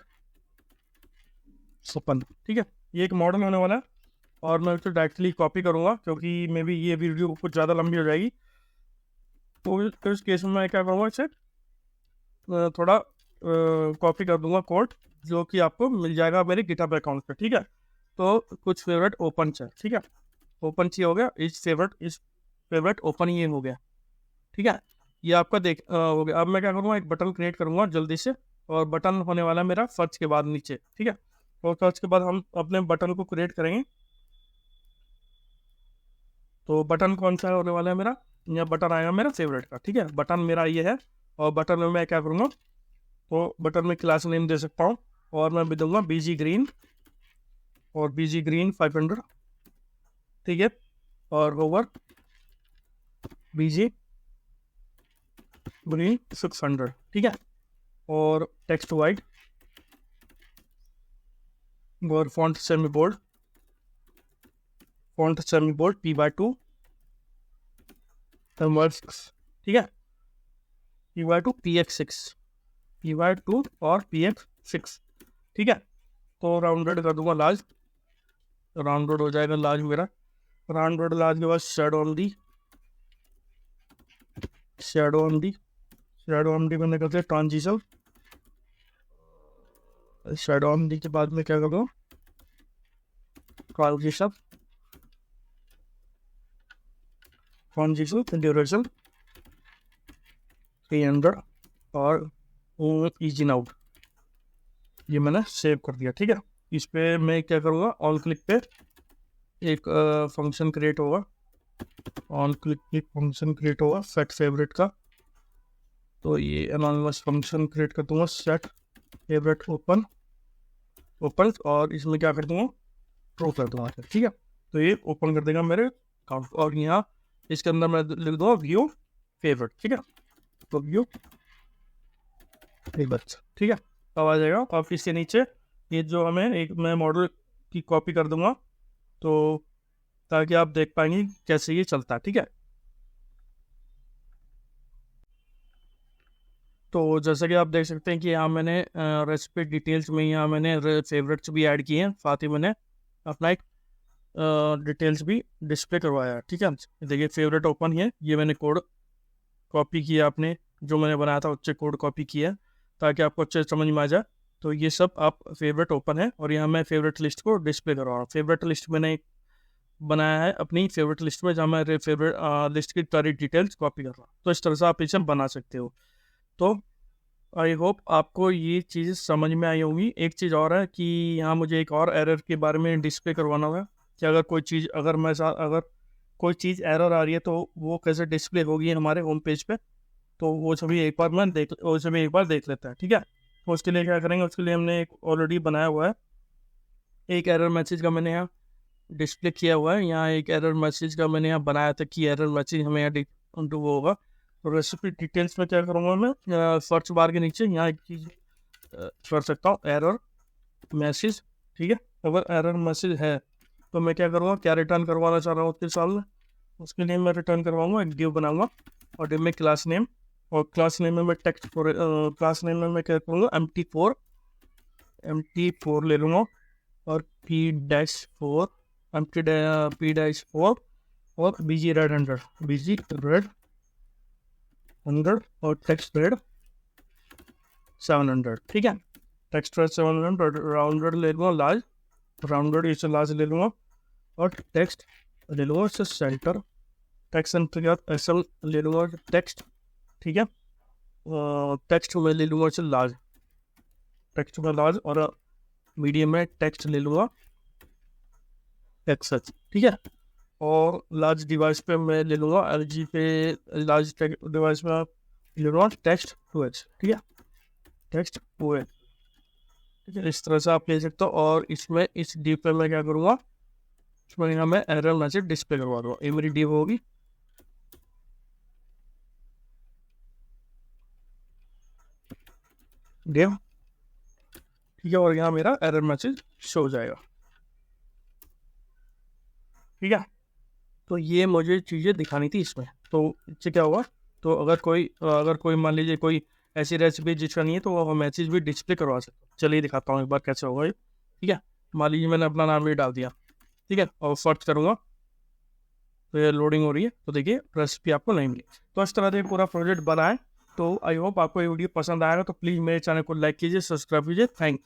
[SPEAKER 1] ओपन। ठीक है, ये एक मॉडल होने वाला है, और मैं उसे डायरेक्टली कॉपी करूँगा क्योंकि मे बी ये वीडियो कुछ ज़्यादा लंबी हो जाएगी। तो इस केस में मैं क्या करूँगा, इसे थोड़ा कॉपी कर दूंगा कोड, जो कि आपको मिल जाएगा मेरे गिटहब अकाउंट पे। ठीक है, तो कुछ फेवरेट ओपन है। ठीक है, ओपन चाहिए हो गया, इस फेवरेट ओपन ये हो गया। ठीक है, ये आपका हो गया। अब मैं क्या करूँगा, एक बटन क्रिएट करूँगा जल्दी से, और बटन होने वाला है मेरा सर्च के बाद नीचे। ठीक है, और सर्च के बाद हम अपने बटन को क्रिएट करेंगे। तो बटन कौन सा होने वाला है मेरा, यह बटन आएगा मेरा फेवरेट का। ठीक है, बटन मेरा ये है, और बटन में मैं क्या करूँगा, तो बटन में क्लास नेम दे सकता हूँ, और मैं भी दूंगा BG ग्रीन, और BG ग्रीन 500। ठीक है, और ओवर BG ग्रीन 600। ठीक है, और टेक्स्ट वाइड, और फॉन्ट सेमी बोल्ड P/2 ठीक है, P/2 P/2 और PX6। ठीक है, तो राउंडेड कर दूंगा लार्ज, राउंडेड हो जाएगा लार्ज मेरा। राउंडेड लार्ज के बाद शेडो ऑन दी मैंने करते हैं ट्रांजिशन। शेडो ऑन दी के बाद में क्या करूँगा, ट्रांजिशन ड्यूरेशन 300, और इजी आउट, ये मैंने सेव कर दिया। ठीक है, इस पे मैं क्या करूँगा, ऑन क्लिक पे एक फंक्शन क्रिएट होगा, सेट फेवरेट का। तो ये एनोनिमस फंक्शन क्रिएट कर दूंगा, सेट फेवरेट ओपन, और इसमें क्या कर दूंगा, ट्रू कर दूंगा। ठीक है, तो ये ओपन कर देगा मेरे अकाउंट, और यहाँ इसके अंदर मैं लिख दूंगा व्यू फेवरेट। ठीक है, तो व्यू फेवरेट। ठीक है, अब आ जाएगा। अब इसके नीचे ये जो हमें एक मैं मॉडल की कॉपी कर दूंगा, तो ताकि आप देख पाएंगे कैसे ये चलता है। ठीक है, तो जैसा कि आप देख सकते हैं कि यहाँ मैंने रेसिपी डिटेल्स में यहाँ मैंने फेवरेट्स भी ऐड किए हैं, साथ ही मैंने अपना एक डिटेल्स भी डिस्प्ले करवाया है। ठीक है, देखिए फेवरेट ओपन है, ये मैंने कोड कॉपी किया, आपने जो मैंने बनाया था उससे कोड कॉपी किया ताकि आपको अच्छे समझ में आ जाए। तो ये सब आप फेवरेट ओपन है, और यहाँ मैं फेवरेट लिस्ट को डिस्प्ले करवा रहा हूँ। फेवरेट लिस्ट मैंने बनाया है अपनी फेवरेट लिस्ट में, जहाँ मैं फेवरेट लिस्ट की सारी डिटेल्स कॉपी कर रहा हूँ। तो इस तरह से आप इसे बना सकते हो। तो आई होप आपको ये चीज़ समझ में आई होंगी। एक चीज़ और है कि यहाँ मुझे एक और एरर के बारे में डिस्प्ले करवाना होगा कि अगर कोई चीज़ अगर कोई चीज़ एरर आ रही है तो वो कैसे डिस्प्ले होगी हमारे होम पेज पे। तो वो सभी एक बार देख लेते हैं, ठीक है। तो उसके लिए क्या करेंगे, उसके लिए हमने एक ऑलरेडी बनाया हुआ है, एक एरर मैसेज का मैंने यहाँ डिस्प्ले किया हुआ है। यहाँ एक एरर मैसेज का मैंने यहाँ बनाया था कि एरर मैसेज हमें यहाँ वो होगा। तो रेसिपी डिटेल्स में क्या करूँगा मैं, सर्च बार के नीचे यहाँ एक चीज़ कर सकता हूँ, एरर मैसेज, ठीक है। अगर एरर मैसेज है तो मैं क्या करूँगा, क्या रिटर्न करवाना चाह रहा हूँ उसके सामने, उसके लिए मैं रिटर्न करवाऊँगा, एक डिव बनाऊँगा और डिव में क्लास नेम, और क्लास नेम में मैं टेक्स्ट क्लास नेम में मैं क्या करूँगा, MT4 ले लूँगा और P-4 P-4 और BG Red 100 और टेक्स्ट रेड 700, ठीक है। टेक्स्ट रेड 700 राउंडेड ले लूँगा, लार्ज राउंडेड इसे लार्ज ले लूँगा, और टेक्स्ट ले लूँगा इससे सेंटर, टेक्स्ट सेंटर के बाद SL ले लूँगा टेक्स्ट, ठीक है। टेक्स्ट में ले लूँगा इसे लार्ज, टेक्स्ट में लार्ज, और मीडियम में टेक्स्ट ले लूँगा XH, ठीक है। और लार्ज डिवाइस पे मैं ले लूँगा LG पे, लार्ज डिवाइस में ले लूँगा टेक्स्ट 2H, ठीक है, टेक्स्ट 2H, ठीक है। इस तरह से आप ले सकते हो। और इसमें इस डिव पे मैं क्या करूँगा, इसमें यहाँ मैं एरर मैसेज डिस्प्ले करवा दूँगा। ये मेरी डिव होगी, डिव, ठीक है, और यहाँ मेरा एरर मैसेज शो हो जाएगा, ठीक है। तो ये मुझे चीज़ें दिखानी थी इसमें। तो इससे क्या होगा, तो अगर कोई मान लीजिए कोई ऐसी रेसिपी जिसका नहीं है तो वो मैसेज भी डिस्प्ले करवा सकते हो। चलिए दिखाता हूँ एक बार कैसे होगा ये, ठीक है। मान लीजिए मैंने अपना नाम भी डाल दिया, ठीक है, और सर्च करूँगा तो ये लोडिंग हो रही है, तो देखिए रेसिपी आपको नहीं मिली। तो इस तरह से पूरा प्रोजेक्ट बना है। तो आई होप आपको ये वीडियो पसंद आएगा। तो प्लीज़ मेरे चैनल को लाइक कीजिए, सब्सक्राइब कीजिए। Thank you.